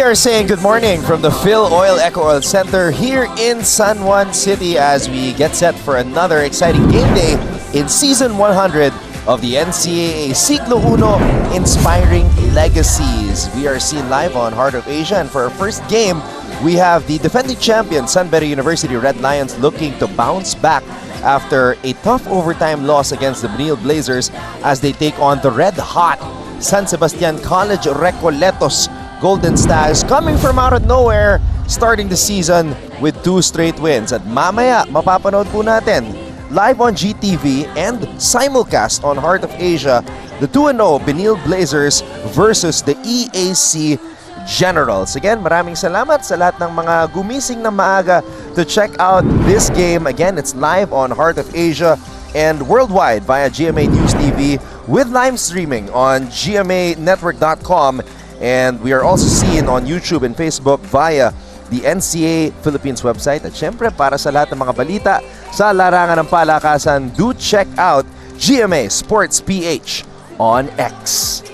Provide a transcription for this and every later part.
We are saying good morning from the Phil Oil Eco Oil Center here in San Juan City as we get set for another exciting game day in Season 100 of the NCAA Siglo Uno Inspiring Legacies. We are seen live on Heart of Asia, and for our first game, we have the defending champion San Beda University Red Lions looking to bounce back after a tough overtime loss against the Benil Blazers as they take on the red-hot San Sebastian College Recoletos Golden Stags, coming from out of nowhere, starting the season with 2 straight wins. At mamaya, mapapanood po natin live on GTV and simulcast on Heart of Asia, the 2-0 Benil Blazers versus the EAC Generals. Again, maraming salamat sa lahat ng mga gumising na maaga to check out this game. Again, it's live on Heart of Asia and worldwide via GMA News TV with live streaming on gmanetwork.com. And we are also seen on YouTube and Facebook via the NCAA Philippines website. At syempre, para sa lahat ng mga balita sa larangan ng palakasan, do check out GMA Sports PH on X.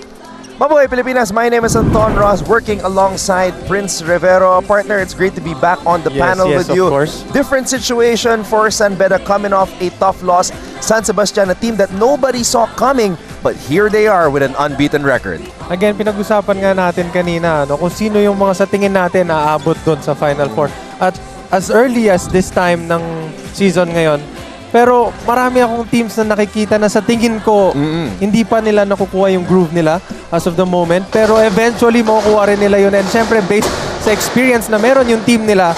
Mabuhay Pilipinas, my name is Anton Ross, working alongside Prince Rivero. Partner, it's great to be back on the panel with you. Of course. Different situation for San Beda coming off a tough loss. San Sebastian, a team that nobody saw coming, but here they are with an unbeaten record. Again, pinag-usapan nga natin kanina kung sino yung mga sa tingin natin aabot doon sa Final Four. At as early as this time ng season ngayon, pero marami akong teams na nakikita na sa tingin ko hindi pa nila nakukuha yung groove nila as of the moment. Pero eventually makukuha rin nila yun. And syempre based sa experience na meron yung team nila,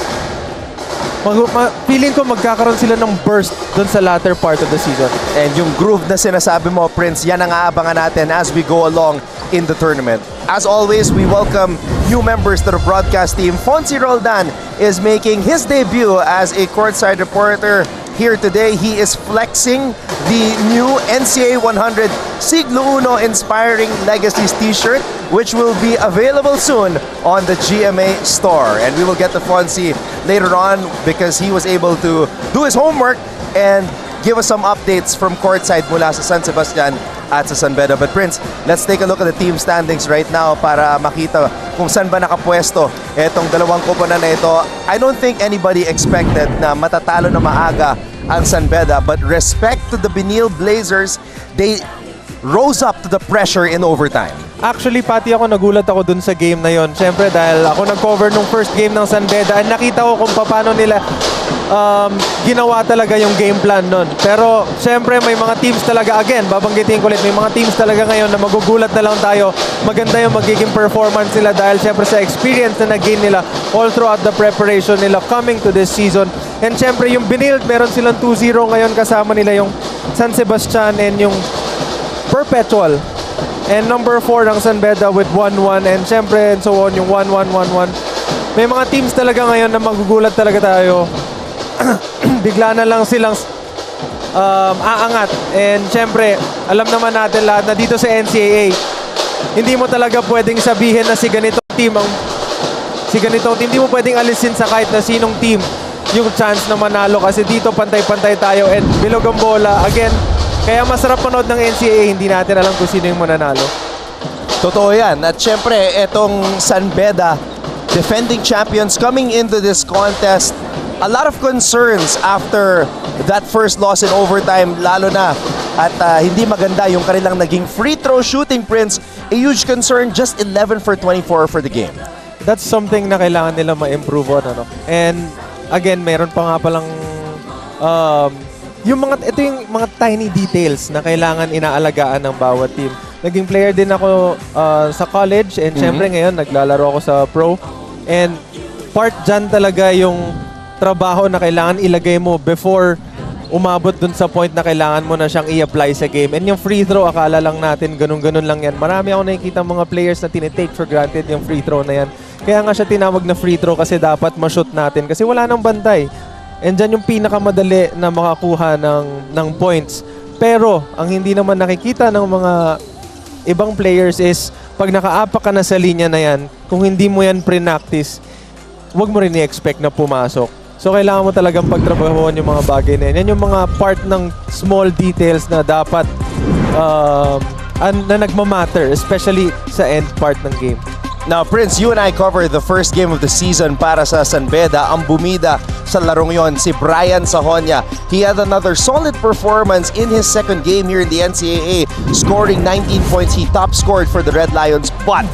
feeling ko magkakaroon sila ng burst dun sa latter part of the season. And yung groove na sinasabi mo, Prince, yan ang aabangan natin as we go along in the tournament. As always, we welcome new members to the broadcast team. Fonzie Roldan is making his debut as a courtside reporter here today. He is flexing the new NCAA 100 Siglo Uno Inspiring Legacies t-shirt, which will be available soon on the GMA store. And we will get to Fonzie later on because he was able to do his homework and give us some updates from courtside mula sa San Sebastian at sa San Beda. But Prince, let's take a look at the team standings right now para makita kung saan ba nakapwesto etong dalawang koponan na ito. I don't think anybody expected na matatalo na maaga ang San Beda, but respect to the Benil Blazers, they rose up to the pressure in overtime. Actually, pati ako nagulat ako dun sa game na yon. Siyempre dahil ako nag-cover nung first game ng San Beda and nakita ko kung paano nila ginawa talaga yung game plan nun. Pero siyempre may mga teams talaga, again, babanggitin ko ulit, may mga teams talaga ngayon na magugulat na lang tayo. Maganda yung magiging performance nila dahil siyempre sa experience na nag-gain nila all throughout the preparation nila coming to this season. And siyempre yung Benil, meron silang 2-0 ngayon, kasama nila yung San Sebastian and yung Perpetual. And number 4 ng San Beda with 1-1 and syempre and so on, yung 1-1, 1-1. May mga teams talaga ngayon na magugulat talaga tayo. Bigla na lang silang aangat. And syempre, alam naman natin lahat na dito sa NCAA, hindi mo talaga pwedeng sabihin na si ganitong team, hindi mo pwedeng alisin sa kahit na sinong team yung chance na manalo kasi dito pantay-pantay tayo and bilog ang bola. Again, kaya masarap manood ng NCAA, hindi natin alam kung sino yung mananalo. Totoo yan. At syempre, etong San Beda, defending champions coming into this contest, a lot of concerns after that first loss in overtime, lalo na at hindi maganda yung kanilang naging free throw shooting, Prince. A huge concern, just 11 for 24 for the game. That's something na kailangan nila ma-improve on. And again, meron pa nga palang ito yung mga tiny details na kailangan inaalagaan ng bawat team. Naging player din ako sa college and syempre ngayon naglalaro ako sa pro. And part dyan talaga yung trabaho na kailangan ilagay mo before umabot dun sa point na kailangan mo na siyang i-apply sa game. And yung free throw, akala lang natin ganun-ganun lang yan. Marami ako nakikita mga players na tinitake for granted yung free throw na yan. Kaya nga siya tinawag na free throw kasi dapat ma-shoot natin kasi wala nang bantay. And dyan yung pinakamadali na makakuha ng points. Pero, ang hindi naman nakikita ng mga ibang players is, pag nakaapak ka na sa linya na yan, kung hindi mo yan pre-practice, huwag mo rin i-expect na pumasok. So, kailangan mo talagang pagtrabahuan yung mga bagay na yan. Yan yung mga part ng small details na dapat na nagmamatter, especially sa end part ng game. Now, Prince, you and I covered the first game of the season para sa San Beda. Ang bumida sa larong yon, si Brian Sahonia. He had another solid performance in his second game here in the NCAA, scoring 19 points. He top scored for the Red Lions. But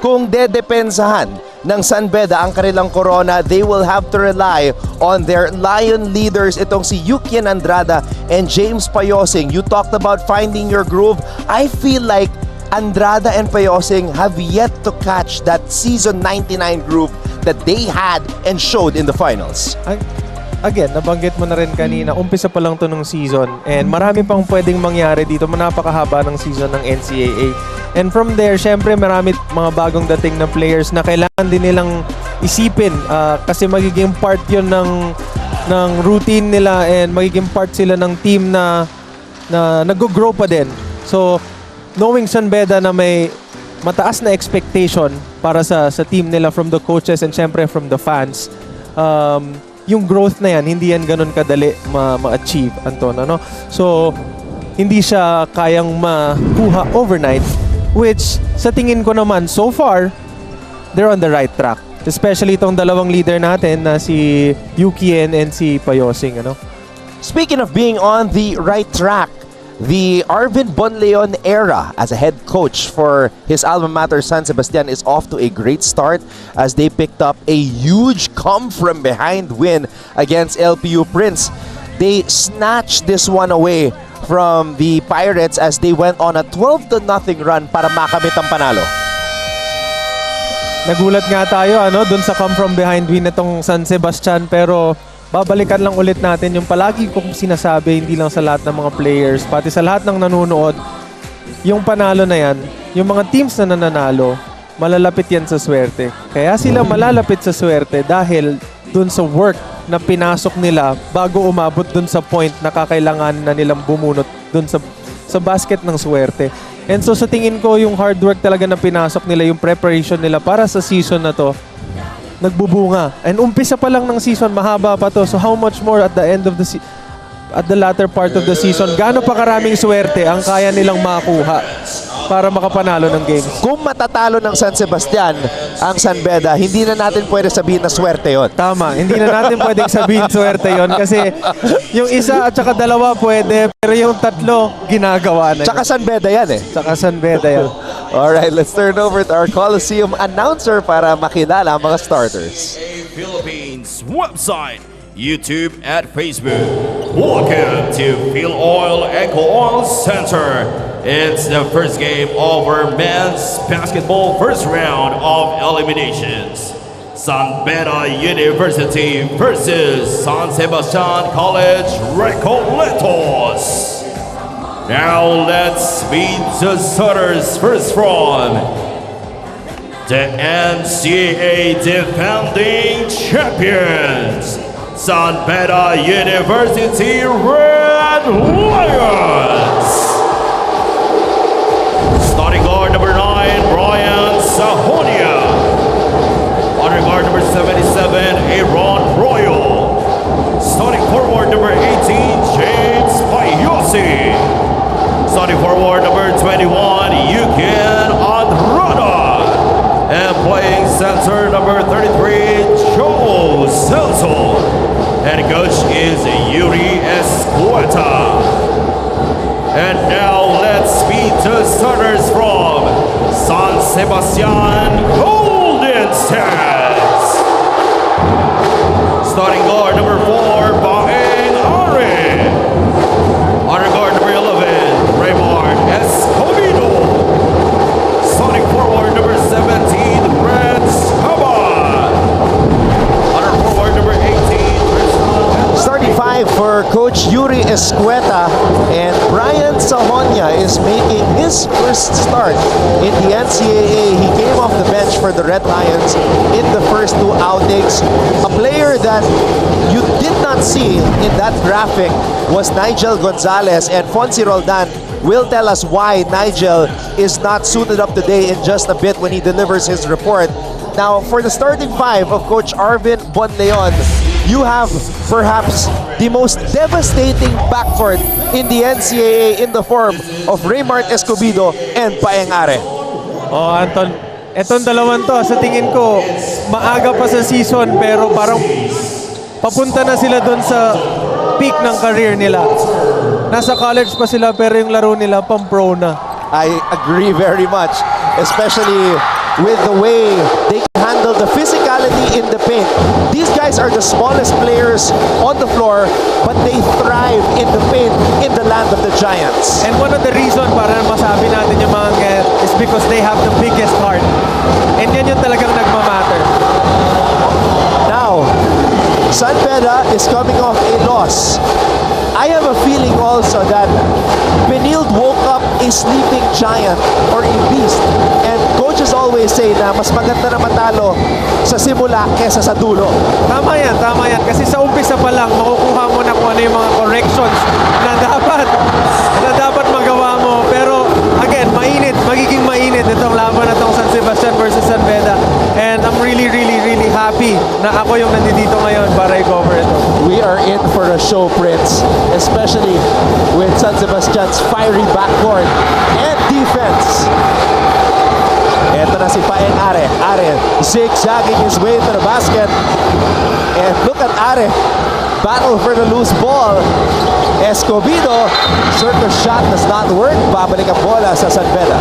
kung dedepensahan ng San Beda ang kanilang corona, they will have to rely on their Lion leaders. Itong si Yukian Andrada and James Payosing. You talked about finding your groove. I feel like Andrada and Payosing have yet to catch that season 99 groove that they had and showed in the finals. Again, nabanggit mo na rin kanina, umpisa pa lang to ng season and marami pang pwedeng mangyari dito. Napakahaba ng season ng NCAA. And from there, syempre marami mga bagong dating na players na kailangan din nilang isipin kasi magiging part yun ng routine nila and magiging part sila ng team na nag-grow pa din. So, knowing San Beda na may mataas na expectation para sa team nila from the coaches and syempre from the fans, yung growth na yan, hindi yan ganun kadali ma-achieve, Anton. Ano? So, hindi siya kayang makuha overnight, which sa tingin ko naman, so far, they're on the right track. Especially itong dalawang leader natin na si Yukien and si Payosing. Ano? Speaking of being on the right track, the Arvin Bonleon era as a head coach for his alma mater San Sebastian is off to a great start as they picked up a huge come-from-behind win against LPU Prince. They snatched this one away from the Pirates as they went on a 12-0 run para makamit ang panalo. Nagulat nga tayo dun sa come-from-behind win itong San Sebastian, pero babalikan lang ulit natin yung palagi kong sinasabi, hindi lang sa lahat ng mga players, pati sa lahat ng nanonood, yung panalo na yan, yung mga teams na nananalo, malalapit yan sa swerte. Kaya sila malalapit sa swerte dahil dun sa work na pinasok nila bago umabot dun sa point na kakailangan na nilang bumunot dun sa basket ng swerte. And so sa tingin ko, yung hard work talaga na pinasok nila, yung preparation nila para sa season na to, nagbubunga. And umpisa pa lang ng season, mahaba pa to. So how much more at the end of the at the latter part of the season, gaano pa karaming swerte ang kaya nilang makuha para makapanalo ng games? Kung matatalo ng San Sebastian ang San Beda, hindi na natin pwede sabihin na swerte yon. Tama, hindi na natin pwedeng sabihin swerte yon kasi yung isa at saka dalawa pwede, pero yung tatlo ginagawa na. Tsaka San Beda yan eh. Tsaka San Beda yan. Alright, let's turn over to our Coliseum announcer para makilala ang mga starters. Philippines website, YouTube at Facebook. Welcome to Phil Oil Eco Oil Center. It's the first game of our men's basketball first round of eliminations. San Beda University versus San Sebastian College Recoletos. Now let's meet the starters first from the NCAA defending champions, San Beda University Red Lions. Starting guard number 9, Brian Sahonia. Under guard number 77, Aaron Royal. Starting forward number 18, James Payosi. Starting forward number 21, Yukin Andrada. And playing center number 33, Joe Celso. And coach is Yuri Escueta. And now let's meet the starters from San Sebastian Golden Stags. Starting guard number 4, Baeng Ari. Under guard number 11, Raymond Escobedo. Starting forward number 17, Brad Scaban. Under forward number 18, Starting 5 for Coach Yuri Escueta, and Brian Sahonia is making his first start in the NCAA. He came off the bench for the Red Lions in the first 2 outings. A player that you did not see in that graphic was Nigel Gonzalez, and Fonzie Roldan will tell us why Nigel is not suited up today in just a bit when he delivers his report. Now, for the starting 5 of Coach Arvin Bonleon, you have perhaps the most devastating backcourt in the NCAA in the form of Raymond Escobedo and Paeng Are. Oh, Anton, Etong dalawang to, sa tingin ko, maaga pa sa season pero parang papunta na sila doon sa peak ng career nila. Nasa college pa sila pero yung laro nila pang-pro na. I agree very much, especially with the way they can handle the physicality in the paint. These guys are the smallest players on the floor, but they thrive in the paint in the land of the Giants. And one of the reason para masabi natin yung mga ganyan is because they have the biggest heart. And yan yung talagang nagmamatter. Now, San Beda is coming off a loss. I have a feeling also that Benilde woke up a sleeping giant or a beast. And coaches always say na mas maganda na matalo sa simula kesa sa dulo. Tama yan, tama yan. Kasi sa umpisa pa lang, makukuha mo na kung ano yung mga corrections na dapat magawa mo. Pero again, magiging mainit itong laban na itong San Sebastian versus San Beda. And I'm really happy na ako yung nandito ngayon para i-cover ito. We are in for a show, Prince. Especially with San Sebastian's fiery backcourt and defense. Ito na si Paeng Are. Are zigzagging his way to the basket. And look at Are. Battle for the loose ball. Escobedo. Circus shot does not work. Babalik ang bola sa San Beda.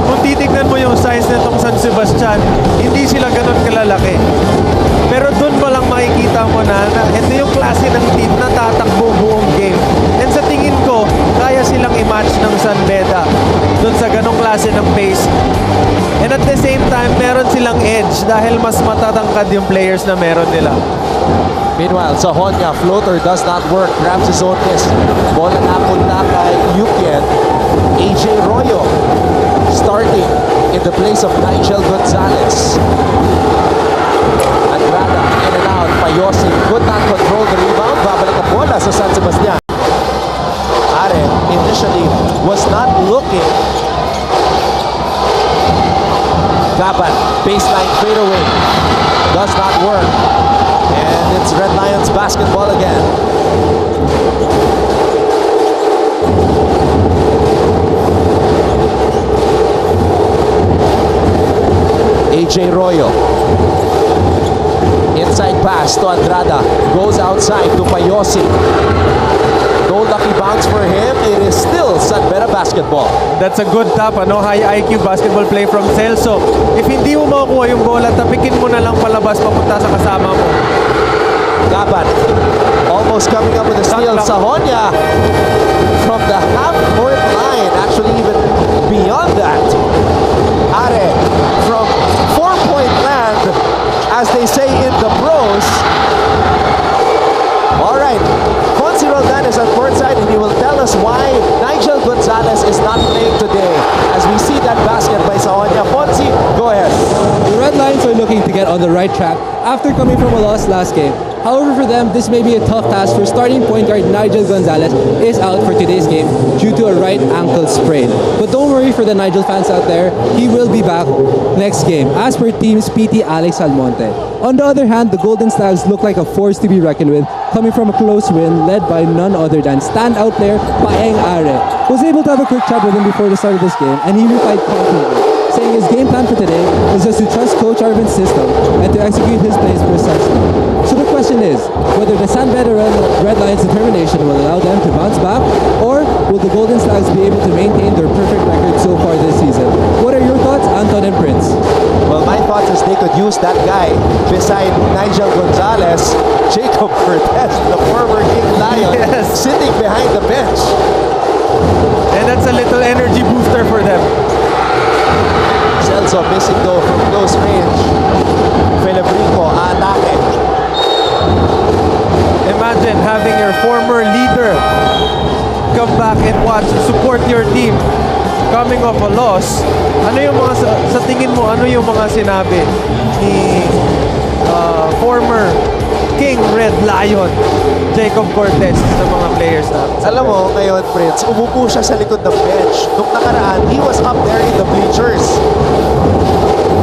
Kung titignan mo yung size nitong San Sebastian, hindi sila ganun kalalaki. Pero doon pa lang makikita mo na ito yung klase ng team na tatakbo buong game. And sa tingin ko, kaya silang i-match ng San Beda doon sa ganong klase ng pace. And at the same time, meron silang edge dahil mas matatangkad yung players na meron nila. Meanwhile, Sahonia, floater does not work. Grabs his own miss. Bola napunta kay Yukien. AJ Royo starting in the place of Nigel Gonzalez. Andrada in and out. Payosi could not control the rebound. Babalik ang bola sa San Sebastian. Are initially was not looking. Gaban, baseline fadeaway. Does not work. And it's Red Lions basketball again. AJ Royo. Inside pass to Andrada. Goes outside to Payosi. No lucky bounce for him. It is still San Beda basketball. That's a good tap, high IQ basketball play from Celso. If hindi mo makuha yung bola, tapikin mo na lang palabas papunta sa kasama mo. Gaban almost coming up with a steal. Sahonia from the half-court line, actually even beyond that. Are from 4-point land, as they say in the pros. All right, Fonzie Roldan is at courtside and he will tell us why Nigel Gonzalez is not playing today. As we see that basket by Sahonia. Fonzie, go ahead. The Red Lions are looking to get on the right track after coming from a loss last game. However, for them, this may be a tough task for starting point guard Nigel Gonzalez is out for today's game due to a right ankle sprain. But don't worry for the Nigel fans out there, he will be back next game, as per team's PT Alex Almonte. On the other hand, the Golden Stags look like a force to be reckoned with, coming from a close win led by none other than standout player Paeng Are. Was able to have a quick chat with him before the start of this game, and he replied confidently, saying his game plan for today is just to trust Coach Arvin's system and to execute his plays precisely. So the question is, whether the San Beda Red Lions' determination will allow them to bounce back, or will the Golden Stags be able to maintain their perfect record so far this season? What are your thoughts, Anton and Prince? Well, my thoughts is they could use that guy beside Nigel Gonzalez, Jacob Cortez, the former King Lion, sitting behind the bench. And that's a little energy booster for them. Celso missing though from close range. Filibrico, atake. Imagine having your former leader come back and watch, support your team coming off a loss. Ano yung mga sa tingin mo, ano yung mga sinabi ni former King Red Lion Jacob Cortez sa mga players natin? Alam mo, ngayon, Prince, umupo siya sa likod ng bench. Nung nakaraan, he was up there in the bleachers.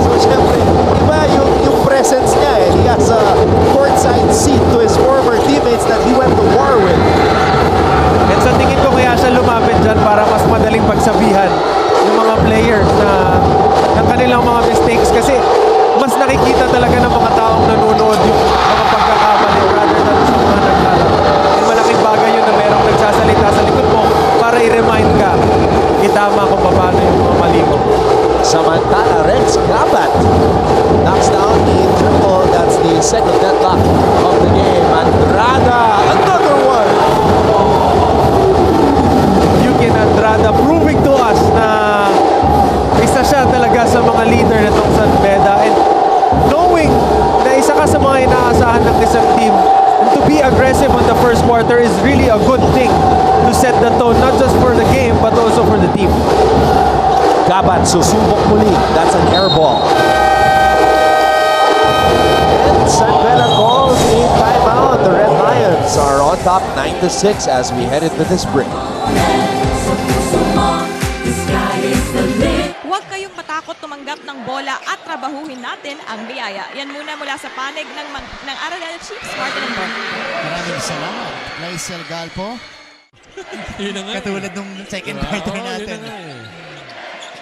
So, syempre, iba yung presence niya eh. He has a courtside seat to his former teammates that he went to war with. And sa tingin ko kaya siya lumapit dyan para mas madaling pagsabihan yung mga players na ng kanilang mga mistakes kasi mas nakikita talaga ng mga taong nanonood yung mga pagkakamali rather than sa mga naglalaro. And malaking bagay yun na merong nagsasalita sa likod mo para i-remind ka, itama kung paano yung mga mali mo. Samantala, Reds Gabat knocks down the triple. That's the second deadlock of the game. Andrada, another one. Yukin Andrada proving to us na isa siya talaga sa mga leader nitong San Beda, and knowing na isa ka sa mga inaasahan ng isang team, and to be aggressive on the first quarter is really a good thing to set the tone not just for the game but also for the team. Gabat susubok muli. That's an air ball. And San Beda calls a timeout. The Red Lions are on top 9-6 as we head into this break. Huwag kayong matakot tumanggap ng bola at trabahuhin natin ang biyaya. Yan muna mula sa panig ng Arellano Chiefs, Martin and Bert. Maraming salamat, Laisel Galpo. Katulad nung second quarter natin.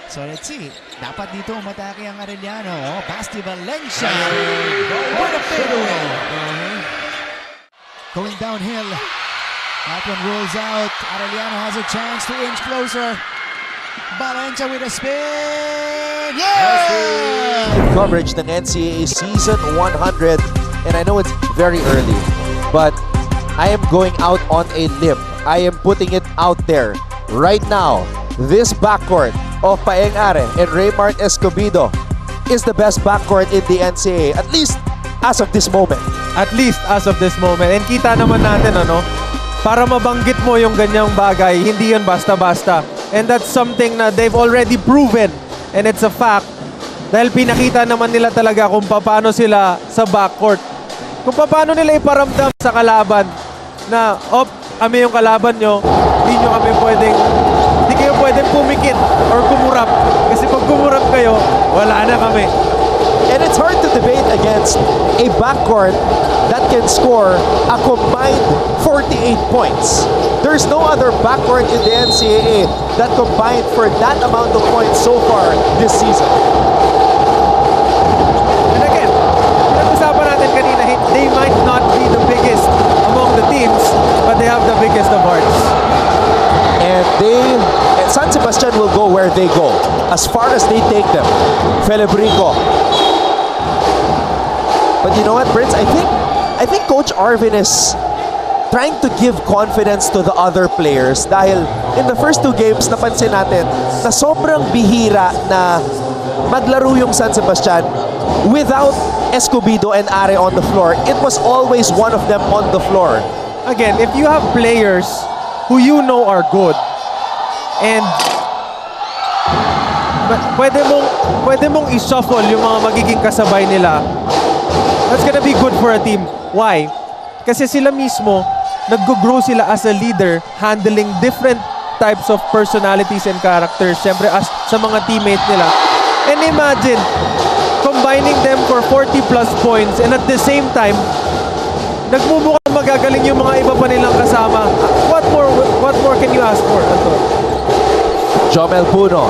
So let's see. Dapat dito umatake ang Arellano. Oh, pass to Valencia. What a fadeaway. Going downhill. That one rolls out. Arellano has a chance to inch closer. Valencia with a spin. Yeah! Coverage ng NCAA Season 100. And I know it's very early, but I am going out on a limb. I am putting it out there. Right now, this backcourt of Paeng Are and Raymart Escobedo is the best backcourt in the NCAA, at least as of this moment. At least as of this moment. And kita naman natin, para mabanggit mo yung ganyang bagay, hindi yun basta-basta. And that's something na they've already proven. And it's a fact. Dahil pinakita naman nila talaga kung paano sila sa backcourt. Kung paano nila iparamdam sa kalaban na, kami yung kalaban nyo, hindi kayo pwedeng pumikit or kumurap. Kasi pag kumurap kayo, wala na kami. And it's hard to debate against a backcourt that can score a combined 48 points. There's no other backcourt in the NCAA that combined for that amount of points so far this season. And again, nag-usapan natin kanina, they might not be the biggest among the teams, but they have the biggest of hearts. And San Sebastian will go where they go, as far as they take them. Felebrico. But you know what, Prince? I think Coach Arvin is trying to give confidence to the other players dahil in the first two games napansin natin na sobrang bihira na maglaro yung San Sebastian without Escobedo and Are on the floor. It was always one of them on the floor. Again, if you have players who you know are good and pwede mong i-shuffle yung mga magiging kasabay nila, that's gonna be good for a team. Why? Kasi sila mismo, nag-grow sila as a leader, handling different types of personalities and characters, syempre as sa mga teammates nila. And imagine, combining them for 40 plus points and at the same time, nagmumukhang magagaling yung mga iba pa nilang kasama. What more can you ask for, Anton? Jomel Puno,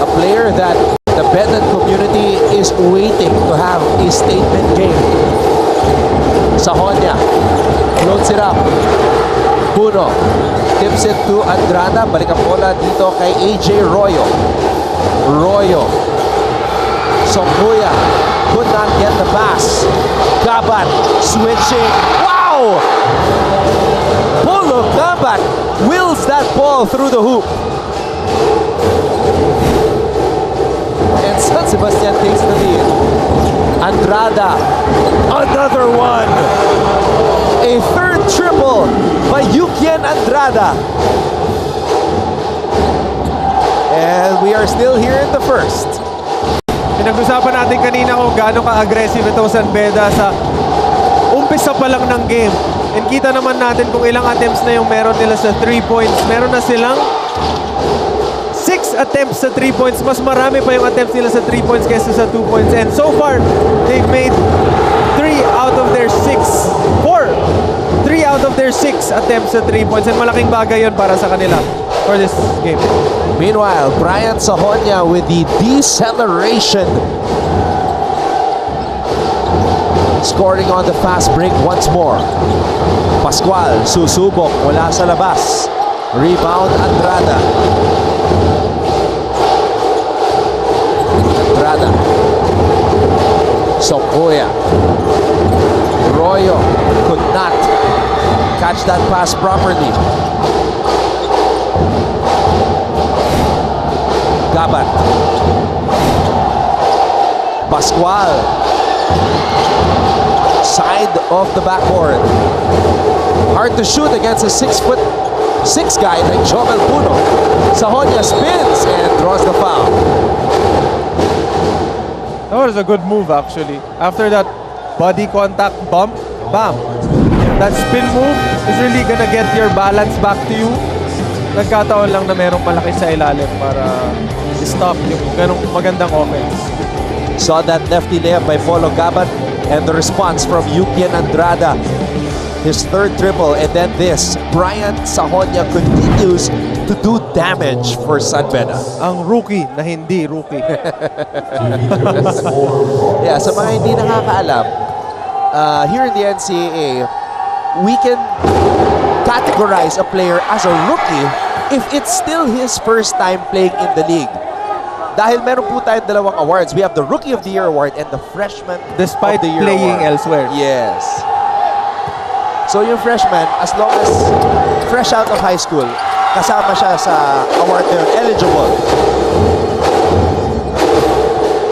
a player that the Bedan community is waiting to have a statement game. Sahonia floats it up. Puno tips it to Andrada. Balik ang bola dito kay AJ Royo. Royo. Sombuya could not get the pass. Gabat switching. Wow! Polo Gabat wills that ball through the hoop. And San Sebastian takes the lead. Andrada, another one. A third triple by Yukian Andrada. And we are still here in the first. Pinag-usapan natin kanina kung gaano ka-aggressive itong San Beda sa umpisa pa lang ng game. And kita naman natin kung ilang attempts na yung meron nila sa 3 points. Meron na silang 6 attempts sa 3 points. Mas marami pa yung attempts nila sa 3 points kaysa sa 2 points. And so far, they've made 3 out of their 6. 3 out out of their 6 attempts at 3 points. And malaking bagay yun para sa kanila for this game. Meanwhile, Brian Sahonia with the deceleration. Scoring on the fast break once more. Pascual, susubok mula sa labas. Rebound, Andrada. Andrada. Sokoya. Royo could not catch that pass properly. Gabat. Pascual. Side of the backboard. Hard to shoot against a 6'6" guy like Jovel Puno. Sahonia spins and draws the foul. That was a good move actually. After that body contact bump, bam. That spin move is really gonna get your balance back to you. Nagkataon lang na merong malaki sa ilalim para stop yung ganong magandang offense. Saw that lefty layup by Polo Gabat and the response from Yukian Andrada. His third triple, and then this. Brian Sahonia continues to do damage for San Beda. Ang rookie na hindi rookie. Yeah, sa mga hindi nakakaalam, here in the NCAA, we can categorize a player as a rookie if it's still his first time playing in the league. Dahil meron po tayong dalawang awards. We have the Rookie of the Year award and the Freshman Despite of the Year playing award. elsewhere. Yes. So yung freshman, as long as fresh out of high school, kasama siya sa award na yun, eligible.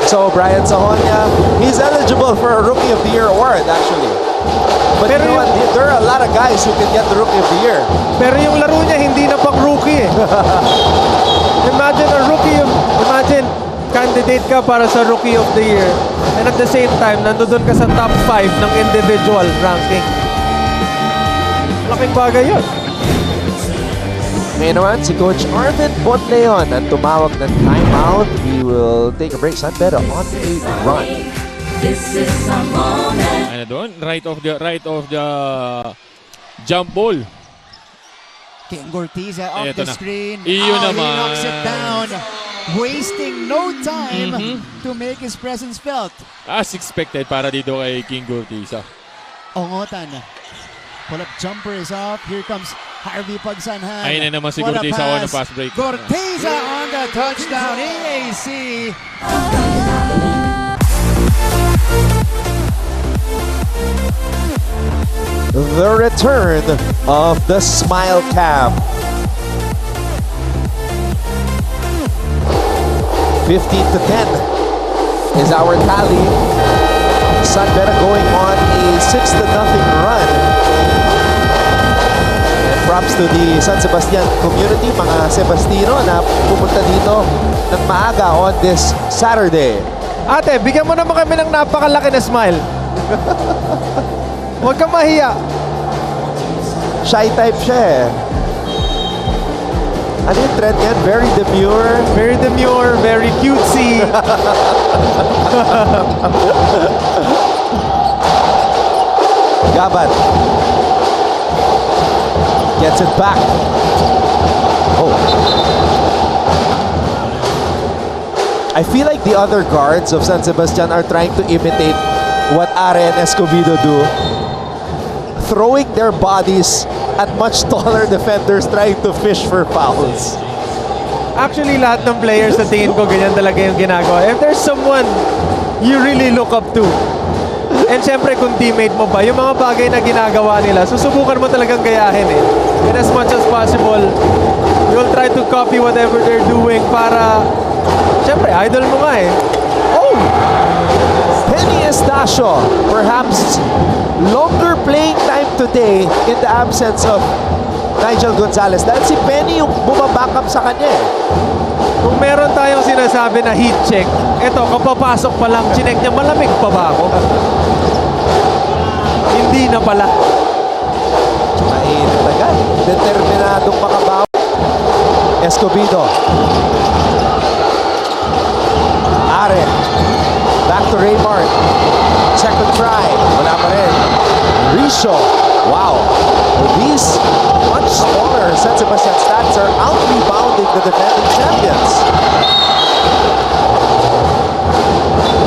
So Brian Sahonia, he's eligible for a Rookie of the Year award actually. But Pero you know what? There are a lot of guys who can get the Rookie of the Year. Pero yung laro niya hindi na pang rookie eh. Imagine candidate ka para sa Rookie of the Year and at the same time nandoon ka sa top 5 ng individual ranking. Laking bagay yun. Ngayon naman, si Coach Arvin Bonleon ang tumawag ng timeout. We will take a break. San Beda on a run. Ano doon? Right of the jump ball. King Gortiza off Eto the na. screen. Iyon He naman. knocks it down. Wasting no time to make his presence felt. As expected para dito kay King Gurtiza. Ongotan. Pull-up jumper is off. Here comes Harvey Pagsanhan. Ayun na naman si What a Gurtiza on the fast break. Gortiza on the touchdown. EAC. The return of the Smile Cam. 15-10 is our tally. San Beda going on a 6-0 run. And props to the San Sebastian community, mga Sebastino na pumunta dito ng maaga on this Saturday. Ate, bigyan mo naman kami ng napakalaki na smile. Huwag kang mahiya. Shy type siya eh. Ano yung trend yan? Very demure. Very demure, very cutesy. Gabat gets it back. Oh. I feel like the other guards of San Sebastian are trying to imitate what Are and Escobedo do. Throwing their bodies at much taller defenders trying to fish for fouls. Actually, lahat ng players sa tingin ko ganyan talaga yung ginagawa. If there's someone you really look up to, and syempre kung teammate mo pa, yung mga bagay na ginagawa nila, susubukan mo talagang gayahin eh. And as much as possible, you'll try to copy whatever they're doing para, syempre, idol mo nga eh. Oh! Penny Estacio, perhaps longer playing time today in the absence of Nigel Gonzalez. Dahil si Penny yung bumabackup sa kanya eh. Kung meron tayong sinasabi na heat check, eto, kapapasok pa lang, chinek niya, malamig pa ba ako? Hindi na pala. Mainit agad. Determinadong makabaw. Escobedo. Are. Back to Raymart. Second try. Wala pa rin. Risho. Wow. These much smaller San Sebastian Stags are out-rebounding the defending champions.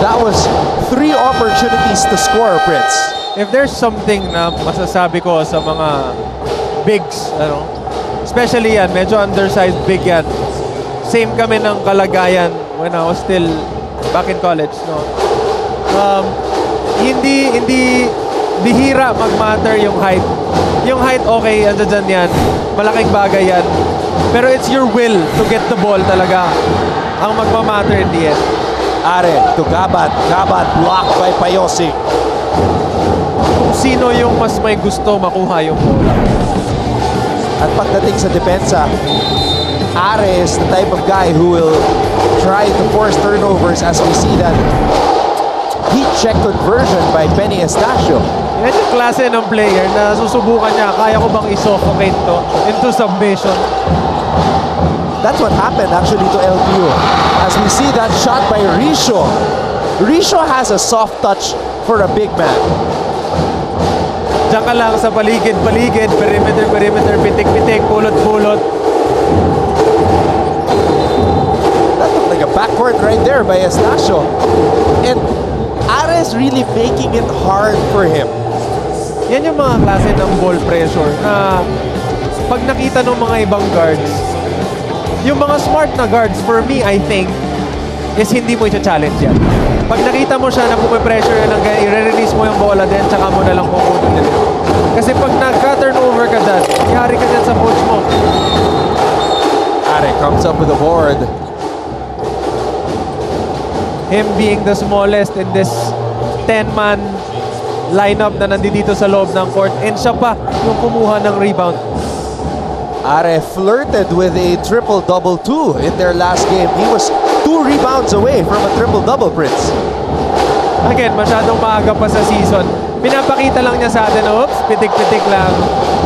That was 3 opportunities to score, Prince. If there's something na masasabi ko sa mga bigs, especially yan, medyo undersized big yan. Same kami ng kalagayan when I was still back in college, no? Hindi bihira mag-matter yung height. Yung height, okay, andyan yan. Malaking bagay yan. Pero it's your will to get the ball talaga ang magmamatter in the end. Are to Gabat. Gabat blocked by Payosing. Kung sino yung mas may gusto makuha yung bola. At pagdating sa depensa, Are is the type of guy who will try to force turnovers, as we see that heat check conversion by Penny Estacio. Yan yung klase ng player na susubukan niya, kaya ko bang i-suffocate to into submission. That's what happened actually to LPU. As we see that shot by Risho. Risho has a soft touch for a big man. Diyan ka lang sa paligid-paligid, perimeter, pitik-pitik, pulot-pulot. That looked like a backcourt right there by Estacio. And Ares really making it hard for him. Yan yung mga klase ng ball pressure na pag nakita ng mga ibang guards, yung mga smart na guards, for me, I think, is hindi mo i-challenge yan. Pag nakita mo siya na pumipressure yan, i-release mo yung bola din, tsaka mo na lang pupunin din. Kasi pag nagka-turnover ka dyan, ihari ka dyan sa coach mo. Are comes up with the board. Him being the smallest in this 10-man lineup na nandito sa loob ng court, and siya pa yung kumuha ng rebound. Are flirted with a triple-double too in their last game. He was 2 rebounds away from a triple-double, Prince. Again, masyadong maaga pa sa season. Pinapakita lang niya sa atin, oops, pitik-pitik lang.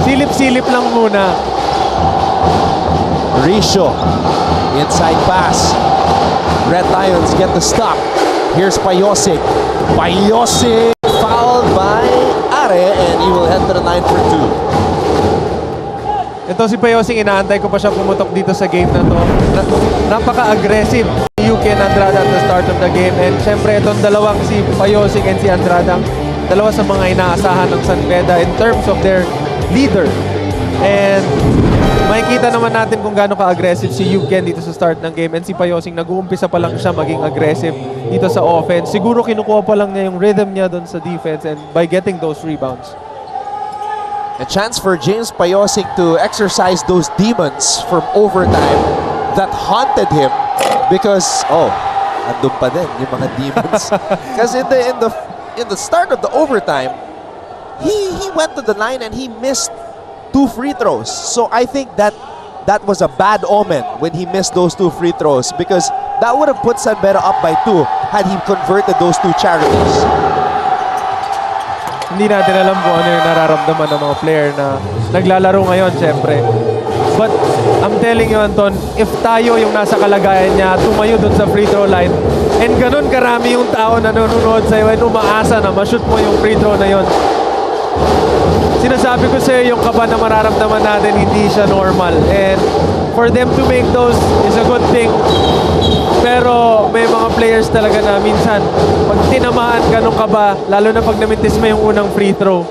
Silip-silip lang muna. Risho, inside pass. Red Lions get the stop. Here's Payosing. Payosing fouled by Are, and he will head to the line for 2. Ito si Payosing, inaantay ko pa siya pumutok dito sa game na to. Napaka-aggressive si Yuki and Andrada at the start of the game. And syempre, itong dalawang si Payosing and si Andrada, dalawa sa mga inaasahan ng San Beda in terms of their leader. And makikita naman natin kung gaano ka-aggressive si Yuki dito sa start ng game. And si Payosing, nag-uumpisa pa lang siya maging aggressive dito sa offense. Siguro kinukuha pa lang niya yung rhythm niya doon sa defense and by getting those rebounds. A chance for James Payosing to exercise those demons from overtime that haunted him because, andun pa din yung mga demons. Because in the start of the overtime, he went to the line and he missed 2 free throws. So I think that was a bad omen when he missed those 2 free throws because that would have put San Beda up by 2 had he converted those 2 charities. Hindi natin alam kung ano yung nararamdaman ng mga player na naglalaro ngayon, syempre. But I'm telling you, Anton, if tayo yung nasa kalagayan niya, tumayo dun sa free throw line, and ganun karami yung tao na nanonood sa'yo and umaasa na ma-shoot mo yung free throw na yon. Sinasabi ko sa'yo, yung kaba na mararamdaman natin, hindi siya normal. And for them to make those is a good thing. Pero may mga players talaga na minsan, pag tinamaan ka nung kaba, lalo na pag namintis mo yung unang free throw,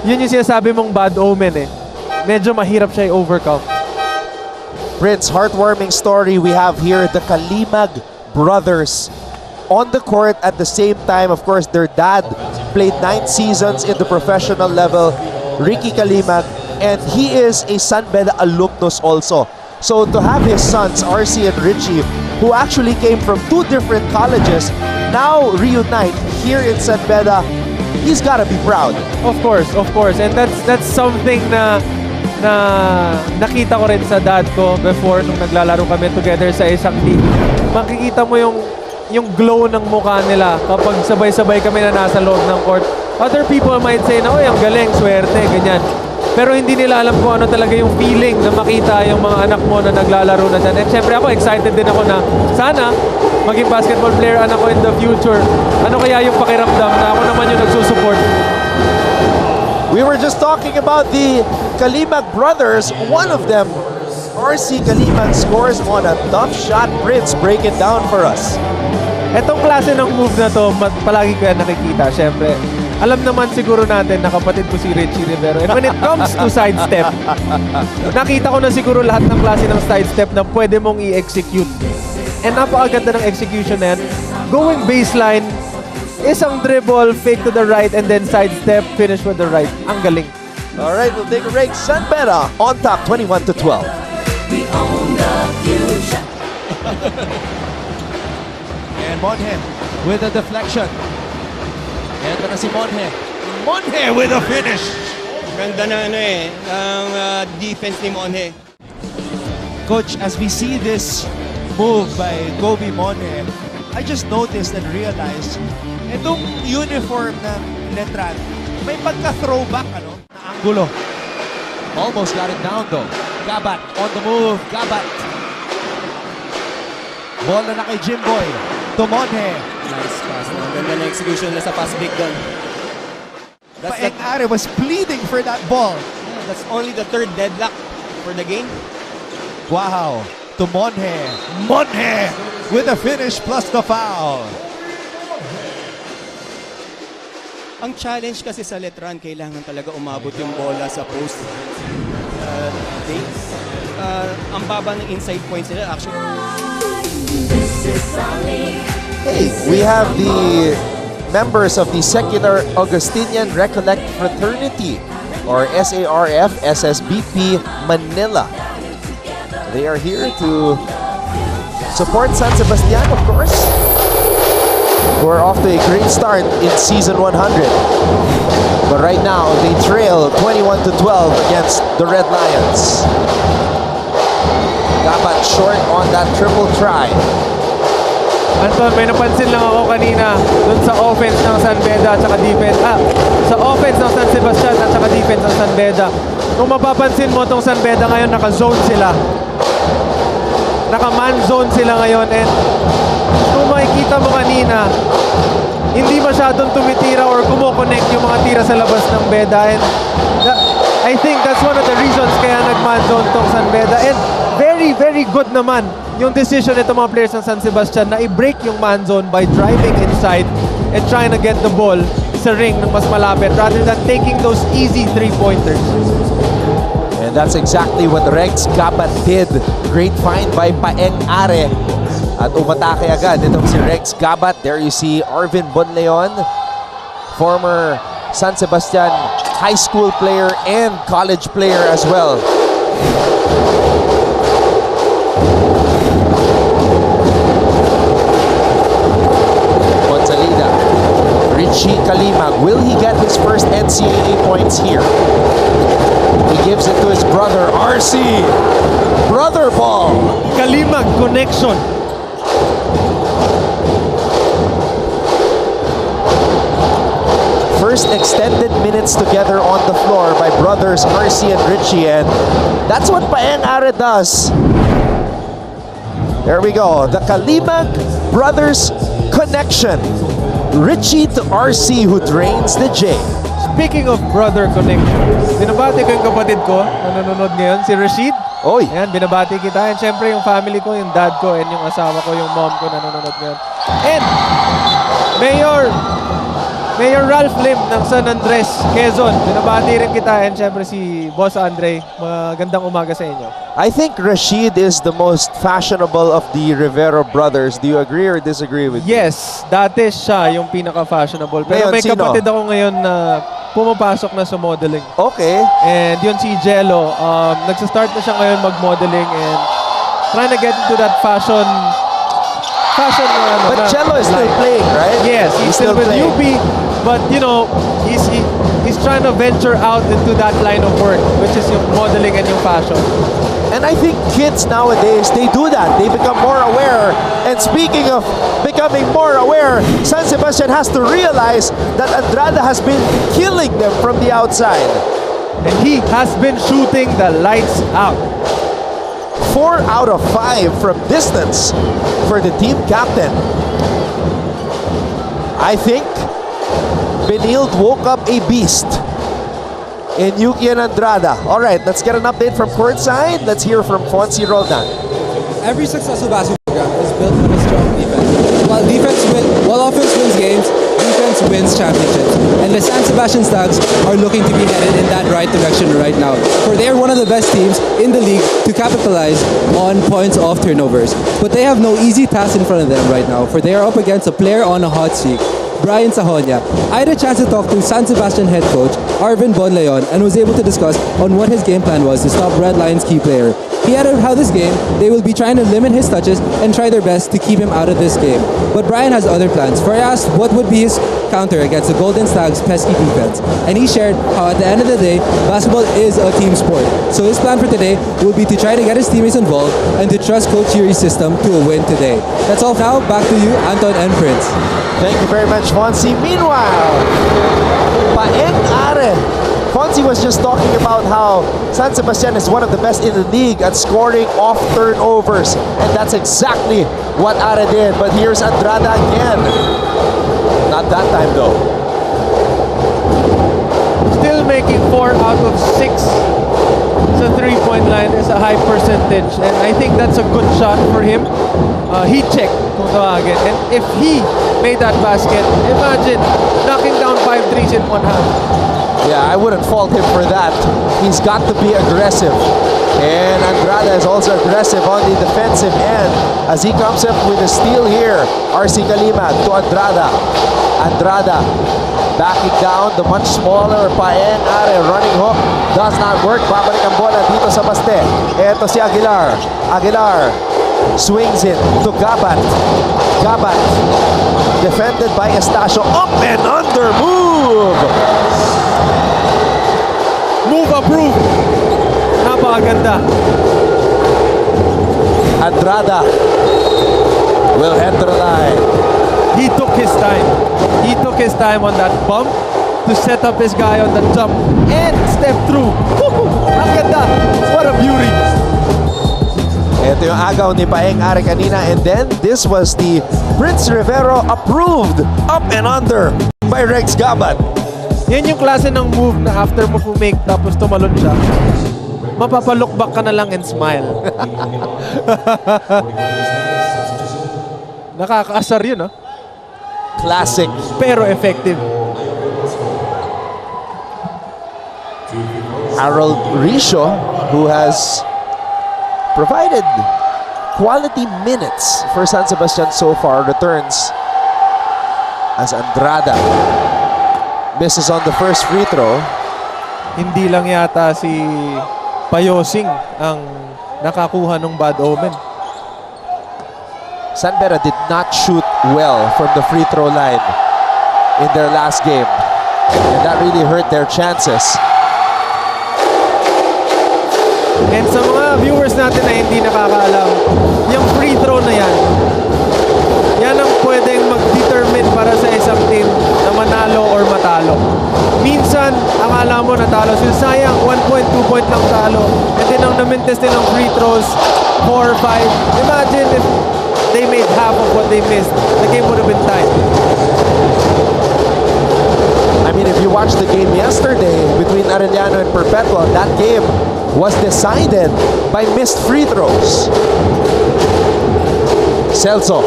yun yung sinasabi mong bad omen eh. Medyo mahirap siya i-overcome. Prince, heartwarming story we have here. The Kalimag brothers on the court at the same time. Of course, their dad played 9 seasons in the professional level, Ricky Kalimag, and he is a San Beda alumnus also. So to have his sons, RC and Richie, who actually came from 2 different colleges, now reunite here in San Beda, he's gotta be proud. Of course. And that's something na nakita ko rin sa dad ko before nung naglalaro kami together sa isang team. Makikita mo yung glow ng mukha nila kapag sabay-sabay kami na nasa loob ng court. Other people might say na, ang galing, swerte, ganyan. Pero hindi nila alam kung ano talaga yung feeling na makita yung mga anak mo na naglalaro na dyan. And syempre ako, excited din ako na sana maging basketball player anak ko in the future. Ano kaya yung pakiramdam na ako naman yung nagsusupport? We were just talking about the Kalimag brothers. One of them, RC Kalimag, scores on a tough shot. Prince, break it down for us. Etong klase ng move na to, palagi ko yan nakikita. Siyempre, alam naman siguro natin na kapatid ko si Richie Rivero. And when it comes to sidestep, nakita ko na siguro lahat ng klase ng sidestep na pwede mong i-execute. And napakaganda ng execution na yan. Going baseline, isang dribble, fake to the right, and then sidestep, finish with the right. Ang galing. Alright, we'll take a break. San Beda on top, 21-12. We own the future. And Monhe with a deflection. Ito na si Monhe. Monhe with a finish. Ganda na ang defense ni Monhe. Coach, as we see this move by Kobe Monhe, I just noticed and realized itong uniform ng Letran, may pagka-throwback na anggulo. Almost got it down though. Gabat on the move. Gabat. Bola na kay Jimboy. To Monhe. Nice pass. Ang ganda na execution na sa pass big gun. Paeng-Are was pleading for that ball. That's only the third deadlock for the game. Wow. To Monhe. Monhe with a finish plus the foul. Ang challenge kasi sa Letran, kailangan talaga umabot yung bola sa post. Ang baba ng inside points nila actually. Hey, we have the members of the Secular Augustinian Recollect Fraternity, or SARF, SSBP Manila. They are here to support San Sebastian, of course. We're off to a great start in season 100. But right now, they trail 21-12 against the Red Lions. Gabat short on that triple try. Anton, may napansin lang ako kanina dun sa offense ng San Beda at saka defense. Sa offense ng San Sebastian at saka defense ng San Beda. Kung mapapansin mo tong San Beda ngayon, naka-zone sila. Naka-man zone sila ngayon. And kung makikita mo kanina, hindi masyadong tumitira or kumo-connect yung mga tira sa labas ng Beda. And I think that's one of the reasons kaya nag-man zone tong San Beda. And very, very good naman yung decision nito mga players ng San Sebastian na i-break yung man zone by driving inside and trying to get the ball sa ring ng mas malapit rather than taking those easy three-pointers. And that's exactly what Rex Gabat did. Great find by Paeng-Are. At umatake agad itong si Rex Gabat. There you see Arvin Bonleon, former San Sebastian high school player and college player as well. Richie Kalimag, will he get his first NCAA points here? He gives it to his brother, RC. Brother ball. Kalimag connection. First extended minutes together on the floor by brothers RC and Richie, and that's what Paeng-Are does. There we go, the Kalimag brothers connection. Richie to RC who drains the J. Speaking of brother connection, binabati ko yung kapatid ko na nanonood ngayon, si Rashid. Oy. Ayan, binabati kita. And syempre yung family ko, yung dad ko, and yung asawa ko, yung mom ko na nanonood ngayon. And Mayor Ralph Lim ng San Andres, Quezon. Binabati rin kita. And syempre si Boss Andre, magandang umaga sa inyo. I think Rashid is the most fashionable of the Rivero brothers. Do you agree or disagree with me? Yes, dati siya yung pinaka-fashionable. Pero Ngayon, may sino? kapatid ako ngayon na pumapasok na sa modeling. Okay. And yun si Jello, nagsa-start na siya ngayon mag-modeling and trying to get into that fashion. But Jello is still playing, right? Yes, he's still with playing. UP, but you know, he's trying to venture out into that line of work, which is yung modeling and yung fashion. And I think kids nowadays, they do that. They become more aware. And speaking of becoming more aware, San Sebastian has to realize that Andrada has been killing them from the outside. And he has been shooting the lights out. 4 out of 5 from distance for the team captain. I think Benild woke up a beast. in Yuki and Andrada. All right, let's get an update from courtside. Let's hear from Fonzie Roldan. Every successful basketball program is built on a strong defense. While offense wins games, defense wins championships. And the San Sebastian Stags are looking to be headed in that right direction right now. For they are one of the best teams in the league to capitalize on points off turnovers. But they have no easy task in front of them right now, for they are up against a player on a hot streak, Brian Sahonia. I had a chance to talk to San Sebastian head coach Arvin Bonleon and was able to discuss on what his game plan was to stop Red Lions key player. He added how this game, they will be trying to limit his touches and try their best to keep him out of this game. But Brian has other plans, for I asked what would be his counter against the Golden Stags' pesky defense. And he shared how at the end of the day, basketball is a team sport. So his plan for today will be to try to get his teammates involved and to trust Coach Yuri's system to a win today. That's all for now. Back to you, Anton and Prince. Thank you very much, Fonzie. Meanwhile, Paeng Are. Fonzie was just talking about how San Sebastian is one of the best in the league at scoring off turnovers. And that's exactly what Are did. But here's Andrada again. Not that time though. Still making 4 out of 6 sa 3-point line is a high percentage. And I think that's a good shot for him. He checked kung tawagin. And if he made that basket, imagine knocking down 5 threes in one half. Yeah, I wouldn't fault him for that. He's got to be aggressive. And Andrada is also aggressive on the defensive end as he comes up with a steal here. RC Kalimag to Andrada. Andrada backing down the much smaller Paeng Are. Running hook does not work. Babalik ang bola dito sa Baste. Eto si Aguilar. Aguilar swings it to Gabat. Gabat defended by Estacio. Up and under move. Move approved. Napakaganda. Andrada will enter the line. He took his time. He took his time on that bump to set up his guy on the jump and step through. Ang ganda. What a beauty. Ito yung agaw ni Paeng Are kanina, and then this was the Prince Rivero approved up and under by Rex Gabat. Yan yung klase ng move na after mo make tapos tumalon siya, mapapalook back ka na lang and smile. Nakakaasar yun, Classic. pero effective. Harold Richo, who has provided quality minutes for San Sebastian so far, returns as Andrada misses on the first free throw. Hindi lang yata si Payosing ang nakakuha ng bad omen. San Beda did not shoot well from the free throw line in their last game, and that really hurt their chances. And sa mga viewers natin na hindi nakakaalam, yung free throw na yan, yan ang pwedeng mag-determine para sa isang team na manalo or matalo. Minsan, akala mo natalo sila. Sayang, 1 point, 2 point lang talo. And then ang namintes nilang free throws, 4 or 5. Imagine if they made half of what they missed. The game would have been tied. I mean, if you watched the game yesterday between Arellano and Perpetual, that game was decided by missed free throws. Celso.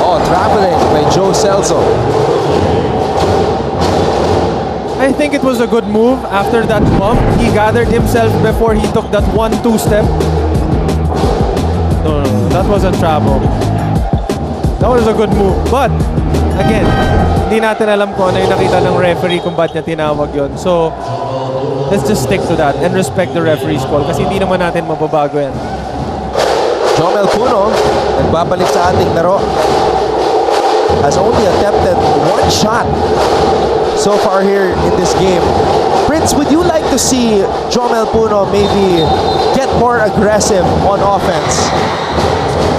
Oh, traveling by Joe Celso. I think it was a good move after that bump. He gathered himself before he took that 1-2 step. No, that wasn't travel. That was a good move. But, again, hindi natin alam kung ano yung nakita ng referee kung ba't niya tinawag yun. So, let's just stick to that and respect the referee's call kasi hindi naman natin mababago yan. Jomel Puno, nagbabalik sa ating laro, has only attempted 1 shot so far here in this game. Prince, would you like to see Jomel Puno maybe get more aggressive on offense?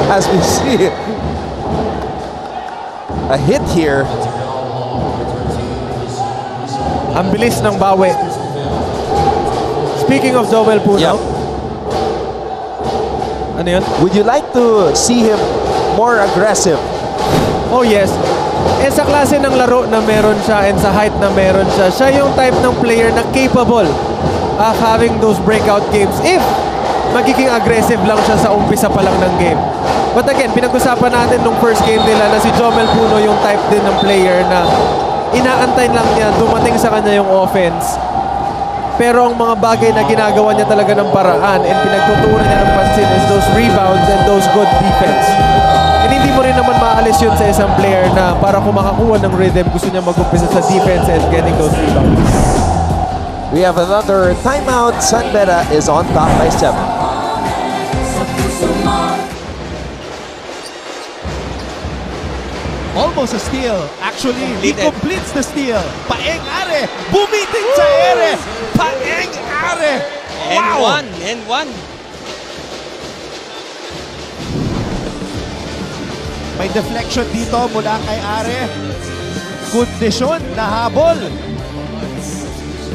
As we see a hit here. Ang bilis ng bawi. Speaking of Jomel Puno, Yep. ano yun? Would you like to see him more aggressive? Oh yes, Eh sa klase ng laro na meron siya and sa height na meron siya, siya yung type ng player na capable of having those breakout games if magiging aggressive lang siya sa umpisa pa lang ng game. But again, pinag-usapan natin nung first game nila na si Jomel Puno yung type din ng player na inaantay lang niya dumating sa kanya yung offense. Pero ang mga bagay na ginagawa niya talaga ng paraan and pinagtutuunan niya ng pansin is those rebounds and those good defense. And hindi mo rin naman maalis yun sa isang player na para kung makakuha ng rhythm, gusto niya mag-umpisa sa defense and getting those rebounds. We have another timeout. San Beda is on top by 7. Almost a steal. Actually, he completes the steal. Paeng Are, bumitin sa ere. Paeng Are. Wow! And one. May deflection dito mula kay Are. Kondisyon na habol.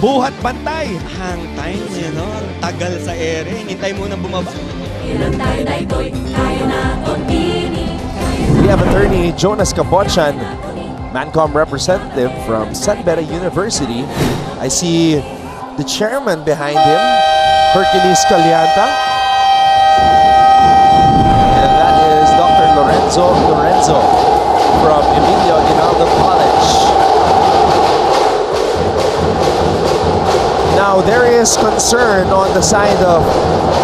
Buhat bantay. Hang time, ang tagal sa ere. Hinintay mo na bumaba. We have attorney Jonas Cabochan, Mancom representative from San Beda University. I see the chairman behind him, Hercules Calianta. And that is Dr. Lorenzo from Emilio Aguinaldo College. Now, there is concern on the side of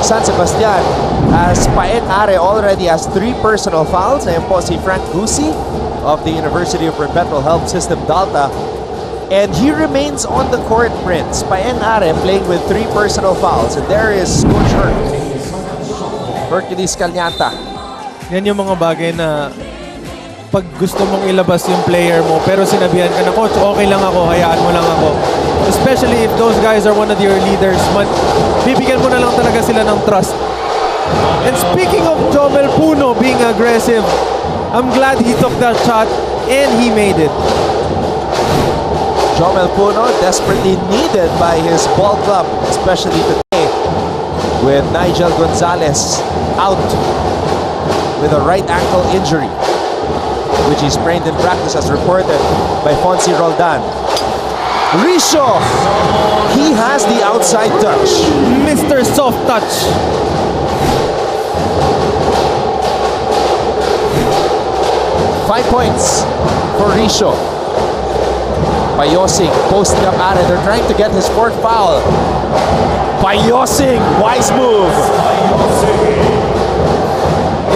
San Sebastian as Paeng Are already has 3 personal fouls. Ayan po si Frank Gusi of the University of Perpetual Health System Delta. And he remains on the court, Prince. Paeng Are playing with 3 personal fouls. And there is Coach Hercules Calianta. Yan yung mga bagay na pag gusto mong ilabas yung player mo pero sinabihan ka na, coach, okay lang ako, hayaan mo lang ako. Especially if those guys are one of your leaders, bibigyan mo na lang talaga sila ng trust. And speaking of Jomel Puno being aggressive, I'm glad he took that shot and he made it. Jomel Puno desperately needed by his ball club, especially today with Nigel Gonzalez out with a right ankle injury, which he sprained in practice as reported by Fonzie Roldan. Risho, he has the outside touch. Mr. Soft Touch. Five points for Risho. Payosing posting up at it. They're trying to get his 4th foul. Payosing, wise move.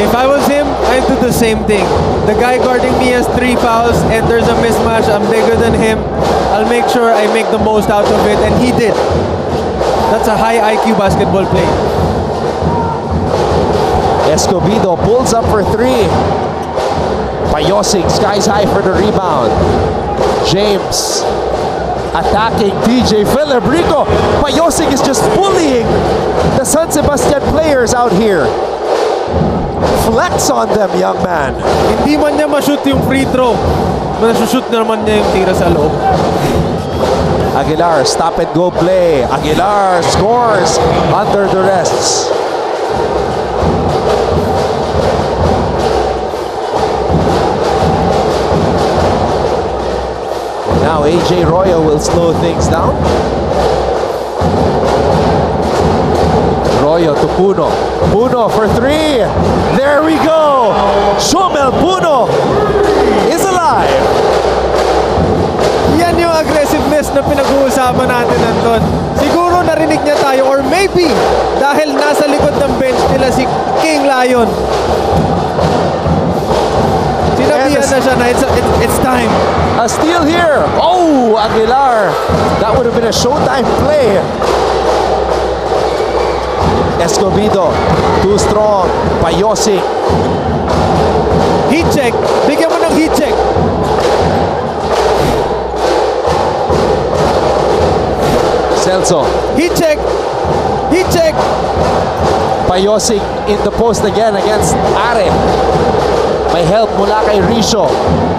If I was him, I'd do the same thing. The guy guarding me has 3 fouls and there's a mismatch. I'm bigger than him. I'll make sure I make the most out of it, and he did. That's a high IQ basketball play. Escobedo pulls up for 3. Payosing skies high for the rebound. James attacking DJ Philip Rico. Payosing is just bullying the San Sebastian players out here. Flex on them, young man. Hindi man niya ma-shoot yung free throw. Masushoot naman niya yung tira sa loob. Aguilar, stop and go play. Aguilar scores under the rests. Now AJ Royo will slow things down. Royo to Puno. Puno for 3. There we go. Jomel Puno is alive. Yan yung aggressiveness na pinag-uusapan natin, Anton. Siguro narinig niya tayo, or maybe dahil nasa likod ng bench nila si King Lion. Sinabihan na siya na it's time. A steal here. Oh, Aguilar. That would have been a showtime play. Escobedo, too strong. Payosing. Heat check. Bigyan mo ng heat check. Celso. Heat check. Heat check. Payosing in the post again against Are. May help mula kay Risho.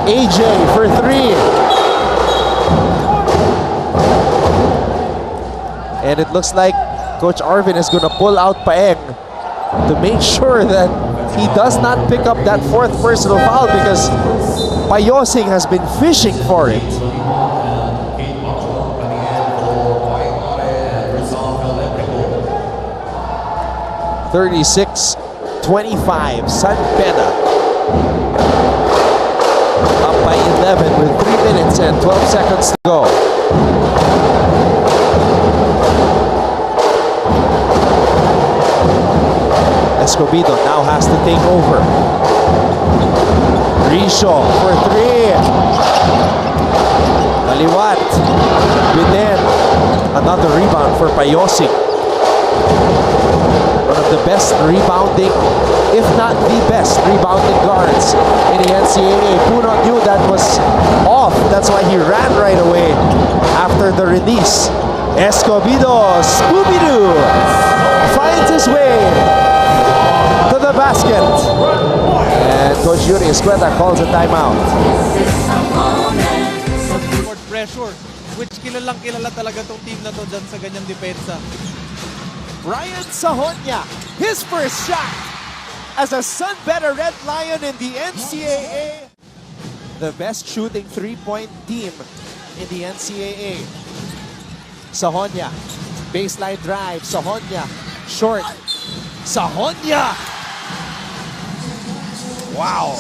AJ for 3. And it looks like Coach Arvin is going to pull out Paeng to make sure that he does not pick up that fourth personal foul because Payosing has been fishing for it. (36-25), San Beda up by 11 with 3 minutes and 12 seconds to go. Escobedo now has to take over. Risho for 3. Maliwat within. Another rebound for Payosing. One of the best rebounding, if not the best rebounding guards in the NCAA. Puno knew that was off. That's why he ran right away after the release. Escobedo, Scooby-Doo, finds his way to the basket. And Coach Yuri Escueta calls a timeout. Court pressure, which kilala talaga tong team na to dyan sa ganyang depensa. Ryan Sahonia, his first shot as a San Beda Red Lion in the NCAA. The best shooting three-point team in the NCAA. Sahonia, baseline drive. Sahonia, short. Sahonia! Wow!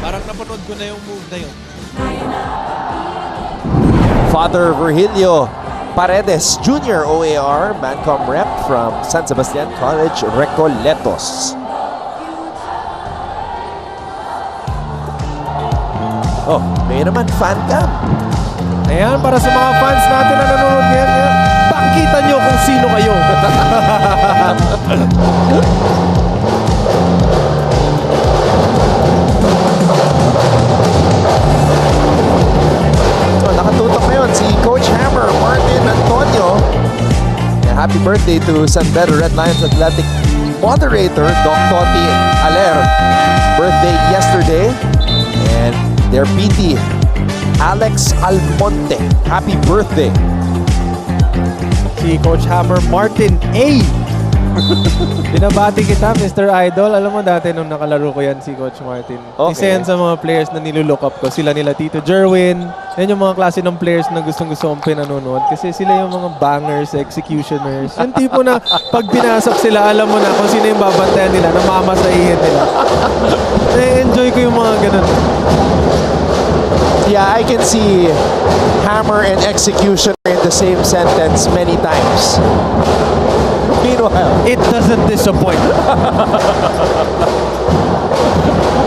Parang napanood ko na yung move na yun. Father Virgilio Paredes Jr. OAR, Mancom rep from San Sebastian College, Recoletos. Oh, may naman fan cam. Ayan, para sa mga fans natin na nanonood ngayon, pakita nyo kung sino kayo. Nakatutok ngayon si Coach Hammer, Martin Antonio. And happy birthday to San Beda Red Lions Athletic moderator, Doc Toti Aler. Birthday yesterday. And their PT, Alex Almonte. Happy birthday. Si Coach Hammer, Martin A. Binabati kita, Mr. Idol. Alam mo dati nung nakalaro ko yan si Coach Martin. Isa yan sa mga players na nilulook up ko. Sila nila Tito Jerwin. Yan yung mga klase ng players na gustong-gusto kong pinanonood. Kasi sila yung mga bangers, executioners. Yung tipo na pag pinasok sila, alam mo na kung sino yung babantayan nila, namamasahihin nila. Enjoy ko yung mga ganun. Yeah, I can see hammer and executioner in the same sentence many times. Meanwhile, it doesn't disappoint.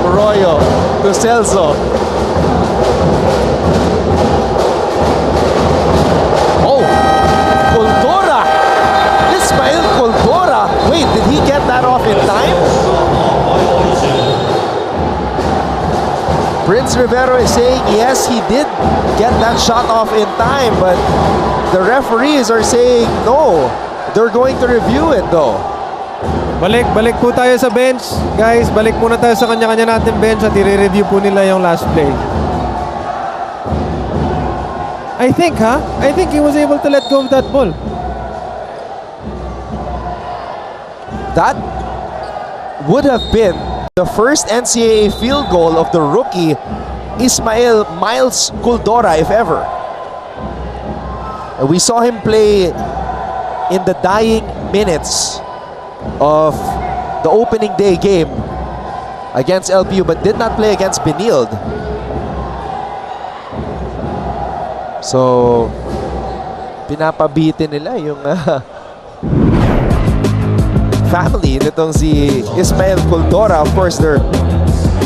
Arroyo to Celso. Oh, Coldora. Ismael Coldora. Wait, did he get that off in time? Prince Rivero is saying yes, he did get that shot off in time, but the referees are saying no. They're going to review it though. Balik po tayo sa bench. Guys, balik muna tayo sa kanya-kanya natin bench at i-review po nila yung last play. I think he was able to let go of that ball. That would have been the first NCAA field goal of the rookie Ismael Miles Coldora, if ever. We saw him play in the dying minutes of the opening day game against LPU, but did not play against Benilde. So, pinapabitin nila yung family nitong si Ismael Coldora. Of course, they're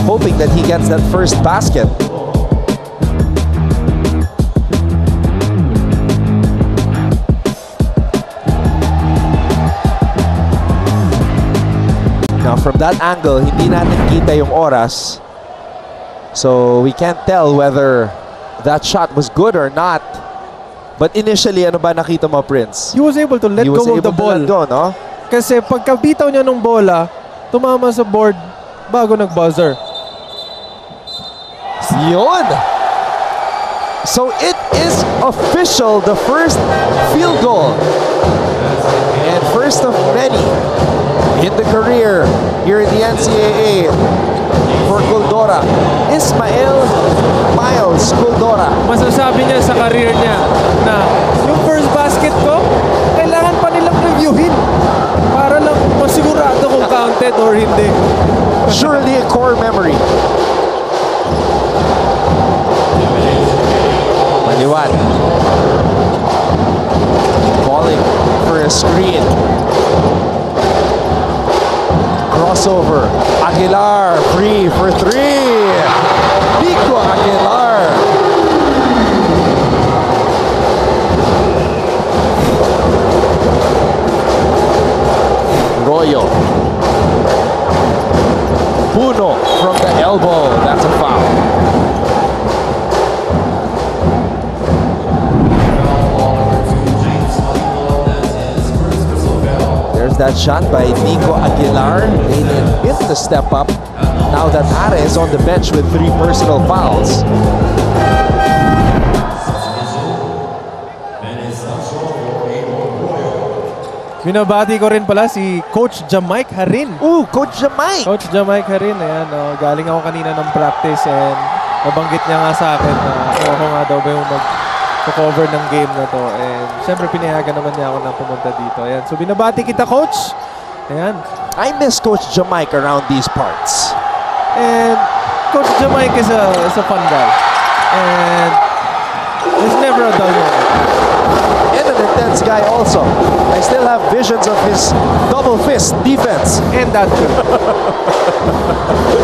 hoping that he gets that first basket. Now, from that angle, hindi natin kita yung oras. So, we can't tell whether that shot was good or not. But initially, ano ba nakita mo, Prince? He was able to let go of the ball. Let go, no? Kasi pagkabitaw niya ng bola, tumama sa board bago nag-buzzer. Yun! So, it is official, the first field goal. And first of many hit the career here in the NCAA for Kuldora. Ismael Miles Kuldora. Masasabi niya sa career niya na yung first basket ko, kailangan pa nilang reviewin para lang masigurado kung counted or hindi. Surely a core memory. Maliwan. Calling for a screen. Crossover. Aguilar free for three. Nico Aguilar. Royo. Puno from the elbow. That's a foul. There's that shot by Nico Aguilar. They didn't hit the step up. Now that Are is on the bench with 3 personal fouls. Binabati ko rin pala si Coach Jamike Harin. Ooh, Coach Jamike! Coach Jamike Harin, ayan, galing ako kanina ng practice and nabanggit niya nga sa akin na ako nga daw ba yung mag-cover ng game na to. And syempre pinayagan naman niya ako na pumunta dito. Ayan. So binabati kita, Coach. Ayan. I miss Coach Jamike around these parts. And Coach Jamike is a fun guy. And there's never a dull moment. And an intense guy also. I still have visions of his double fist defense. And that too.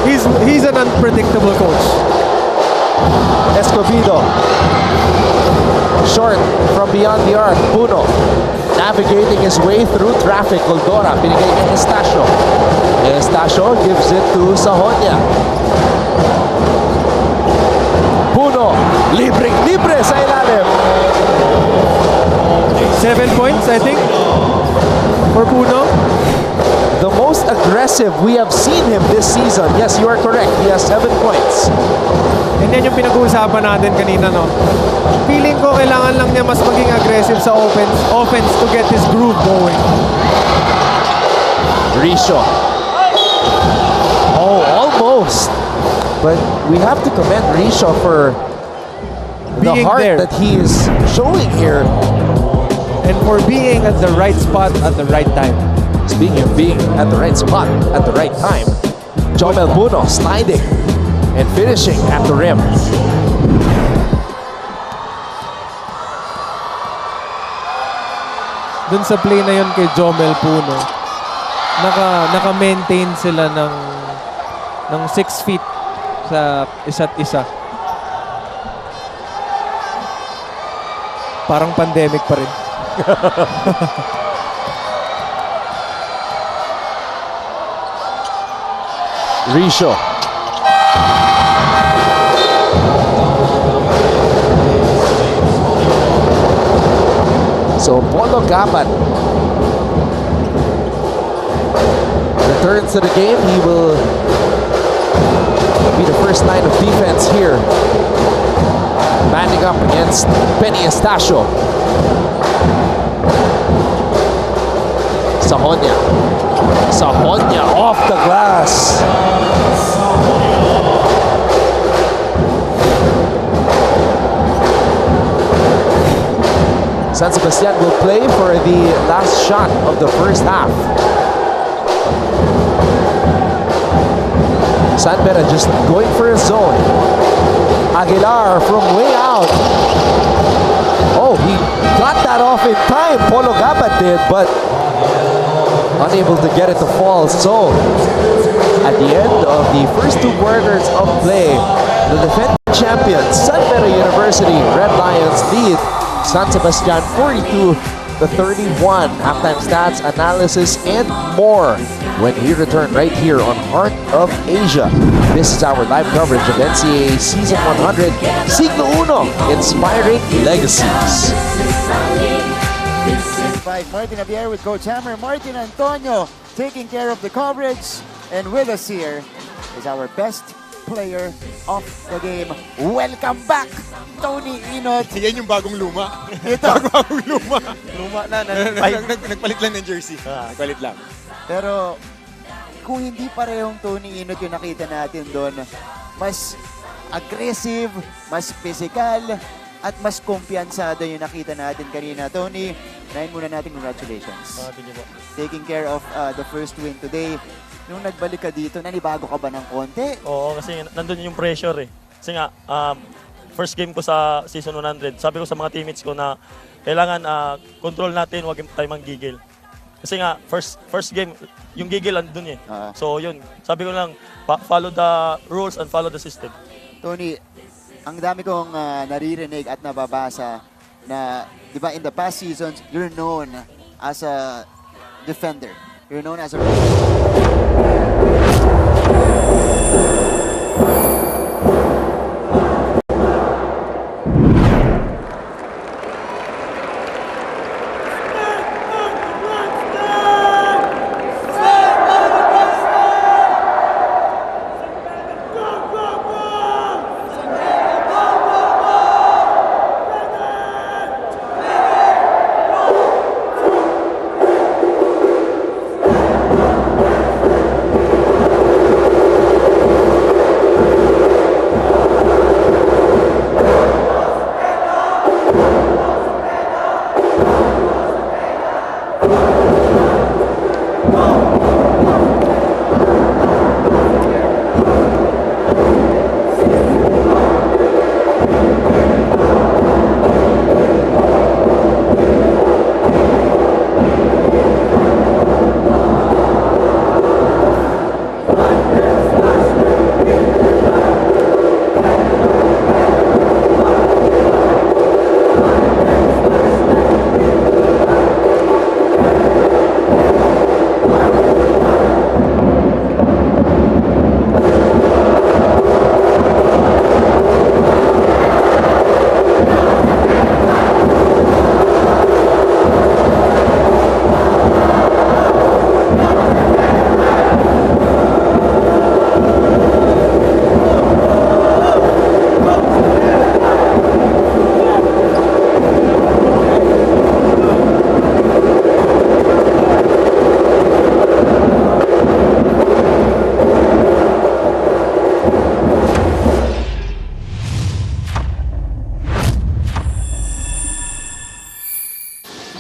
He's an unpredictable coach. Escobedo. Short from beyond the arc. Puno. Navigating his way through traffic. Kuldora. Binigay kay Estacio. Estacio gives it to Sahonia. Puno. Libre sa ilalim. 7 points, I think, for Puno. The most aggressive we have seen him this season. Yes, you are correct. He has 7 points. And yan yung pinag-uusapan natin kanina, no? Feeling ko kailangan lang niya mas maging aggressive sa offense to get his groove going. Risho. Oh, almost. But we have to commend Risho for the Being heart there. that he is showing here. And for being at the right spot at the right time. Speaking of being at the right spot at the right time, Jomel Puno sliding and finishing at the rim. Dun sa play na yun kay Jomel Puno, naka-maintain sila ng 6 feet sa isa't isa. Parang pandemic pa rin. Risho. So Polo Gabat returns to the game. He will be the first line of defense here. Banding up against Penny Estacio. Sahonia. Sahonia off the glass. San Sebastian will play for the last shot of the first half. San Beda just going for a zone. Aguilar from way out. Oh, he got that off in time. Polo Gabat did, but unable to get it to fall. So, at the end of the first 2 quarters of play, the defending champions, San Beda University Red Lions lead San Sebastian 42-31. Halftime stats, analysis, and more when we return right here on Heart of Asia. This is our live coverage of NCAA Season 100, Siglo Uno, Inspiring Legacies. Martin Javier with Coach Hammer. Martin Antonio taking care of the coverage. And with us here is our best player of the game. Welcome back, Tony Inot. Yan yung bagong luma. Ito. Bagong luma. Luma na. Nagpalit lang ng jersey. Nagpalit lang. Pero kung hindi parehong Tony Inot yung nakita natin doon, mas aggressive, mas physical, at mas kumpiyansado yung nakita natin kanina. Tony, nahin muna natin congratulations. Taking care of the first win today. Nung nagbalik ka dito, nanibago ka ba ng konti? Oo, kasi nandun yung pressure eh. Kasi nga, first game ko sa season 100, sabi ko sa mga teammates ko na kailangan control natin, huwag tayo manggigil. Kasi nga, first game, yung gigil andun eh. So yun, sabi ko lang, follow the rules and follow the system. Tony, ang dami kong naririnig at nababasa na, di ba, in the past seasons, you're known as a defender. You're known as a...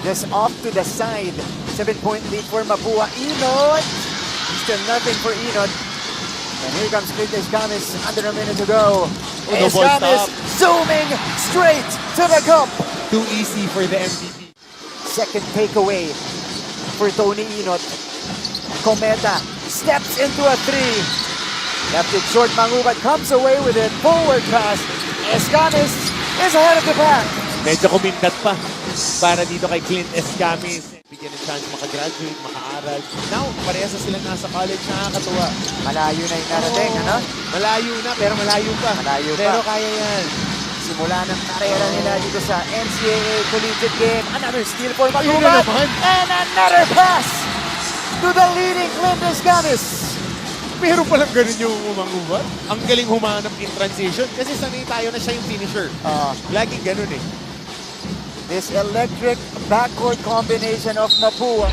Just off to the side. 7-point lead for Mapua. Inot! Still nothing for Inot. And here comes Clint Escamis under a minute to go. Escamis zooming straight to the cup. Too easy for the MVP. Second takeaway for Tony Inot. Cometa steps into a three. Left it short, Mangubat comes away with it. Forward pass. Escamis is ahead of the pack. Medyo kumindat pa para dito kay Clint Escamis. Bigyan ng chance makagraduate, makaaral. Now, parehas na sila nasa college, nakakatuwa. Malayo na yung narating, ano? Malayo na, pero malayo pa. Malayo pa. Pero kaya yan. Simula ng karera nila dito sa NCAA Collegiate Game. Another steal for Mangubat. And another pass to the leading Clint Escamis. Pero palang ganun yung Mangubat. Ang galing humanap in transition kasi sanay tayo na siya yung finisher. Laging ganun eh. This electric backcourt combination of Mapua.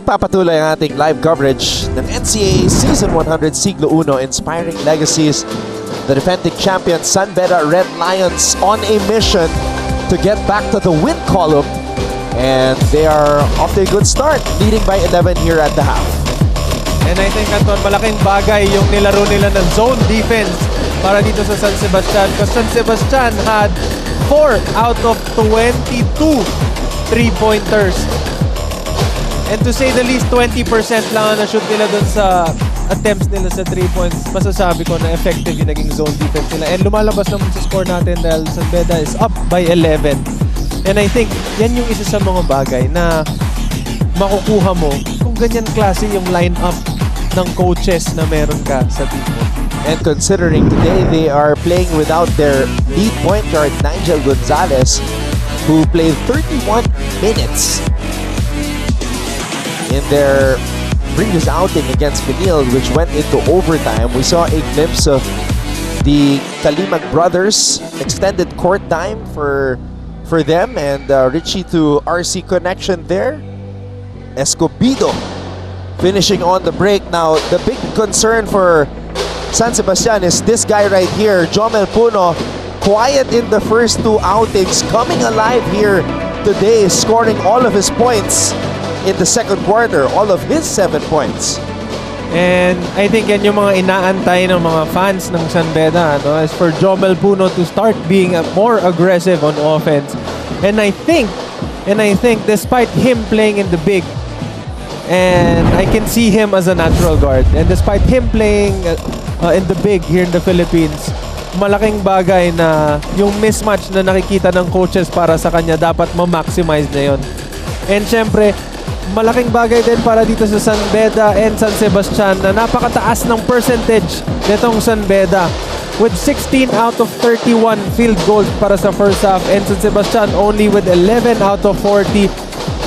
Nagpapatuloy ang ating live coverage ng NCAA Season 100 Siglo Uno, inspiring legacies. The defending champion San Beda Red Lions on a mission to get back to the win column. And they are off to a good start, leading by 11 here at the half. And I think, Anton, malaking bagay yung nilaro nila ng zone defense para dito sa San Sebastian. Because San Sebastian had 4 out of 22 3-pointers. And to say the least, 20% lang na shoot nila dun sa attempts nila sa 3 points. Masasabi ko na effective yung naging zone defense nila. And lumalabas naman sa score natin dahil San Beda is up by 11. And I think yan yung isa sa mga bagay na makukuha mo kung ganyan klase yung lineup ng coaches na meron ka sa team mo. And considering today they are playing without their lead point guard Nigel Gonzalez, who played 31 minutes in their previous outing against Benil, which went into overtime. We saw a glimpse of the Kalimag brothers, extended court time for them, and Richie to RC connection there. Escobedo finishing on the break. Now, the big concern for San Sebastian is this guy right here, Jomel Puno, quiet in the first 2 outings, coming alive here today, scoring all of his points in the second quarter, all of his 7 points. And I think yan yung mga inaantay ng mga fans ng San Beda, no? Is for Jomel Puno to start being more aggressive on offense. And I think despite him playing in the big, and I can see him as a natural guard, and despite him playing in the big here in the Philippines, malaking bagay na yung mismatch na nakikita ng coaches para sa kanya dapat ma-maximize na yun. And syempre, malaking bagay din para dito sa San Beda and San Sebastian na napakataas ng percentage nitong San Beda with 16 out of 31 field goals para sa first half, and San Sebastian only with 11 out of 40.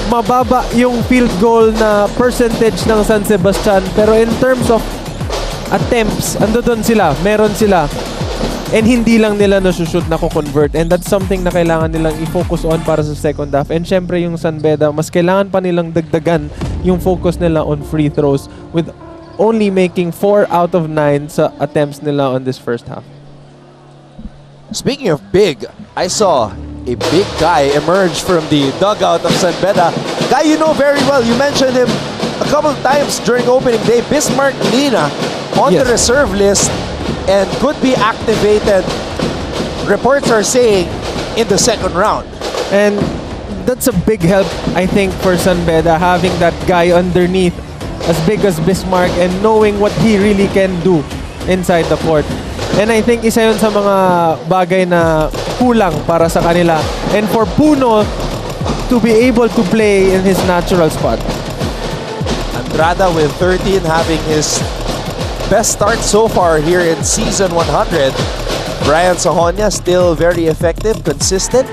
Mababa yung field goal na percentage ng San Sebastian, pero in terms of attempts, ando doon sila, meron sila. And hindi lang nila nasushoot na ko-convert. And that's something na kailangan nilang i-focus on para sa second half. And syempre yung San Beda, mas kailangan pa nilang dagdagan yung focus nila on free throws with only making 4 out of 9 sa attempts nila on this first half. Speaking of big, I saw a big guy emerge from the dugout of San Beda. Guy you know very well. You mentioned him a couple of times during opening day. Bismarck Lina on the reserve list and could be activated, reports are saying, in the second round. And that's a big help, I think, for San Beda, having that guy underneath as big as Bismarck and knowing what he really can do inside the court. And I think isa yun sa mga bagay na kulang para sa kanila. And for Puno to be able to play in his natural spot. Andrada with 13, having his best start so far here in Season 100. Brian Sahonia still very effective, consistent.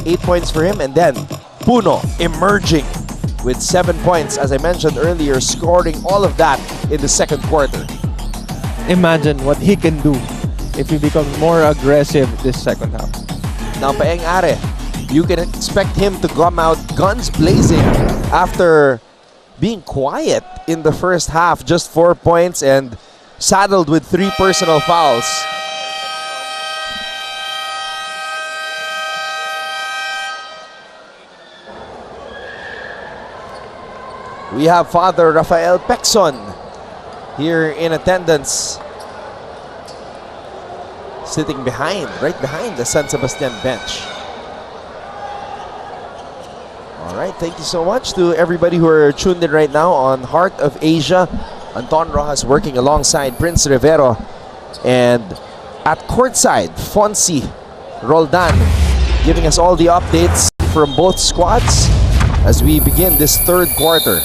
8 points for him. And then Puno emerging with 7 points. As I mentioned earlier, scoring all of that in the second quarter. Imagine what he can do if he becomes more aggressive this second half. Now, Paeng Are, you can expect him to come out guns blazing after being quiet in the first half. Just 4 points and saddled with 3 personal fouls. We have Father Rafael Pexon here in attendance, sitting right behind the San Sebastian bench. All right, thank you so much to everybody who are tuned in right now on Heart of Asia. Anton Rojas working alongside Prince Rivero, and at courtside, Fonzie Roldan giving us all the updates from both squads as we begin this third quarter.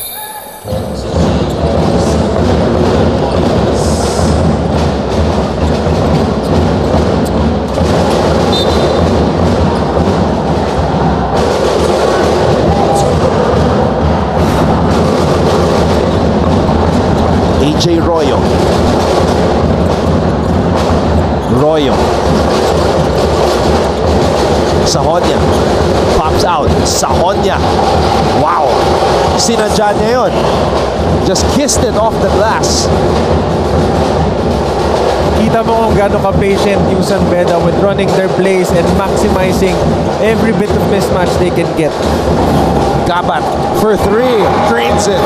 AJ Royo. Sahonia pops out. Sahonia. Wow. Sinadya niya yun. Just kissed it off the glass. Kita mo kung gaano ka-patient yung San Beda with running their plays and maximizing every bit of mismatch they can get. Gabat for 3. Drains it.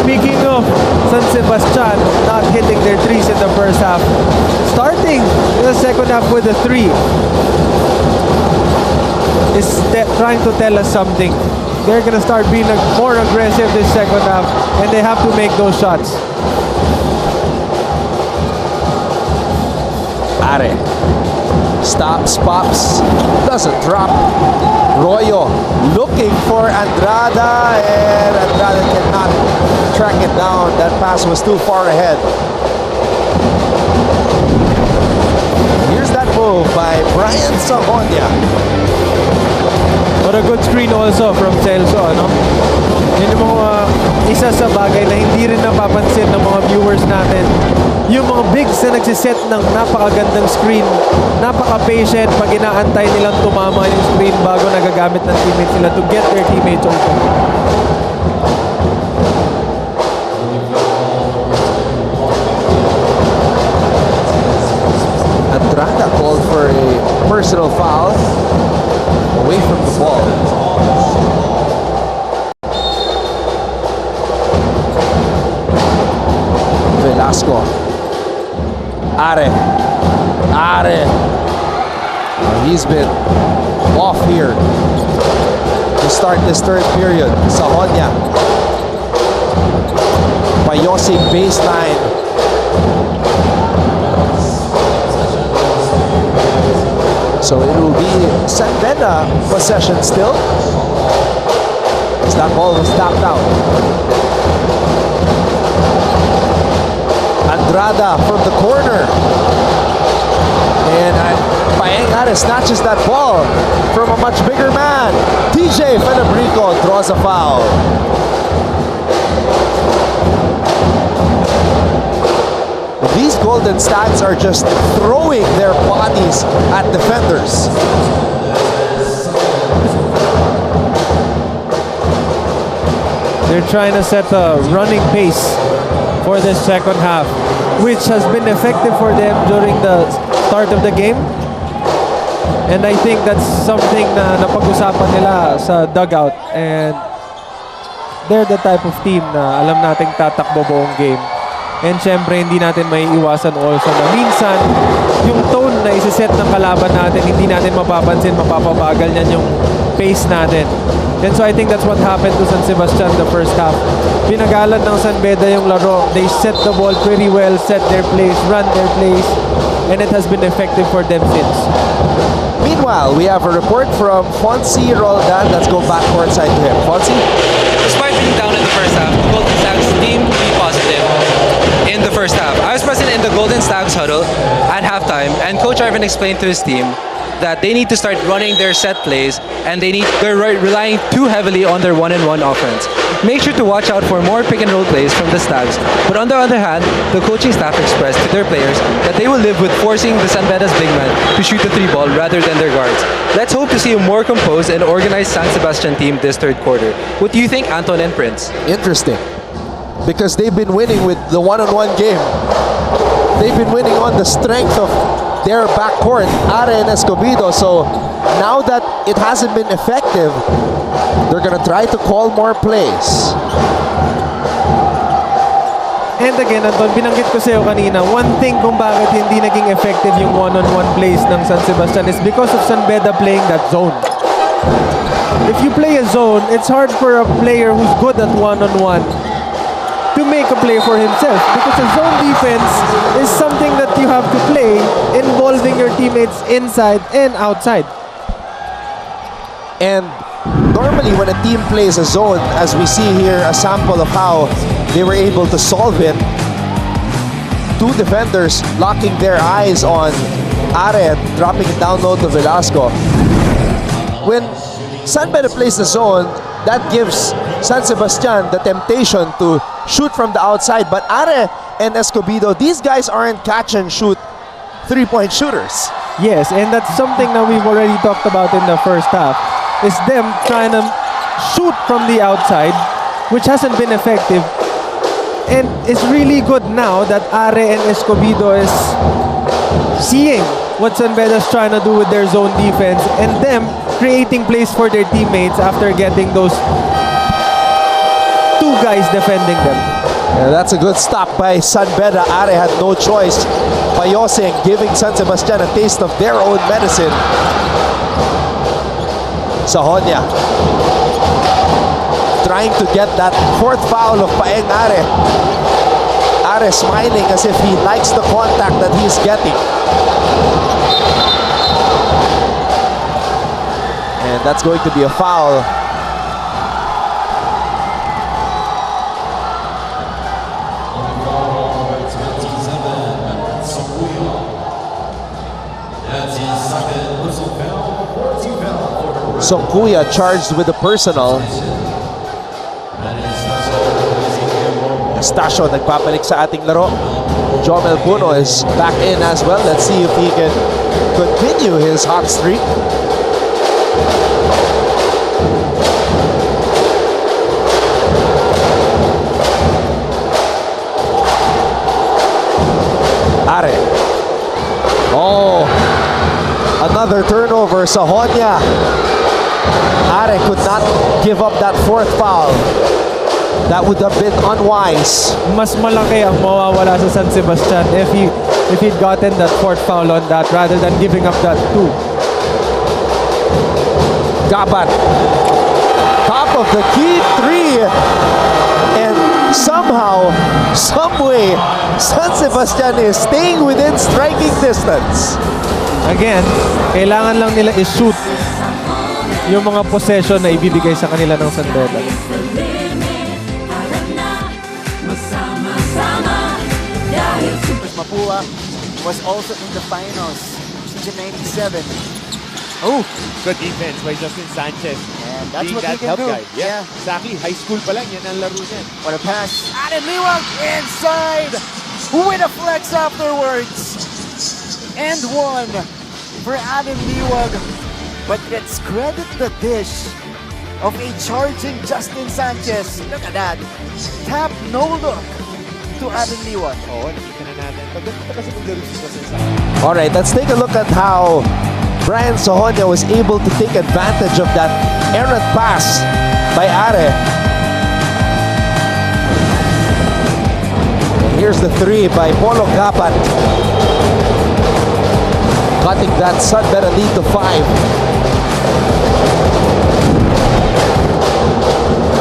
Speaking of San Sebastian not hitting their threes in the first half, starting in the second half with a 3 is trying to tell us something. They're gonna start being more aggressive this second half, and they have to make those shots. Are stops, pops, doesn't drop. Royo looking for Andrada, and Andrada cannot track it down. That pass was too far ahead. Here's that move by Brian Sahonia. What a good screen also from Celso, ano? Yun yung mga isa sa bagay na hindi rin napapansin ng mga viewers natin. Yung mga bigs na nagsiset ng napakagandang screen, napaka-patient pag inaantay nilang tumama yung screen bago nagagamit ng teammates nila to get their teammates open. Andrada called for a personal foul away from the ball. Velasco. Are. He's been off here to start this third period. Sahonia. Payosing baseline. So it will be San Beda possession still. As that ball was tapped out. Andrada from the corner. And Paengare snatches that ball from a much bigger man. TJ Fenebrico draws a foul. These Golden Stags are just throwing their bodies at defenders. They're trying to set a running pace for this second half, which has been effective for them during the start of the game. And I think that's something na napag-usapan nila sa dugout. And they're the type of team na alam nating tatakbo buong game. And syempre, hindi natin may iwasan also na minsan, yung tone na isiset ng kalaban natin, hindi natin mapapansin, mapapabagal niyan yung pace natin. And so I think that's what happened to San Sebastian the first half. Pinagalan ng San Beda yung laro. They set the ball pretty well, set their plays, run their plays, and it has been effective for them since. Meanwhile, we have a report from Fonzie Roldan. Let's go back courtside to him. Fonzie? Despite being down in the first half, Golden Stags seemed to be positive in the first half. I was present in the Golden Stags huddle at halftime, and Coach Arvin explained to his team that they need to start running their set plays, and they're relying too heavily on their one-on-one offense. Make sure to watch out for more pick-and-roll plays from the Stags. But on the other hand, the coaching staff expressed to their players that they will live with forcing the San Beda's big man to shoot the 3-ball rather than their guards. Let's hope to see a more composed and organized San Sebastian team this third quarter. What do you think, Anton and Prince? Interesting. Because they've been winning with the one-on-one game. They've been winning on the strength of their backcourt, Are and Escobedo. So now that it hasn't been effective, they're gonna try to call more plays. And again, Anton, binanggit ko sa'yo kanina, one thing kung bakit hindi naging effective yung one-on-one plays ng San Sebastian is because of San Beda playing that zone. If you play a zone, it's hard for a player who's good at one-on-one to make a play for himself, because a zone defense is something that you have to play involving your teammates inside and outside. And normally when a team plays a zone, as we see here, a sample of how they were able to solve it, two defenders locking their eyes on Are, dropping it down low to Velasco. When San Beda plays the zone, that gives San Sebastian the temptation to shoot from the outside. But Are and Escobedo, these guys aren't catch and shoot three-point shooters. Yes, and that's something that we've already talked about in the first half, is them trying to shoot from the outside, which hasn't been effective. And it's really good now that Are and Escobedo is seeing what San Beda's trying to do with their zone defense and them creating plays for their teammates after getting those two guys defending them. Yeah, that's a good stop by San Beda. Are had no choice. Payosing giving San Sebastian a taste of their own medicine. Sahonia trying to get that fourth foul of Paeng Are. Are smiling as if he likes the contact that he's getting. And that's going to be a foul. Songkuya charged with a personal. Stasio nagpapalik sa ating laro. Jomel Puno is back in as well. Let's see if he can continue his hot streak. Are. Oh, another turnover. Sahonia. Are could not give up that fourth foul. That would have been unwise. Mas malaki ang mawawala sa San Sebastian if he'd gotten that fourth foul on that rather than giving up that two. Gabat. Top of the key three. And somehow, someway, San Sebastian is staying within striking distance. Again, kailangan lang nila i-shoot yung mga possession na ibibigay sa kanila ng San Beda. Mapua was also in the finals. Season 97. Oh, good defense by Justin Sanchez. And that's being what that he can help do. guy. Yeah, exactly. High school pa lang, yan ang laro niyan. What a pass. Adam Liwag inside with a flex afterwards. And one for Adam Liwag. But let's credit the dish of a charging Justin Sanchez. Look at that. Tap, no look to Adam Liwag. Oo, nakita na natin. Pagdating kasi maglaro si Justin Sanchez. Alright, let's take a look at how Brian Sahonia was able to take advantage of that errant pass by Are. Here's the three by Polo Gapat. Cutting that San Beda lead to 5.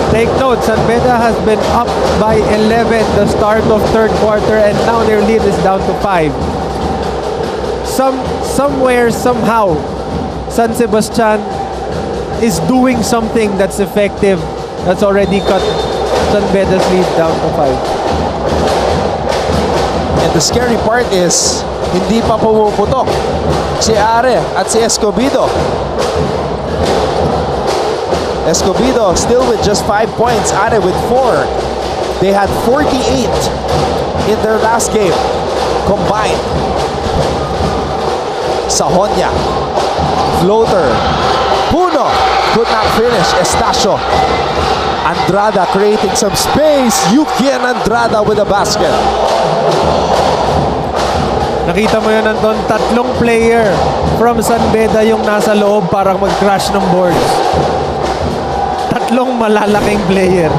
Take note, San Beda has been up by 11 the start of third quarter and now their lead is down to 5. Somewhere, somehow, San Sebastian is doing something that's effective that's already cut San Beda's lead down to 5. And the scary part is, hindi pa pumuputok si Are at si Escobedo. Escobedo still with just 5 points, Are with 4. They had 48 in their last game combined. Sahonia, floater, Puno could not finish. Estacio, Andrada creating some space. Yuki and Andrada with a basket. Nakita mo yun, Anton, tatlong player from San Beda yung nasa loob para mag-crash ng boards. Tatlong malalaking player.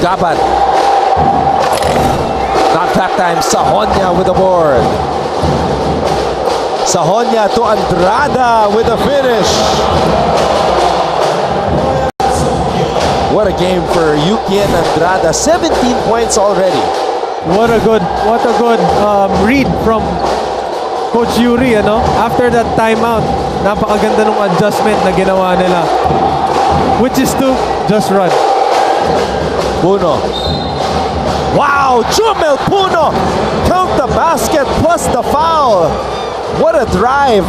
Gabat. Not that time, Sahonia with the board. Sahonia to Andrada with a finish. What a game for Yuki and Andrada. 17 points already. What a good read from Coach Yuri, ano? After that timeout, napakaganda ng adjustment na ginawa nila. Which is to just run. Puno. Wow! Jomel Puno! Count the basket plus the foul. What a drive.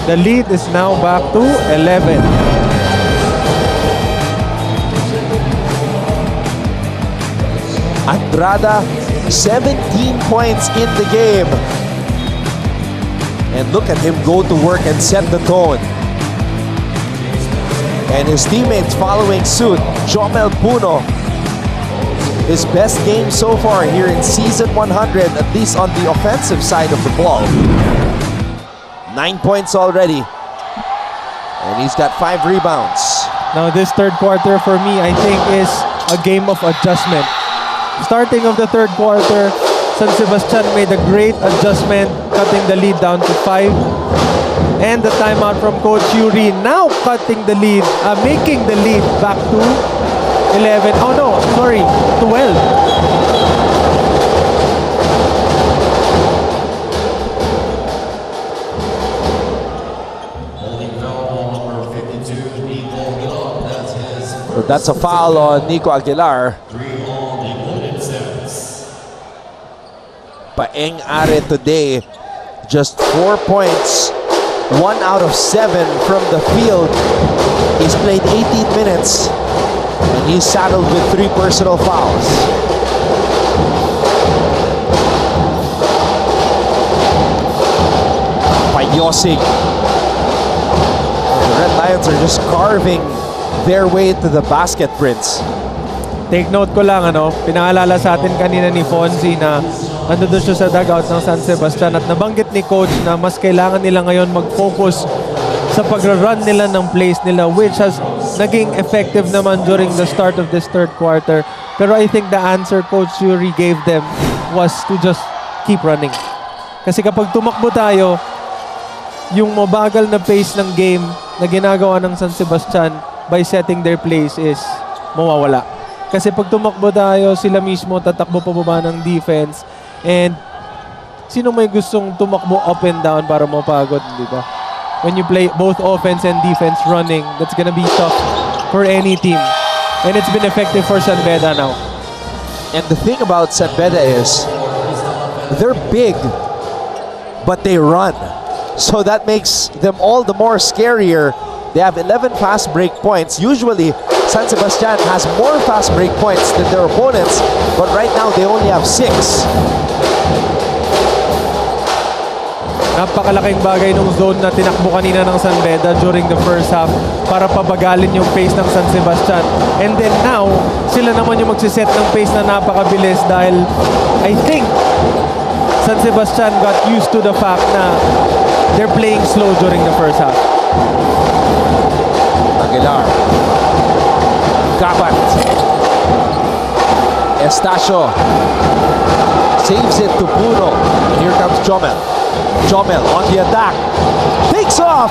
The lead is now back to 11. Andrada 17 points in the game. And look at him go to work and set the tone. And his teammates following suit. Jomel Puno, his best game so far here in Season 100, at least on the offensive side of the ball. 9 points already. And he's got 5 rebounds. Now this third quarter for me, I think, is a game of adjustment. Starting of the third quarter, San Sebastian made a great adjustment, cutting the lead down to 5. And the timeout from Coach Yuri, now cutting the lead, making the lead back to 11. Oh no, sorry, 12. So that's a foul on Nico Aguilar. Paeng Are today, just 4 points, 1 out of 7 from the field. He's played 18 minutes and he's saddled with 3 personal fouls. Payosig. The Red Lions are just carving their way to the basket, Prince. Take note ko lang, pinaalala sa atin kanina ni Fonzie na doon siya sa dugout ng San Sebastian at nabanggit ni Coach na mas kailangan nila ngayon mag-focus sa pag-run nila ng plays nila, which has naging effective naman during the start of this third quarter. Pero I think the answer Coach Yuri gave them was to just keep running. Kasi kapag tumakbo tayo, yung mabagal na pace ng game na ginagawa ng San Sebastian by setting their plays is mawawala. Kasi pag tumakbo tayo, sila mismo tatakbo pababa ng defense. And sino may gustong tumakbo up and down para mapagod, di ba? When you play both offense and defense running, that's gonna be tough for any team. And it's been effective for San Beda now. And the thing about San Beda is they're big, but they run. So that makes them all the more scarier. They have 11 fast break points. Usually, San Sebastian has more fast break points than their opponents, but right now they only have 6. Napakalaking bagay nung zone na tinakbo kanina ng San Beda during the first half para pabagalin yung pace ng San Sebastian. And then now, sila naman yung magsiset ng pace na napakabilis dahil I think San Sebastian got used to the fact na they're playing slow during the first half. Aguilar. Kabat. Estacio. Saves it to Puno. And here comes Jomel. Jomel on the attack. Takes off.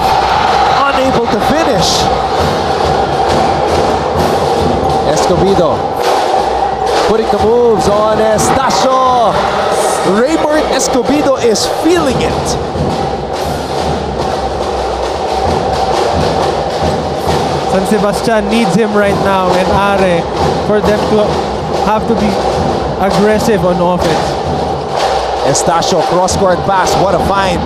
Unable to finish. Escobedo. Putting the moves on Estacio. Raymond Escobedo is feeling it. San Sebastian needs him right now and Are for them to have to be aggressive on offense. Estacio, cross-court pass, what a find.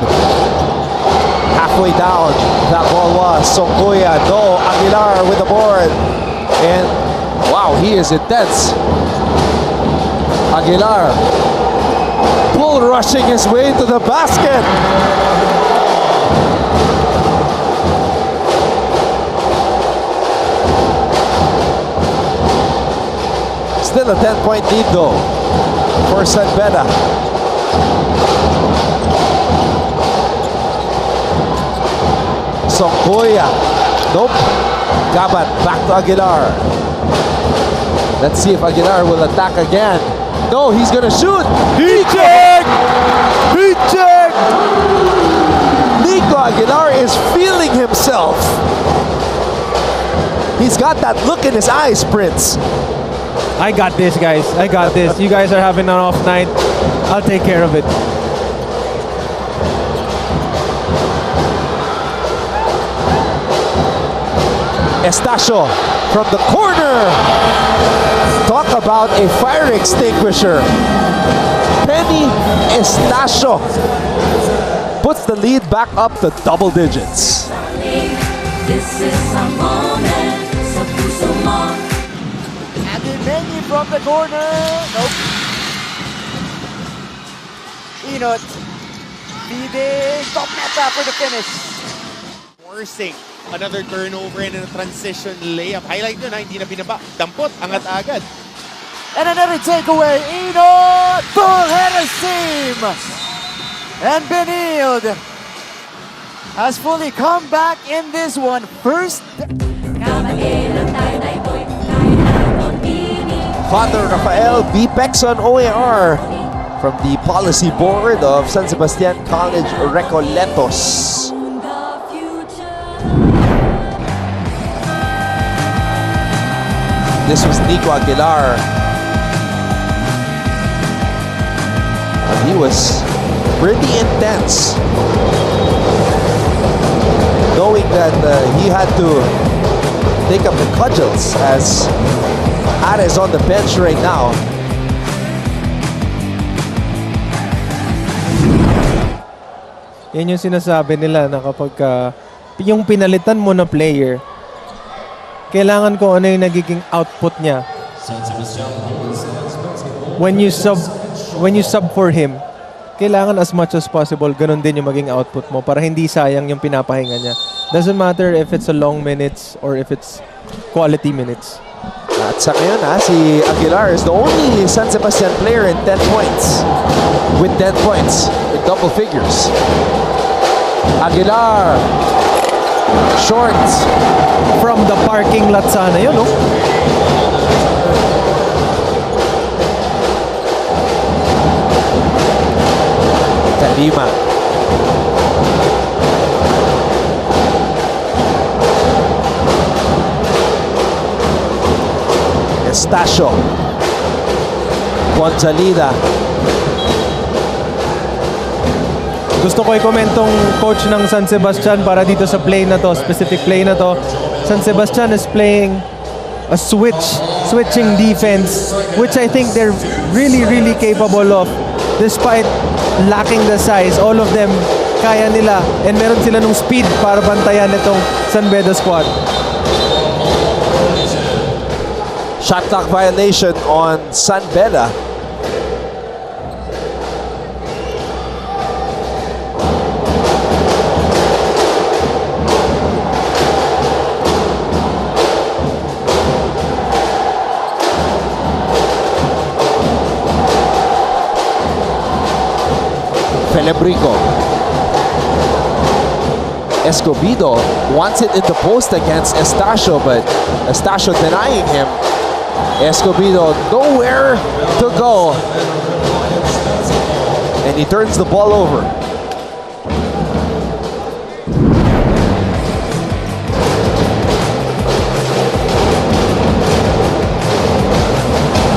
Halfway down, that ball was Songkuya. No, Aguilar with the board. And wow, he is intense. Aguilar, bull rushing his way to the basket. Still a 10-point lead though for San Beda. Songkuya. Nope. Gabat back to Aguilar. Let's see if Aguilar will attack again. No, he's gonna shoot. He checked! He checked! Nico Aguilar is feeling himself. He's got that look in his eyes, Prince. I got this, guys. I got this. You guys are having an off night. I'll take care of it. Estacio from the corner. Talk about a fire extinguisher. Penny Estacio puts the lead back up to double digits. This is a moment, so puso mo. Benny from the corner. Nope. Inot feeding top meta for the finish. Forcing another turnover and a transition layup. Highlight yun ha, hindi na binaba. Dampot, angat agad. And another takeaway. Inot full header seam. And Benilde has fully come back in this one. First. Father Rafael B. Pexon OAR from the policy board of San Sebastian College Recoletos. This was Nico Aguilar. He was pretty intense, knowing that he had to take up the cudgels as Ares on the bench right now. Yan yung sinasabi nila na kapag yung pinalitan mo na player, kailangan ko ano yung nagiging output niya. When you sub for him, kailangan as much as possible ganun din yung maging output mo para hindi sayang yung pinapahinga niya. Doesn't matter if it's a long minutes or if it's quality minutes. At sa ngayon si Aguilar is the only San Sebastian player in 10 points. With 10 points in double figures. Aguilar. Short. From the parking lot sana yun, no? Kalima. Estacio. Gonzalida. Gusto ko i-commentong coach ng San Sebastian para dito sa play na to, specific play na to. San Sebastian is playing a switching defense, which I think they're really, really capable of. Despite lacking the size, all of them kaya nila. And meron sila nung speed para bantayan itong San Beda squad. Shot clock violation on San Beda. Felebrico. Escobedo wants it in the post against Estacio, but Estacio denying him. Escobedo nowhere to go. And he turns the ball over.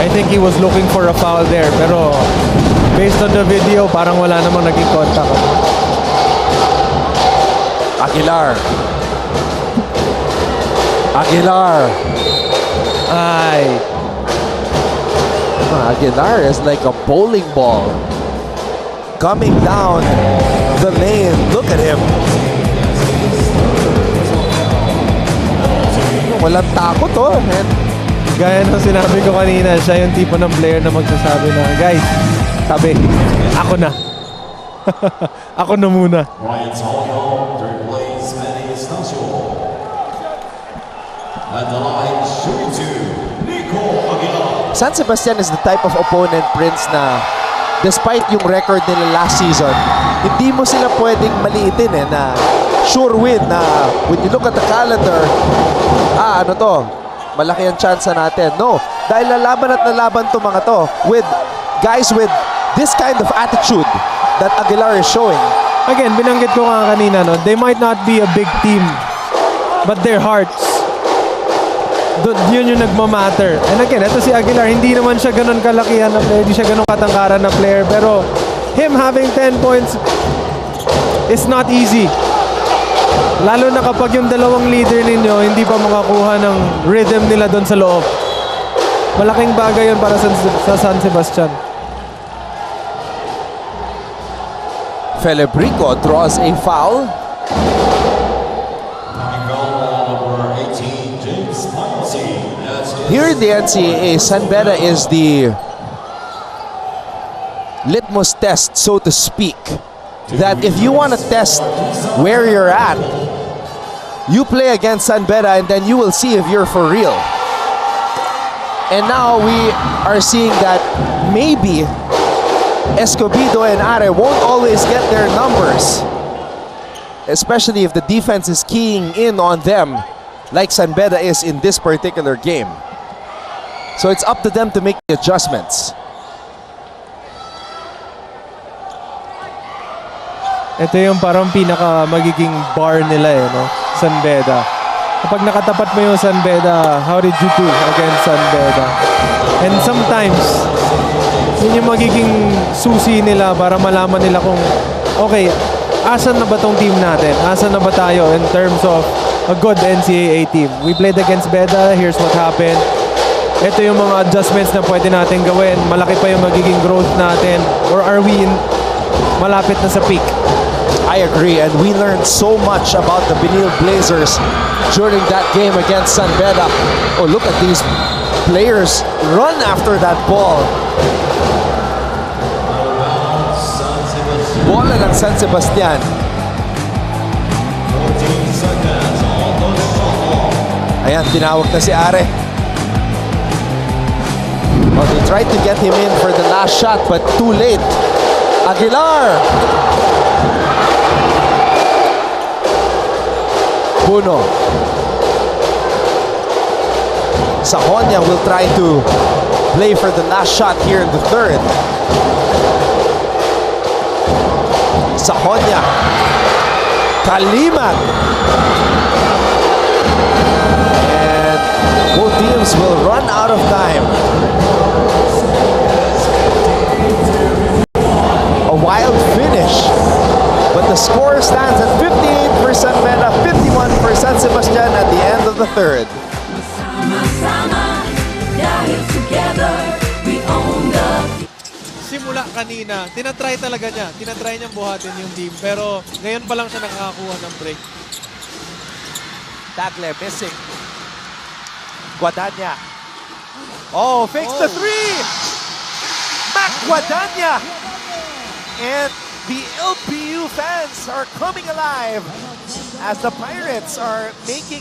I think he was looking for a foul there, pero based on the video, parang wala namang naging contact. Aguilar. Aguilar. Ay. Aguilar is like a bowling ball coming down the lane. Look at him. Walang takot oh. And gaya ng sinabi ko kanina, siya yung tipo ng player na magsasabi na, guys, sabi, ako na. Ako na muna. San Sebastian is the type of opponent, Prince, na despite yung record nila last season, hindi mo sila pwedeng maliitin na sure win na when you look at the calendar, ano to, malaki ang chance natin. No, dahil lalaban at lalaban to mga to with guys with this kind of attitude that Aguilar is showing. Again, binanggit ko nga kanina, no, they might not be a big team, but their hearts, yun yung nagmamatter. And again, ito si Aguilar, hindi naman siya ganun kalakihan na player, hindi siya ganun katangkaran na player, pero him having 10 points is not easy. Lalo na kapag yung dalawang leader ninyo hindi pa makakuha ng rhythm nila doon sa loob. Malaking bagay yun para sa San Sebastian. Felebrico draws a foul. Here in the NCAA, San Beda is the litmus test, so to speak. That if you want to test where you're at, you play against San Beda and then you will see if you're for real. And now we are seeing that maybe Escobedo and Are won't always get their numbers, especially if the defense is keying in on them like San Beda is in this particular game. So it's up to them to make the adjustments. Ito yung parang pinaka magiging bar nila eh, no? San Beda. Kapag nakatapat mo yung San Beda, how did you do against San Beda? And sometimes, yun yung magiging susi nila para malaman nila kung, okay, asan na ba tong team natin? Asan na ba tayo in terms of a good NCAA team? We played against Beda, here's what happened. Ito yung mga adjustments na pwede natin gawin. Malaki pa yung magiging growth natin. Or are we malapit na sa peak? I agree, and we learned so much about the Benil Blazers during that game against San Beda. Oh, look at these players run after that ball. Bola ng San Sebastian. Ayan, tinawag na si Are. Oh, they tried to get him in for the last shot, but too late. Aguilar! Puno. Sahonia will try to play for the last shot here in the third. Sahonia. Kaliman. And both teams will run out of time. A wild finish. But the score stands at 58 for San Beda, 51 for San Sebastian at the end of the third. Simula kanina, tinatry talaga niya. Tinatry niyang buhatin yung team. Pero ngayon pa lang siya nakakakuha ng break. Tagle missing. Guadagna. Oh, fakes the three! Mac Guadagna! And the LPU fans are coming alive as the Pirates are making...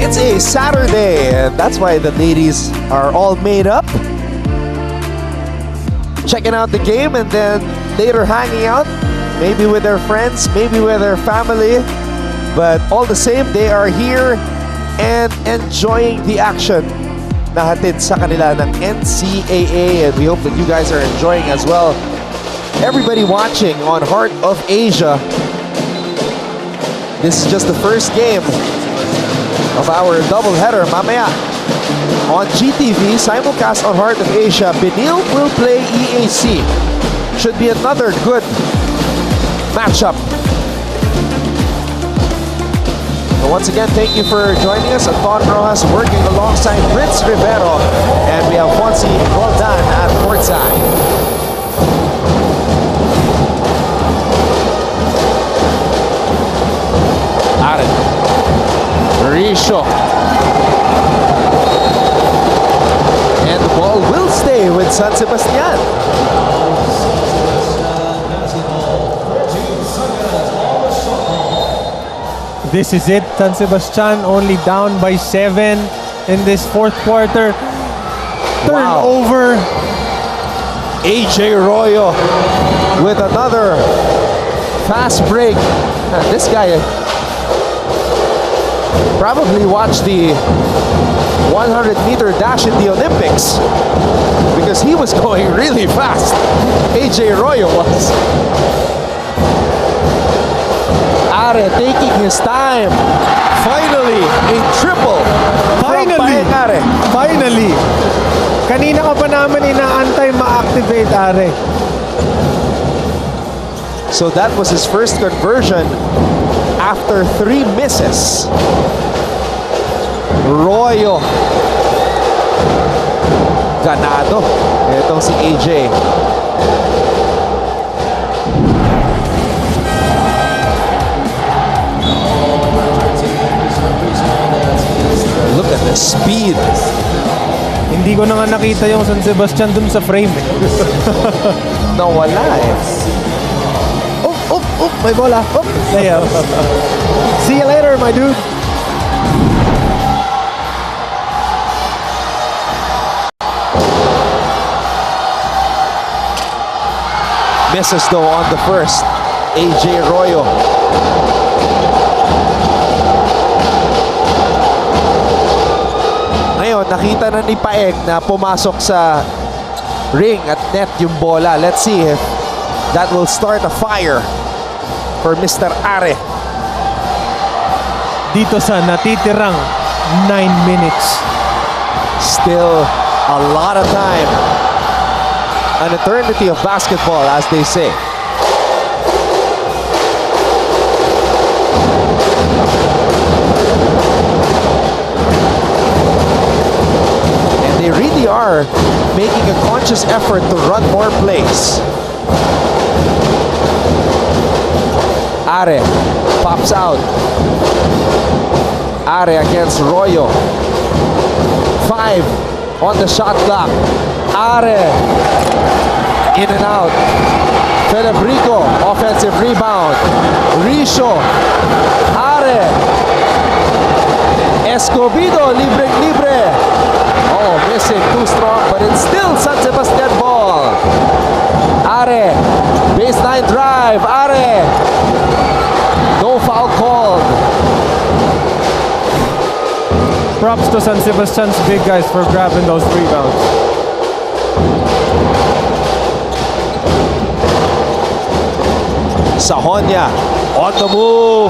It's a Saturday, and that's why the ladies are all made up, checking out the game and then later hanging out, maybe with their friends, maybe with their family, but all the same, they are here and enjoying the action na hatid sa kanila ng NCAA, and we hope that you guys are enjoying as well. Everybody watching on Heart of Asia, this is just the first game of our doubleheader. Mamaya on GTV, simulcast on Heart of Asia, Benil will play EAC. Should be another good matchup. So once again, thank you for joining us. Anton Rojas working alongside Prince Rivero, and we have Fonzie Roldan at courtside. Aren. Risho. And the ball will stay with San Sebastian. This is it. San Sebastian only down by 7 in this fourth quarter. Turnover. AJ Royo with another fast break. And this guy probably watched the 100-meter dash in the Olympics because he was going really fast. AJ Royo was. Are taking his time. Finally, a triple. Finally. Kanina ka pa naman inaantay ma-activate, Are. So that was his first conversion after 3 misses. Royo. Ganado. Itong si AJ. Look at the speed. Hindi ko na nga nakita yung San Sebastian dun sa frame. Nawala eh. May bola. Layup. See you later, my dude. Misses though on the first. AJ Royo. Ngayon, nakita na ni Paeng na pumasok sa ring at net yung bola. Let's see if that will start a fire for Mr. Are. Dito sa natitirang 9 minutes. Still a lot of time. An eternity of basketball, as they say. And they really are making a conscious effort to run more plays. Are pops out. Are against Royo. 5 on the shot clock. Are in and out. Federico, offensive rebound. Risho. Are. Escobedo, libre. Oh, missing, too strong, but it's still San Sebastian ball. Are. Baseline drive. Are. No foul called. Props to San Sebastian's big guys for grabbing those rebounds. Sahonia on the move.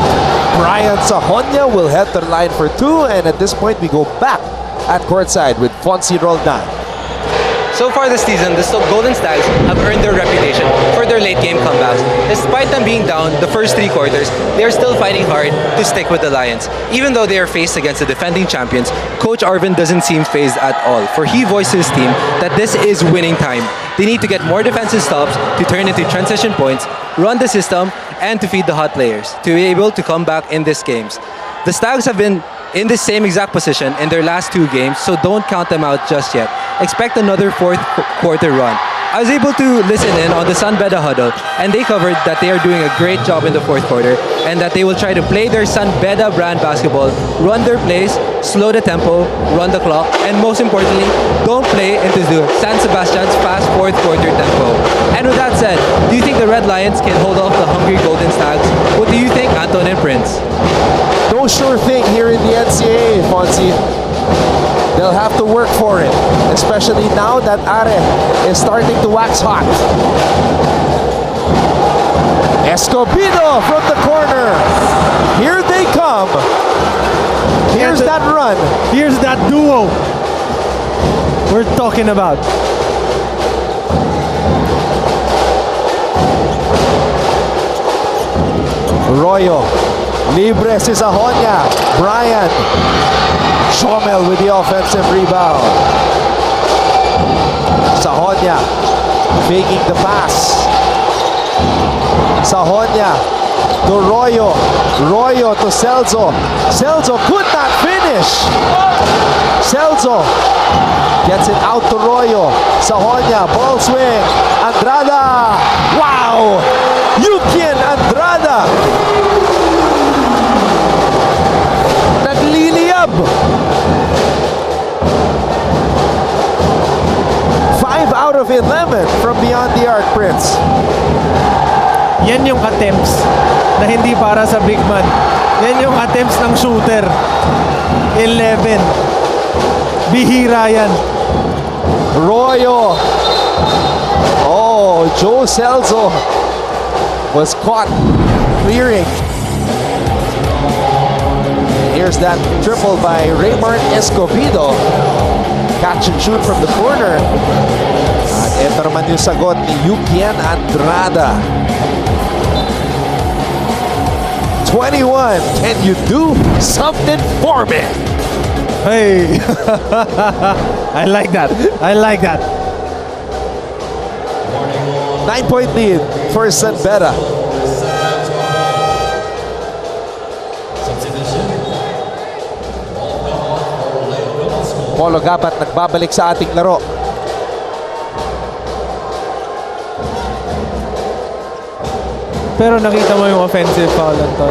Brian Sahonia will head to the line for 2, and at this point we go back at courtside with Fonzie Roldan. So far this season, the Golden Stags have earned their reputation for their late game comebacks. Despite them being down the first 3 quarters, they are still fighting hard to stick with the Lions. Even though they are faced against the defending champions, Coach Arvin doesn't seem phased at all, for he voiced to his team that this is winning time. They need to get more defensive stops to turn into transition points, run the system, and to feed the hot players to be able to come back in these games. The Stags have been in the same exact position in their last 2 games, so don't count them out just yet. Expect another 4th quarter run. I was able to listen in on the San Beda huddle, and they covered that they are doing a great job in the 4th quarter and that they will try to play their San Beda brand basketball, run their plays, slow the tempo, run the clock, and most importantly, don't play into the San Sebastian's fast 4th quarter tempo. And with that said, do you think the Red Lions can hold off the hungry Golden Stags? What do you think, Anton and Prince? No sure thing here in the NCAA, Fonzie. They'll have to work for it, especially now that Are is starting to wax hot. Escobedo from the corner. Here they come. Here's that run. Here's that duo we're talking about. Royo. Libre si Sahonia. Brian. Chomel with the offensive rebound. Sahonia faking the pass. Sahonia to Royo. Royo to Celso. Celso could not finish. Celso gets it out to Royo. Sahonia, ball swing. Andrada. Wow! Yukian Andrada. Nagliliyab. 5 out of 11 from beyond the arc, Prince. Yan yung attempts na hindi para sa big man. Yan yung attempts ng shooter. 11. Bihira yan. Royo. Oh, Joe Celso was caught clearing There's that triple by Raymart Escobedo. Catch and shoot from the corner. At ito naman yung sagot ni Yukien Andrada. 21, can you do something for me? Hey! I like that. I like that. 9-point lead for San Beda. Polo Gabat nagbabalik sa ating laro. Pero nakita mo yung offensive foul to.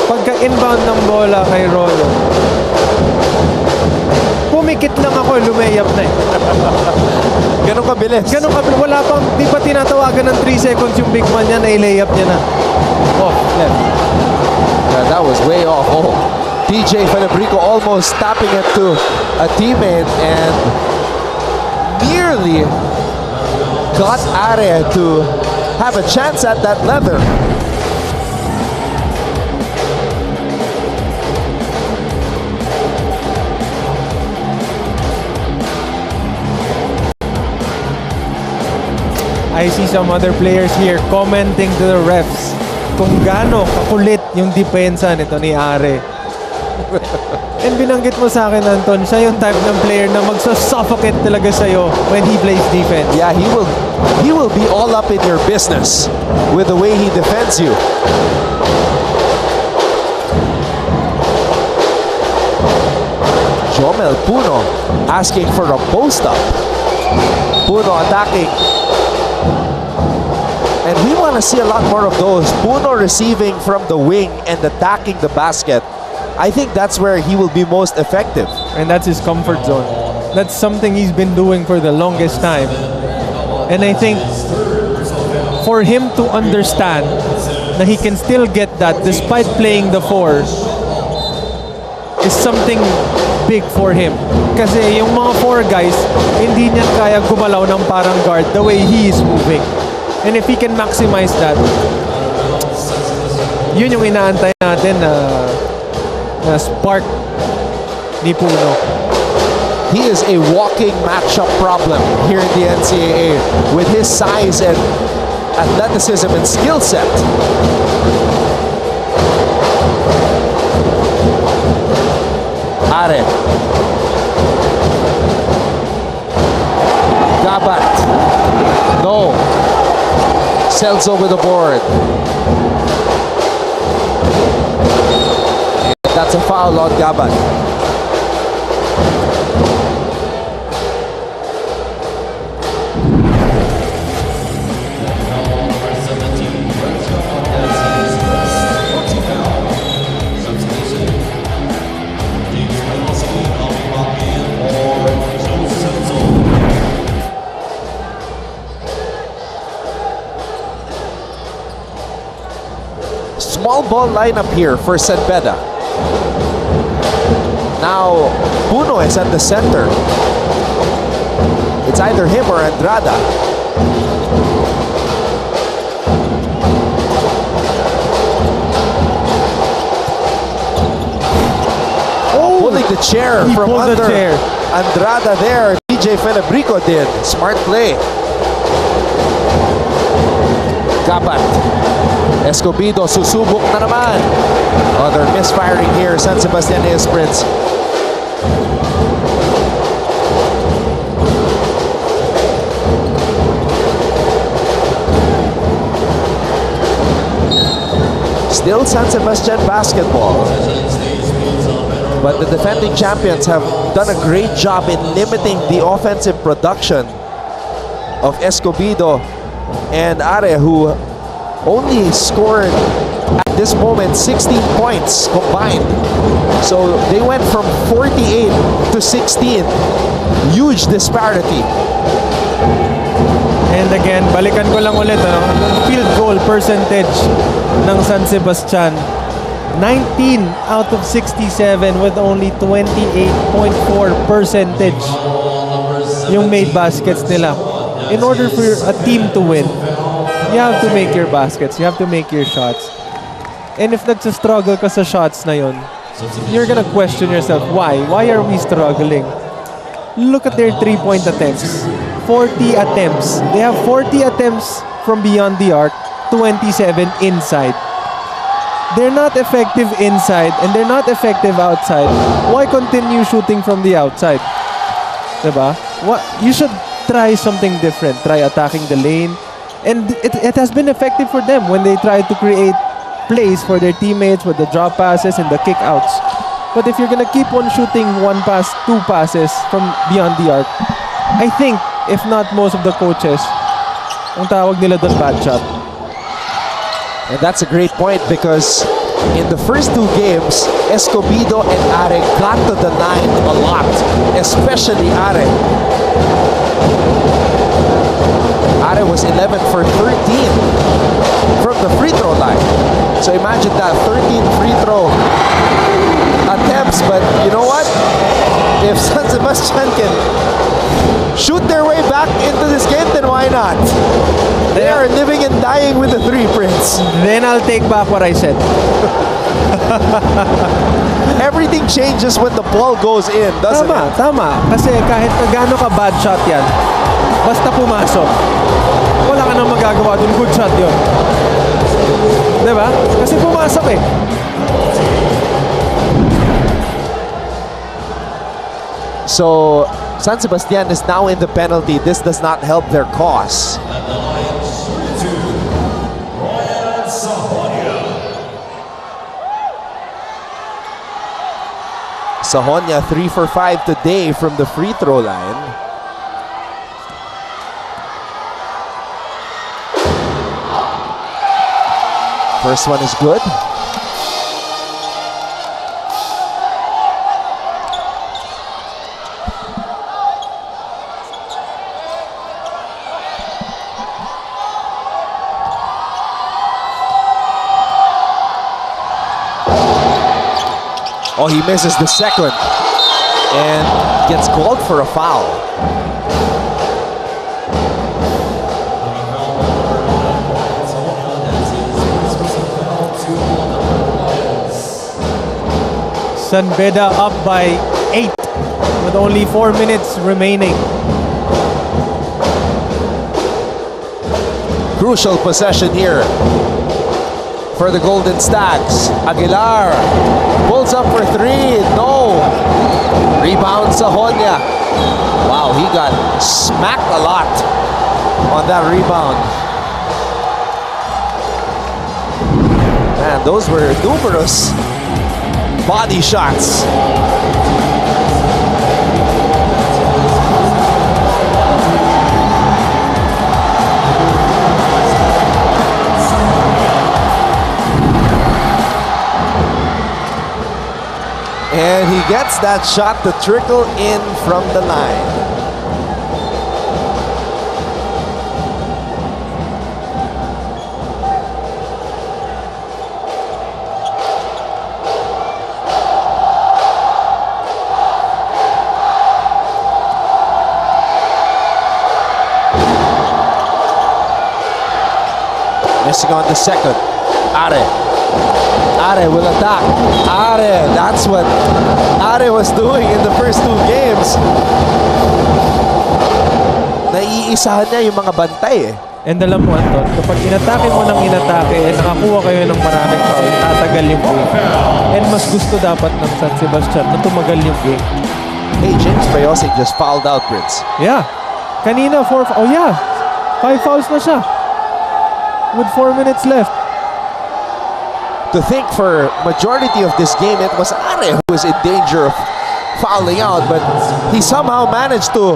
Pagka-inbound ng bola kay Rolo, pumikit lang ako, lumayap na eh. Ganun kabilis. Ganun kabilis. Wala pang, di pa tinatawagan ng 3 seconds yung big man niya, na-layup niya na. Oh, left. Yeah, that was way off. Oh, DJ Falebrico almost tapping it to a teammate and nearly got Are to have a chance at that leather. I see some other players here commenting to the refs kung gaano kakulit yung depensa nito ni Are. And binanggit mo sa akin, Anton, siya yung type ng player na magsa-suffocate talaga sa'yo when he plays defense. Yeah, he will be all up in your business with the way he defends you. Jomel Puno asking for a post-up. Puno attacking. And we want to see a lot more of those. Puno receiving from the wing and attacking the basket. I think that's where he will be most effective. And that's his comfort zone. That's something he's been doing for the longest time. And I think for him to understand that he can still get that despite playing the 4 is something big for him. Kasi yung mga 4 guys, hindi niya kaya gumalaw ng parang guard the way he is moving. And if he can maximize that, yun yung inaantay natin na spark ni Puno. He is a walking matchup problem here in the NCAA with his size and athleticism and skill set. Are. Gabat. No. Celso with the board. And that's a foul on Gabat. Small ball lineup here for San Beda. Now, Puno is at the center. It's either him or Andrada. Oh, pulling the chair from under Andrada there. DJ Felebrico did. Smart play. Gabat. Escobedo, susubok na naman. Oh, they're misfiring here. San Sebastian Sprints. Still San Sebastian basketball. But the defending champions have done a great job in limiting the offensive production of Escobedo and Are, who only scored at this moment 16 points combined. So they went from 48 to 16. Huge disparity. And again, balikan ko lang ulit, field goal percentage ng San Sebastian. 19 out of 67 with only 28.4% yung made baskets nila. In order for a team to win, you have to make your baskets. You have to make your shots. And if nagsastruggle ka sa shots na yun, you're gonna question yourself, why? Why are we struggling? Look at their 3-point attempts. 40 attempts. They have 40 attempts from beyond the arc, 27 inside. They're not effective inside and they're not effective outside. Why continue shooting from the outside? Diba? What? You should try something different. Try attacking the lane. And it has been effective for them when they try to create plays for their teammates with the drop passes and the kick-outs. But if you're gonna keep on shooting 1 pass, 2 passes from beyond the arc, I think, if not most of the coaches, ang tawag nila doon bad shot. And that's a great point because in the first 2 games, Escobedo and Are got to the line a lot, especially Are. Are was 11 for 13 from the free throw line. So imagine that, 13 free throw attempts, but you know what? If San Sebastian can shoot their way back into this game, then why not? They are living and dying with the 3, Prince. Then I'll take back what I said. Everything changes when the ball goes in, doesn't it? Tama. Kasi kahit na gaano ka bad shot yan, basta pumasok, wala ka nang magagawa dun. Good shot yun. Diba? Kasi pumasok eh. So, San Sebastian is now in the penalty. This does not help their cause. Sahonia 3 for 5 today from the free throw line. First one is good. Oh, he misses the second and gets called for a foul. San Beda up by 8 with only 4 minutes remaining. Crucial possession here for the Golden Stags. Aguilar pulls up for 3. No. Rebound Sahonia. Wow, he got smacked a lot on that rebound. Man, those were numerous body shots. And he gets that shot to trickle in from the line. Missing on the second. Are will attack. Are, that's what Are was doing in the first 2 games. Naiisahan niya yung mga bantay eh. And alam mo, Anton, kapag inatake mo ng inatake at nakakuha kayo ng maraming foul, tatagal yung game. And mas gusto dapat ng San Sebastian na tumagal yung game. Hey, James Bayosik just fouled out, Prince. Yeah. Kanina, 4 fouls na siya. With 4 minutes left. To think for majority of this game, it was Are who was in danger of fouling out, but he somehow managed to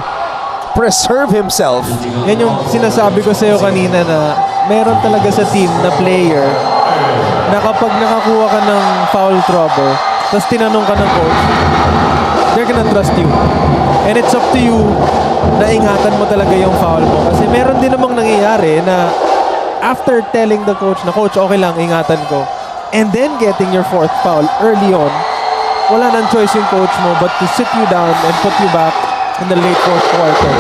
preserve himself. Yan yung sinasabi ko sa'yo kanina na meron talaga sa team na player na kapag nakakuha ka ng foul trouble, tapos tinanong ka ng coach, they're gonna trust you. And it's up to you na ingatan mo talaga yung foul mo. Kasi meron din namang nangyayari na after telling the coach na, coach, okay lang, ingatan ko, and then getting your 4th foul early on, wala nang choice yung coach mo but to sit you down and put you back in the late 4th quarter.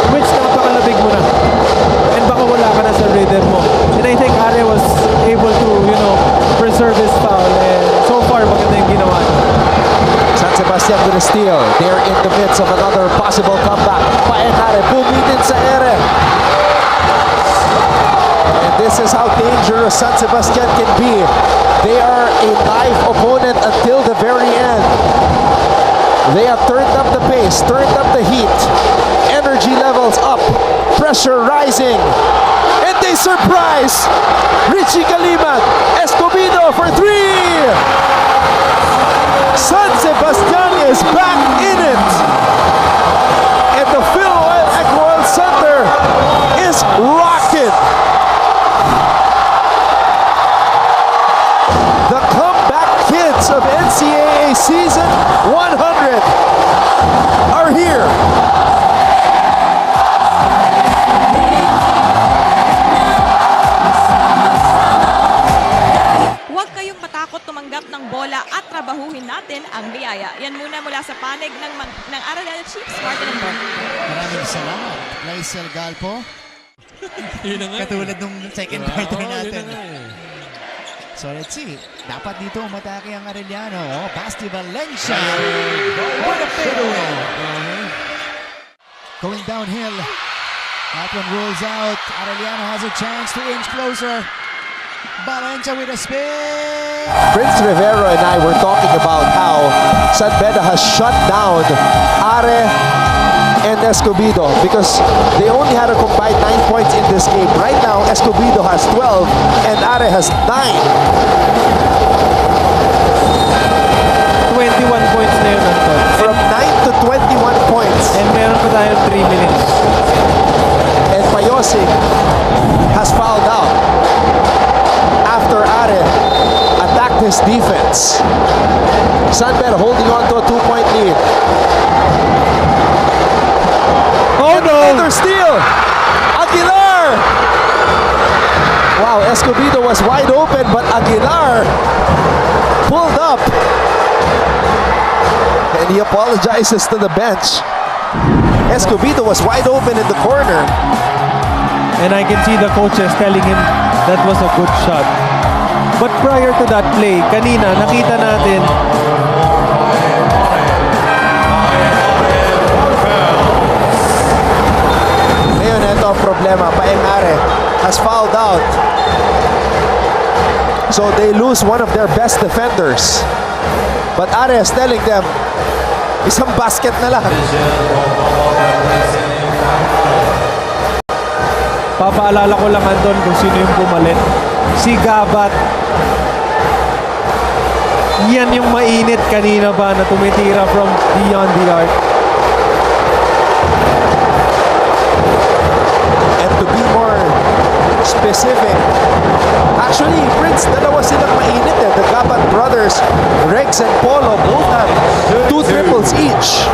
Which napakalabig mo na. And baka wala ka na sa rhythm mo. And I think Are was able to, preserve his foul. And so far, maganda yung ginawa niya. Sebastian with a steal. They're in the midst of another possible comeback. Paenare, bumitin sa ere. And this is how dangerous San Sebastian can be. They are a live opponent until the very end. They have turned up the pace, turned up the heat. Energy levels up, pressure rising. And they surprise! Richie Kaliman, Escobedo for three! San Sebastian is back in it! And the Phil Oil Eco-Oil Center is rocking! The comeback kids of NCAA Season 100 are here! Tumanggap ng bola at trabahuhin natin ang biyaya. Yan muna mula sa panig ng Arellano Chiefs, Martin and Don. Maraming salamat, Laisel Galpo. Katulad nung second quarter natin. So let's see. Dapat dito umatake ang Arellano. Basti Valencia. What a fadeaway. Going downhill. That one rolls out. Arellano has a chance to inch closer. Valencia with a spin. Prince Rivero and I were talking about how San Beda has shut down Are and Escobedo because they only had a combined 9 points in this game. Right now, Escobedo has 12 and Are has 9. 21 points na yun, Anton. From 9 to 21 points. And meron pa tayong 3 minutes. And Payosing has fouled out after Are attacked his defense. San Beda holding on to a 2-point lead. Oh no! Another steal! Aguilar! Wow, Escobedo was wide open, but Aguilar pulled up. And he apologizes to the bench. Escobedo was wide open in the corner. And I can see the coaches telling him that was a good shot. But prior to that play, kanina nakita natin ngayon, ito ang problema. Paenare has fouled out. So they lose one of their best defenders. But Are is telling them, isang basket na lang. papaalala ko lang, Anton, kung sino yung pumalit. Si Gabat. Yan yung mainit kanina ba na tumitira from beyond the arc. And to be more specific, actually, Prince, dalawa silang mainit eh. The Gabat brothers, Rex and Polo, both have 2 triples each.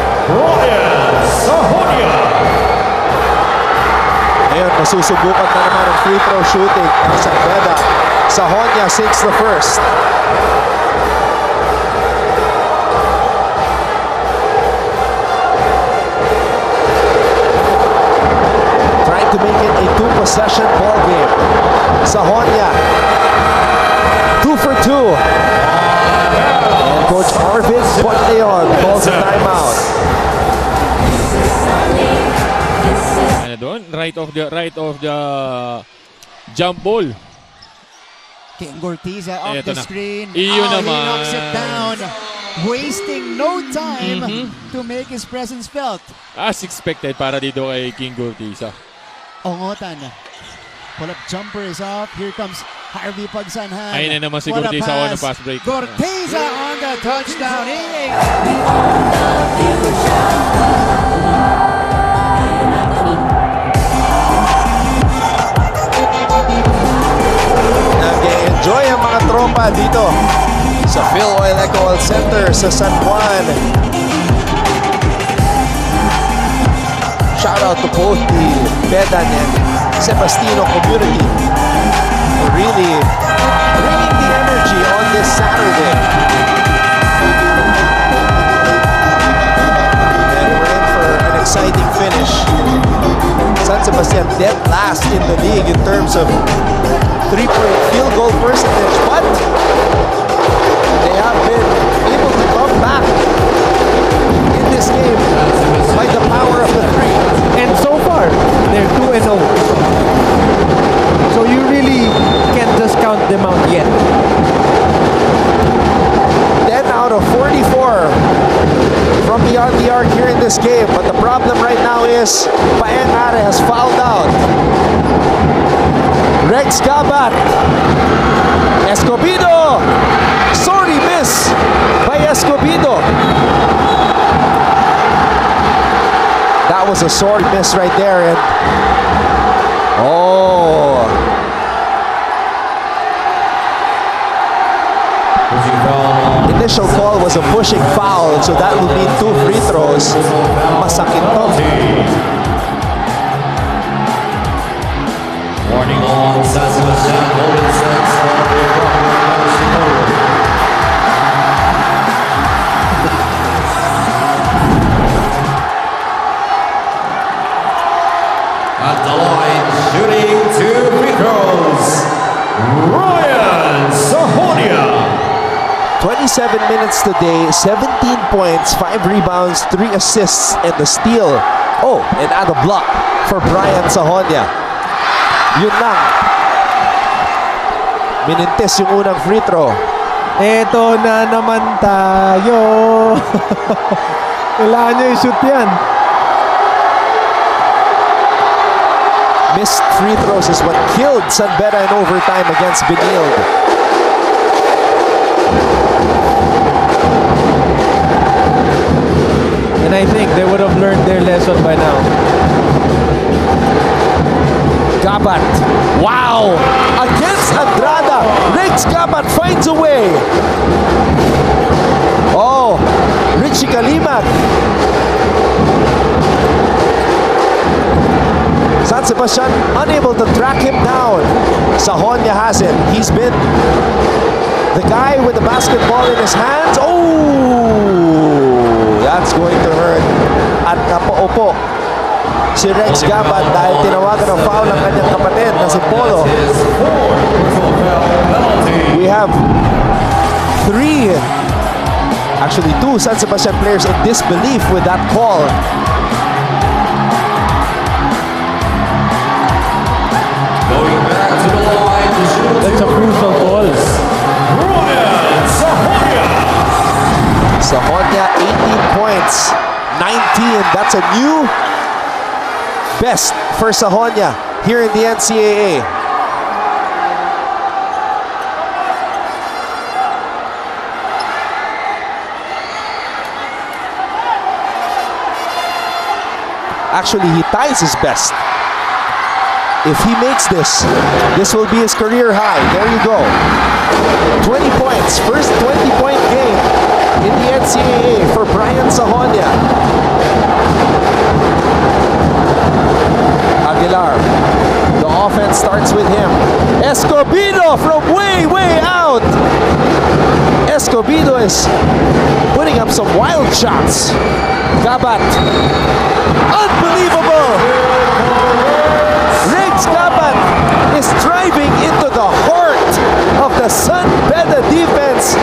Ngayon, masusubukan na naman ang free throw shooting ng San Beda. Sahonia sinks the first. Trying to make it a 2-possession ball game. Sahonia, 2 for 2. And Coach Arvid Leon calls a timeout. Ano doon? Right of the jump ball. King Gortiza off Eto the na. screen. Iyo He naman. knocks it down. Wasting no time to make his presence felt. As expected para dito kay King Gortiza. Ongotan. Pull-up jumper is off. Here comes Harvey Pagsanhan. Ayun na naman si What a Gortiza on the pass break. Gortiza on the touchdown. Nag-enjoy ang mga tropa dito sa Phil Oil Eco-Oil Center sa San Juan. Shout out to both the Bedan and Sebastino community for really bringing the energy on this Saturday. And we're in for an exciting finish. San Sebastian dead last in the league in terms of 3-point field goal percentage, but they have been able to come back this game, but the problem right now is Paeng Are has fouled out. Rex Gabat. Escobedo. Sorry miss by Escobedo. That was a sorry miss right there. And initial call was a pushing foul, so that would mean 2 free throws. Masakit to. Warning on San Sebastian Golden Stags. At the line, shooting 2 free throws, Ryan Sahonia. 27 minutes today, 17 points, 5 rebounds, 3 assists, and the steal. Oh, and add a block for Brian Sahonia. Yun lang. Minintis yung unang free throw. Eto na naman tayo. Kailangan nyo i-shoot yan. Missed free throws is what killed San Beda in overtime against Benilde. And I think they would have learned their lesson by now. Gabat. Wow! Against Andrada. Rex Gabat finds a way. Oh, Richie Kalimat. San Sebastian unable to track him down. Sahonia has it. He's been the guy with the basketball in his hands. Oh! That's going to hurt. At napaupo si Rex Gabat dahil tinawagan ng foul ng kanyang kapatid na si Polo. We have 3, actually 2 San Sebastian players in disbelief with that call. Going back to the line to shoot. That's a crucial call. Ryan Sahonia. Sahonia 18 points, 19. That's a new best for Sahonia here in the NCAA. Actually, he ties his best. If he makes this will be his career high. There you go. 20 points, first 20-point game in the NCAA for Brian Sahonia. Aguilar, the offense starts with him. Escobedo from way out. Escobedo is putting up some wild shots. Gabat, unbelievable. Rex Gabat is driving into the heart of the San Beda defense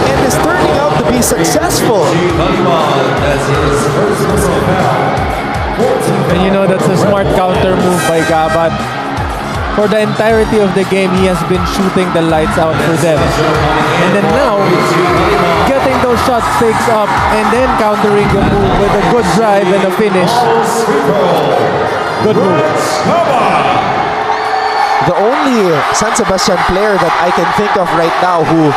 and is turning out to be successful. And you know that's a smart counter move by Gabat. For the entirety of the game, he has been shooting the lights out for them. And then now, getting those shots takes up and then countering the move with a good drive and a finish. Good move. The only San Sebastian player that I can think of right now who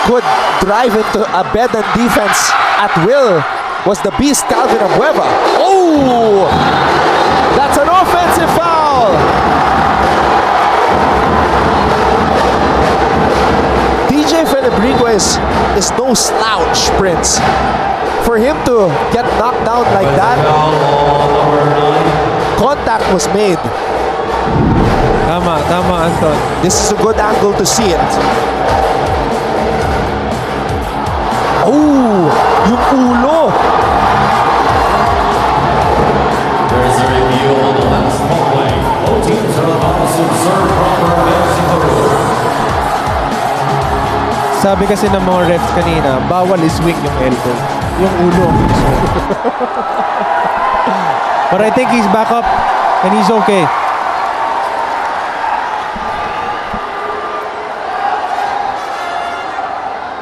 could drive into a Bedan defense at will was the beast Calvin Abueva. Oh! That's an offensive foul! DJ Fenebrigo is no slouch, Prince. For him to get knocked down like that, contact was made. Tama, Anton. This is a good angle to see it. Oh! Yung ulo! There's a review on the last play. Both teams are about to observe proper Sabi kasi ng mga refs kanina, bawal iswing yung elbow. Yung ulo. But I think he's back up and he's okay.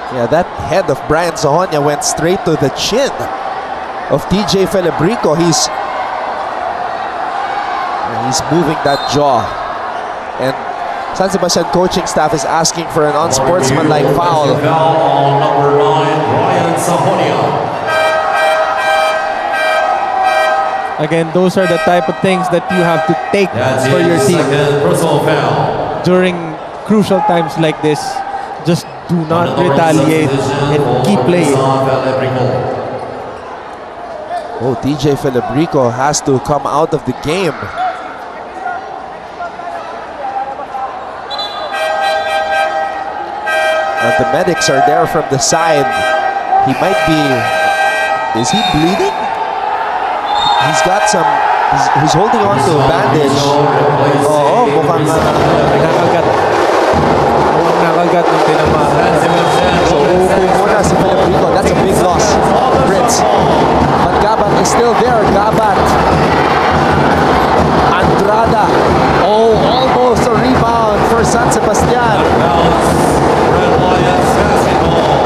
Yeah, that head of Brian Sahonia went straight to the chin. of TJ Felebrico. He's moving that jaw. And San Sebastian coaching staff is asking for an unsportsmanlike foul. Foul on number 9, Brian Sahonia. Again, those are the type of things that you have to take That's for your team. second personal foul. During crucial times like this, just do not retaliate and keep playing. Oh, TJ Felebrico has to come out of the game. And the medics are there from the side. He might be... Is he bleeding? He's got some... He's holding on to a bandage. Oo, mukhang... Nakagat. Mukhang nakagat ng tinamaan. So, uupo muna si Felebrico. That's a big loss, Prince. But Gabat is still there. Gabat. Andrada. Oh, almost a rebound for San Sebastian. Red Lions basketball.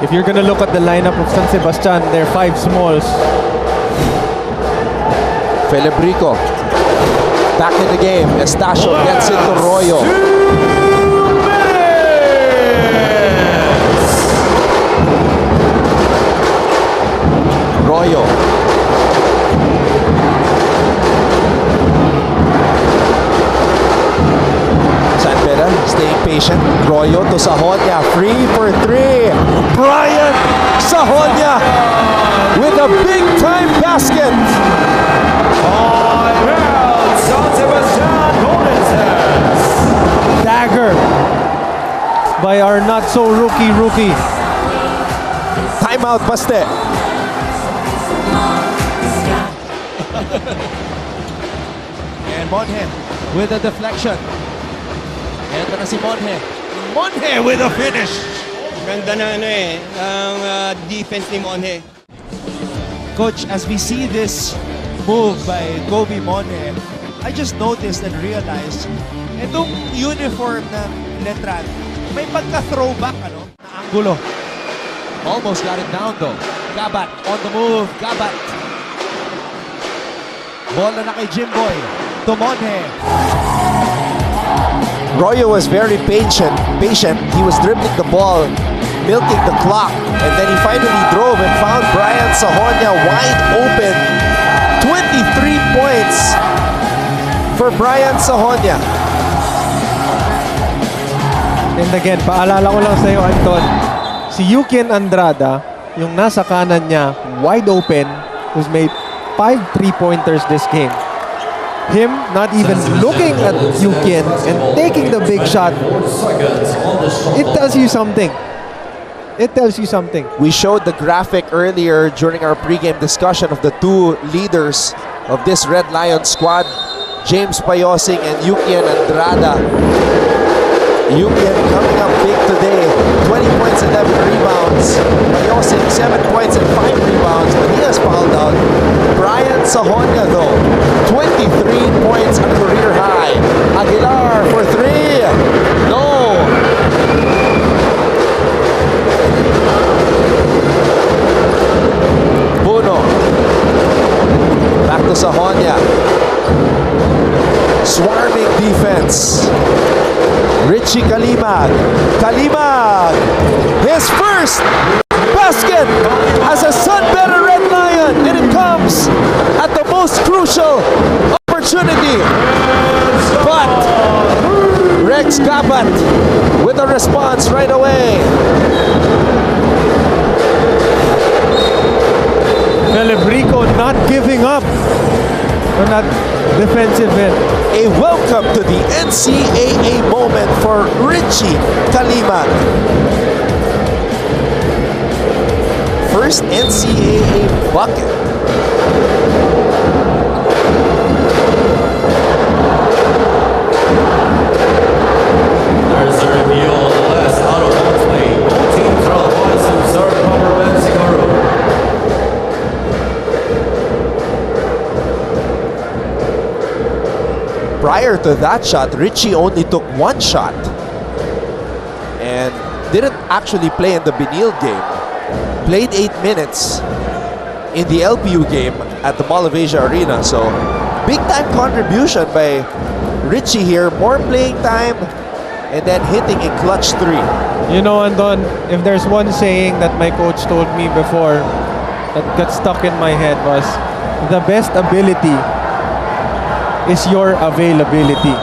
If you're gonna look at the lineup of San Sebastian, they're 5 smalls. Felebrico back in the game. Estacio gets it to Royo. Royo. San Beda staying patient. Royo to Sahonia. Free for 3. Brian Sahonia with a big time basket. Dagger by our not so rookie. Timeout, Baste. And Monhe with a deflection. Ito na si Monhe. Monhe with a finish. Ganda na ang defense ni Monhe. Coach, as we see this move by Kobe Monhe, I just noticed and realized itong uniform ng Letran, may pagka-throwback, ano? Na anggulo. Almost got it down though. Gabat on the move. Gabat. Bola na kay Jimboy. To Monhe. Royo was very patient. He was dribbling the ball, milking the clock, and then he finally drove and found Brian Sahonia wide open. 23 points for Brian Sahonia. And again, paalala ko lang sa'yo, Anton, si Yukian Andrada, yung nasa kanan niya, wide open, who's made 5 3-pointers this game. Him not even looking at Yukian and taking the big shot, it tells you something. It tells you something. We showed the graphic earlier during our pregame discussion of the 2 leaders of this Red Lion squad, James Payosing and Yukian Andrada. Yukian coming up big today. 20 points, 11 rebounds. Payosing 7 points and 5 rebounds, but he has fouled out. Brian Sahonia though, 23 points, a career high. Aguilar for 3. No. Buno. Back to Sahonia. Swarming defense. Richie Kalimag. His first basket as a San Beda Red Lion, and it comes at the most crucial opportunity. But Rex Gabat with a response right away. Felebrico not giving up on that defensive end. A welcome to the NCAA moment for Richie Kalimag. First NCAA bucket. There's a review on the last out of bounds play. Both teams are advised to observe proper bench. prior to that shot, Richie only took one shot and didn't actually play in the Benil game. Played 8 minutes in the LPU game at the Mall of Asia Arena. So big time contribution by Richie here. More playing time and then hitting a clutch 3. You know, Andon, if there's one saying that my coach told me before that got stuck in my head was, the best ability is your availability.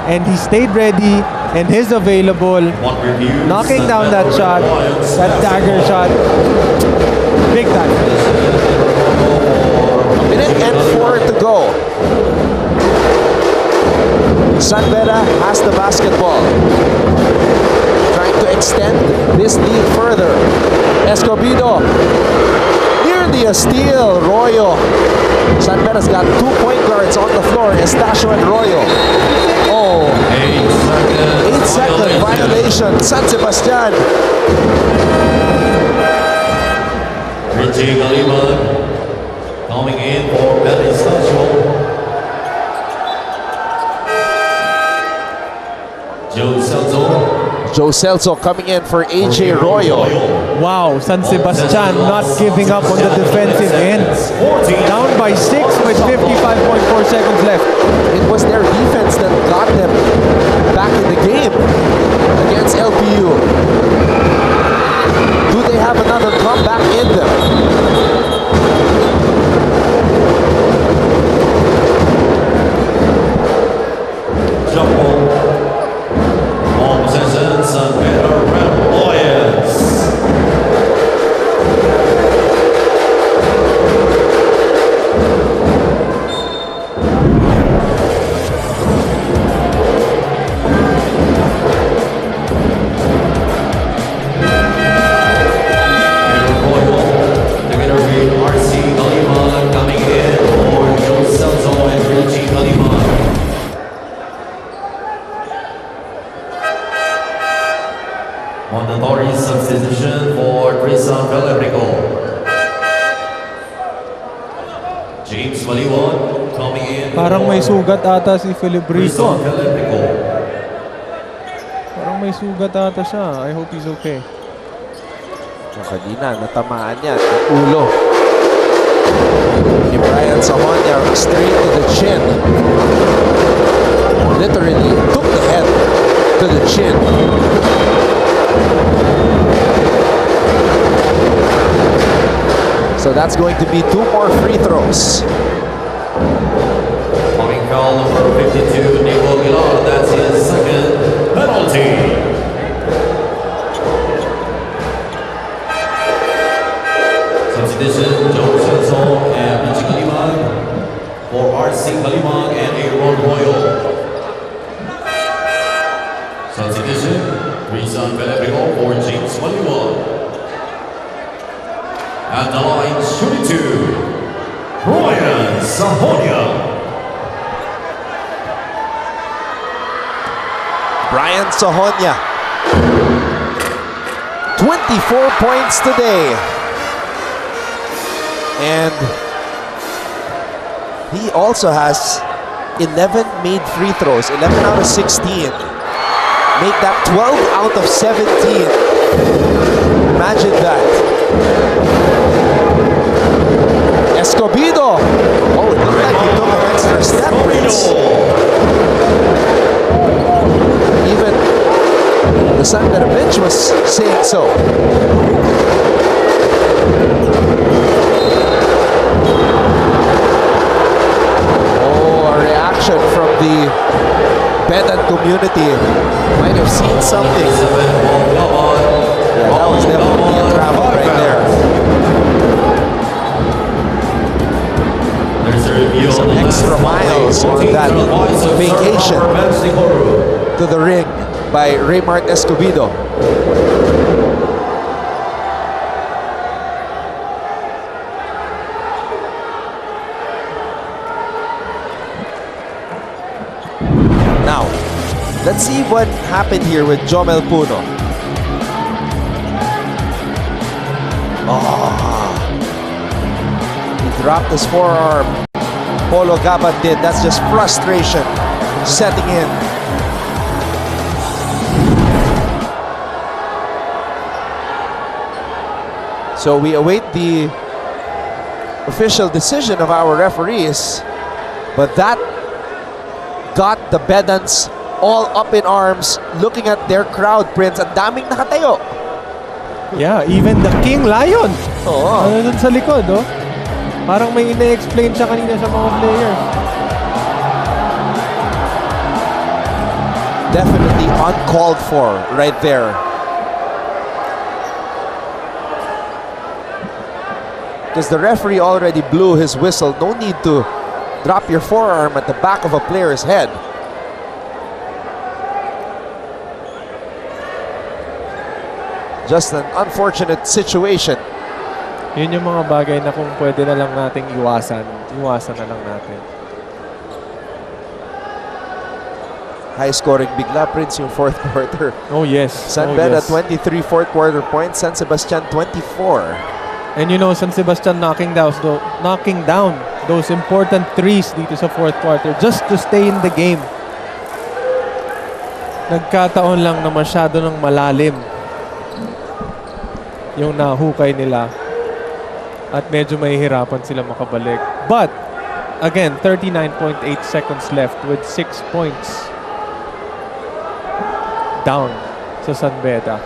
And he stayed ready and he's available, knocking down that shot, that dagger shot, big time. A minute and 4 to go. San Beda has the basketball. Trying to extend this lead further. Escobedo. Nearly a steal. Royo. San Beda's got 2 point guards on the floor. Estacio and Royo. Oh. 8-second violation. San Sebastian. Richie Galiman coming in for Estacio. Joe Celso coming in for AJ Royo. Wow, San Sebastian not giving up on the defensive end. Down by 6 with 55.4 seconds left. It was their defense that got them back in the game against LPU. Do they have another comeback in them? Jump ball. All possession, San Beda Red Lions. Together with RC Galiman coming in for Joe Celso and Richie Galiman. Mandatory substitution for Tristan Valebrico. James Maliwan coming in. Parang may sugat ata si Filibrito. Tristan Valebrico. Parang may sugat ata siya. I hope he's okay. Kanina, natamaan yan. Ang ulo ni Brian Sahonia straight to the chin. Literally took the head to the chin. So that's going to be 2 more free throws. Coming foul number 52, Nico Aguilar. That's his second penalty. Substitution, Joe Celso and Richie Galiman for RC Galiman and Aaron Royal. Substitution, Tristan Valebrico for James Maliwan. At the line, shooting 2, Brian Sahonia. Brian Sahonia. 24 points today. And he also has 11 made free throws, 11 out of 16. Make that 12 out of 17. Imagine that. Escobedo. Oh, it looked like he took an extra step, Prince. Even the San Beda bench was saying so. Oh, a reaction from the Bedan community. Might have seen something. Yeah, that was definitely a travel right there. Some extra miles on that vacation to the ring by Raymart Escobedo. Now, let's see what happened here with Jomel Puno. Oh, he dropped his forearm. Polo Gabat did. That's just frustration setting in. So we await the official decision of our referees, but that got the Bedans all up in arms looking at their crowd, Prince. Ang daming nakatayo. Yeah, even the King Lion. Oo. Ano dun sa likod, oh? Parang may ina-explain siya kanina sa mga players. Definitely uncalled for right there. Because the referee already blew his whistle. No need to drop your forearm at the back of a player's head. Just an unfortunate situation. Yun yung mga bagay na kung pwede na lang nating iwasan na lang natin. High-scoring bigla, Prince, yung fourth quarter. Oh, yes. San Beda, 23 fourth quarter points. San Sebastian, 24. And you know, San Sebastian knocking down those important threes dito sa fourth quarter just to stay in the game. Nagkataon lang na masyado ng malalim yung nahukay nila at medyo mahihirapan sila makabalik. But, again, 39.8 seconds left with 6 points down sa San Beda.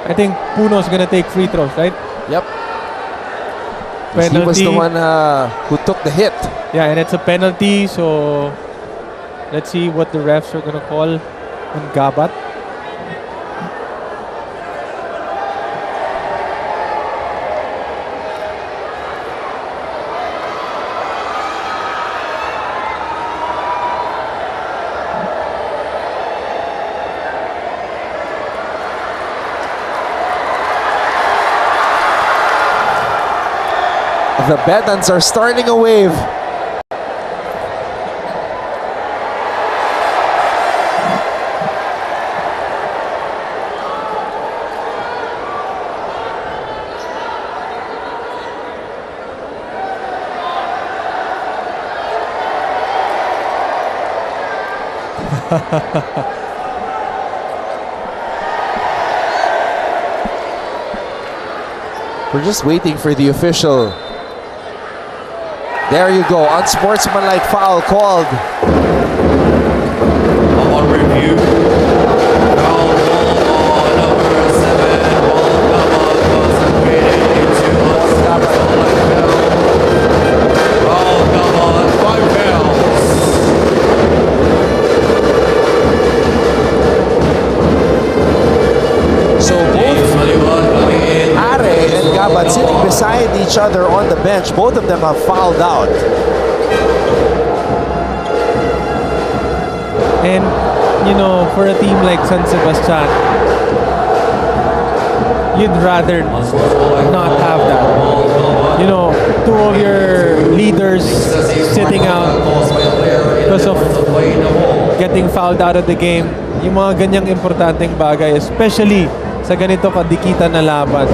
I think Puno's gonna take free throws, right? Yep. Penalty. He was the one who took the hit. Yeah, and it's a penalty, so let's see what the refs are gonna call on Gabat. The Bedans are starting a wave. We're just waiting for the official. There you go, unsportsmanlike foul called. On review, foul called on number 7. Ball was created into unsportsmanlike foul. Foul on 5 fouls. So both Are and Gabat sitting beside each other on the bench. Both of them have fouled out. And, you know, for a team like San Sebastian, you'd rather not have that. You know, two of your leaders sitting out because of getting fouled out of the game. Yung mga ganyang importanteng bagay, especially sa ganito kadikita na laban.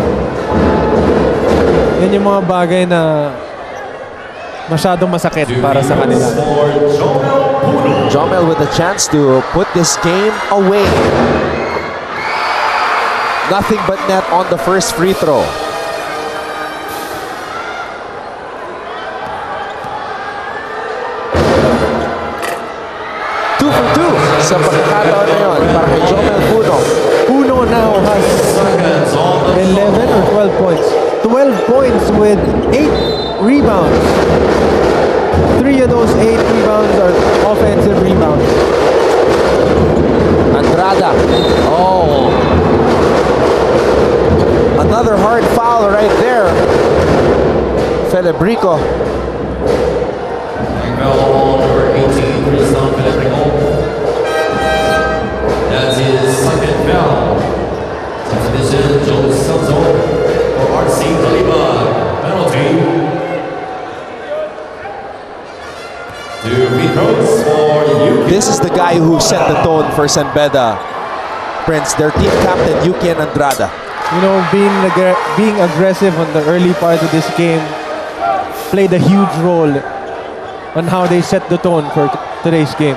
Yan yung mga bagay na masyadong masakit para sa kanila. Jomel with a chance to put this game away. Nothing but net on the first free throw. Two for two sa pagkakataon na yun para kay Jomel Puno. Puno now has 11 or 12 points. 12 points with 8 rebounds. 3 of those 8 rebounds are offensive rebounds. Andrada. Oh. Another hard foul right there. Felebrico. Foul number 18 for San Felipe. That's his second foul. Substitution Joe Sanzo for RC Taliban. Penalty. 2 free throws for UK. This is the guy who set the tone for San Beda. Prince, their team captain, Yuki and Andrada. You know, being aggressive on the early part of this game played a huge role on how they set the tone for today's game.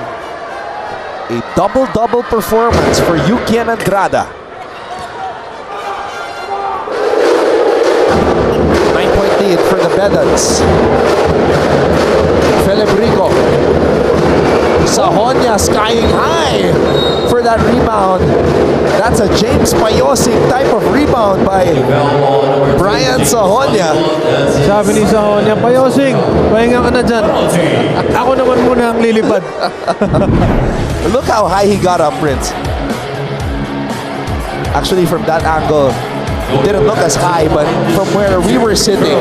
A double-double performance for Yukian Andrada. 9-point lead for the Bedans. Philip Rico. Sahonia skying high for that rebound. That's a James Payosing type of rebound by Brian Sahonia. Sabi ni Sahonia, Payosing, pahinga ka na dyan. Ako naman muna ang lilipad. Look how high he got up, Prince. Actually, from that angle, it didn't look as high, but from where we were sitting,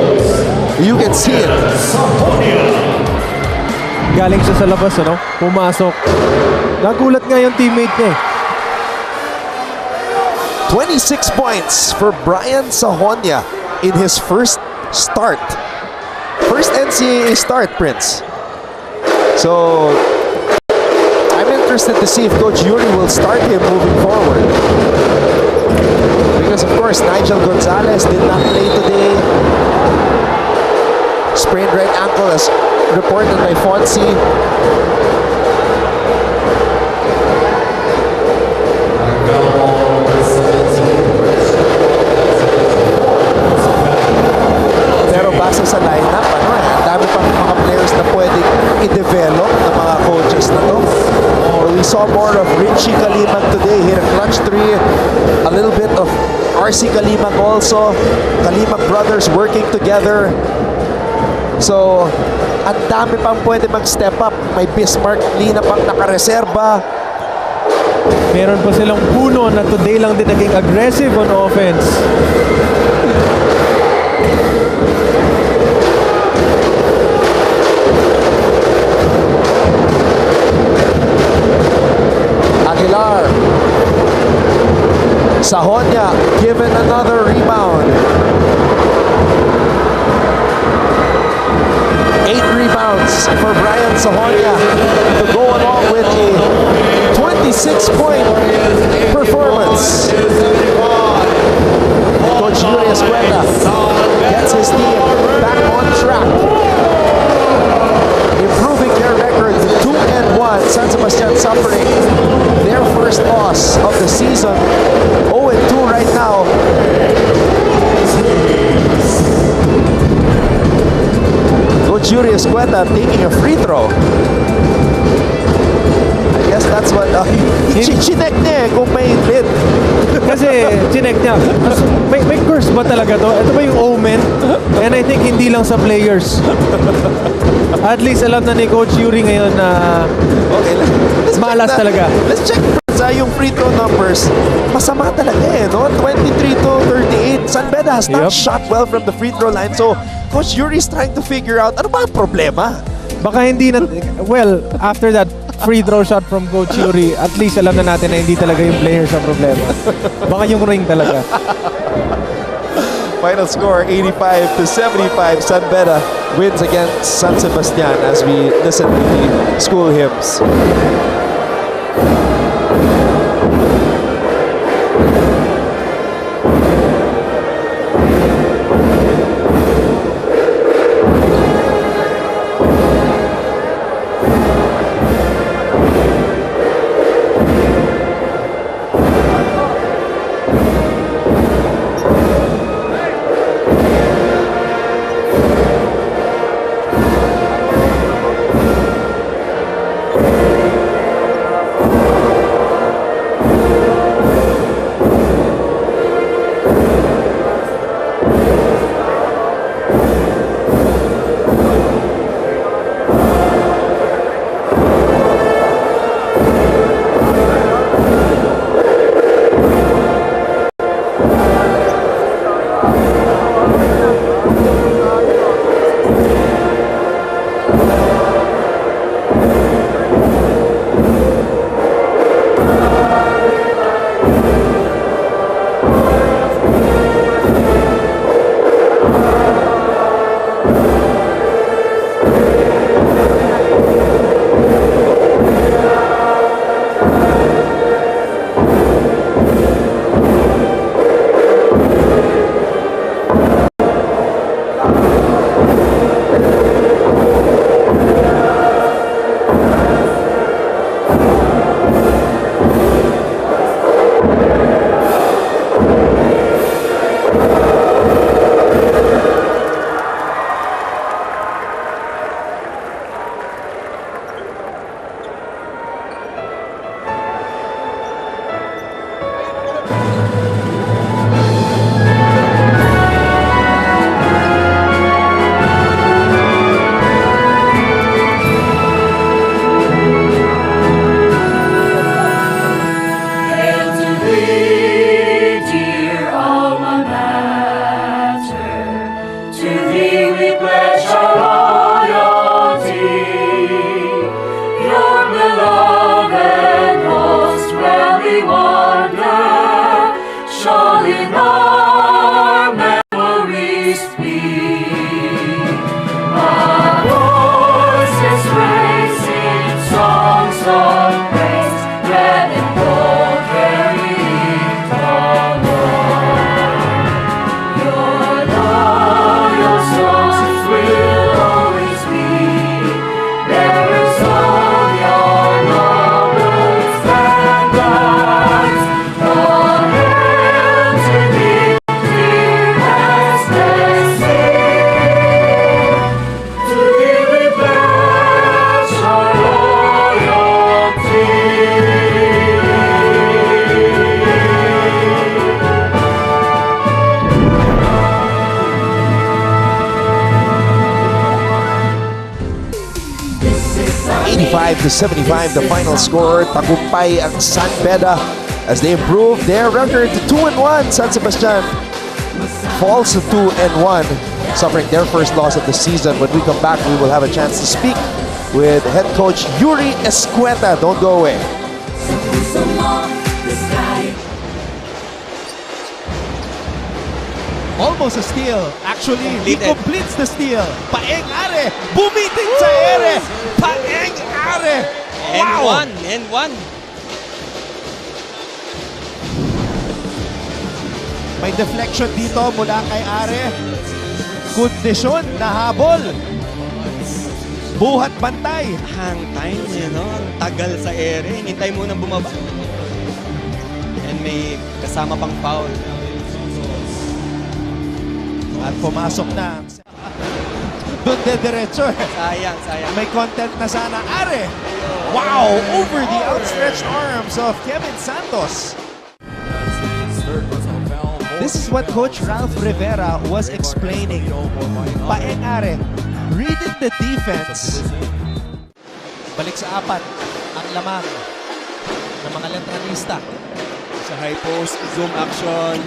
you can see it. Galing siya sa labas, ano? Pumasok. Nagulat nga yung teammate niya. 26 points for Brian Sahonia in his first start. First NCAA start, Prince. So, I'm interested to see if Coach Yuri will start him moving forward. Because, of course, Nigel Gonzalez did not play today. Sprained right ankle as reported by Fonzie. Pero base sa lineup, dami pang mga players na pwedeng i-develop ng mga coaches na to. We saw more of Richie Kalimag today, hit a clutch three. A little bit of RC Kalimag also. Kalimag brothers working together. So, ang dami pang pwede mag-step up. May Bismarck Lina pang nakareserba. Meron pa silang puno na today lang din naging aggressive on offense. Aguilar. Sahonia given another rebound. 8 rebounds for Brian Sahonia to go along with a 26-point performance. Coach Yuri Escueta gets his team back on track, improving their record to 2-1. San Sebastian suffering their first loss of the season, 0-2 right now. Coach Yuri Escueta taking a free throw. I guess that's what chinek niya kung may lid. Kasi chinek niya. May curse ba talaga to? Ito ba yung omen? And I think hindi lang sa players. At least alam na ni Coach Yuri ngayon na malas talaga. Let's check yung free throw numbers. Masama talaga no? 23 to 38. San Beda has not shot well from the free throw line. So, Coach Yuri is trying to figure out ano ba ang problema? Baka hindi na, well, after that free throw shot from Coach Yuri, at least alam na natin na hindi talaga yung players ang problema. Baka yung ring talaga. Final score, 85 to 75. San Beda wins against San Sebastian as we listen to the school hymns. harder shall in our memories be. Our voices raising songs of praise, red and gold carrying on. Your loyal songs will always be bearers of your noble standards. All hail to thee, dearest SSC. To thee we pledge our loyalty. 85-75 the final score. Tagumpay ang San Beda as they improve their record to 2-1. San Sebastian falls to 2-1, suffering their first loss of the season. When we come back, we will have a chance to speak with head coach Yuri Escueta. Don't go away. Almost a steal. Actually, he completes the steal. Paeng Are, bumiting sa ere. Paeng Are. Wow! And one. May deflection dito mula kay Are. Kondisyon na habol. Buhat bantay. Hang time, ang tagal sa ere. Hinintay mo nang bumaba. And may kasama pang foul. At pumasok na. Doon diretso. Sayang. May content na sana. Are. Wow! Over the outstretched arms of Kevin Santos. This is what Coach Ralph Rivera was explaining. Paeng Are, reading the defense. Balik sa apat, ang lamang ng mga letranista. Sa high post, zoom action.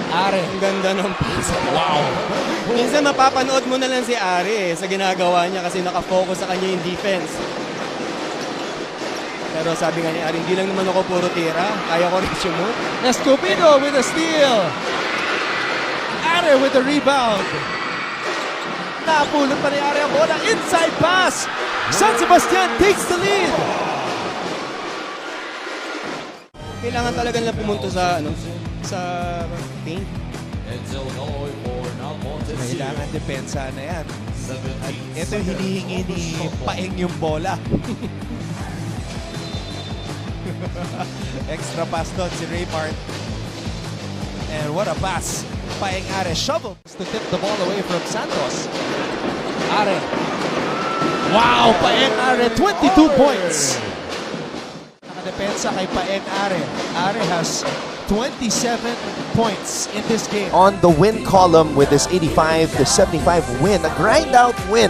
Are. Ang ganda ng pass. Wow! Minsan mapapanood mo na lang si Are sa ginagawa niya kasi nakafocus sa kanya yung defense. Pero sabi nga ni Are, hindi lang naman ako puro tira. Kaya ko rin sumut. Escobedo with a steal. Are with the rebound. Napulot pa ni Are ang bola. Inside pass. San Sebastian takes the lead. Kailangan talaga nila pumunto sa paint. Kailangan depensa na yan. At ito yung hinihingi ni Paeng yung bola. Extra pass doon si Raymart. And what a pass. Paeng Are shovel to tip the ball away from Santos. Are. Wow! Paeng Are, 22 points. Nakadepensa kay Paeng Are. Are has 27 points in this game. On the win column with this 85-75 win, a grind-out win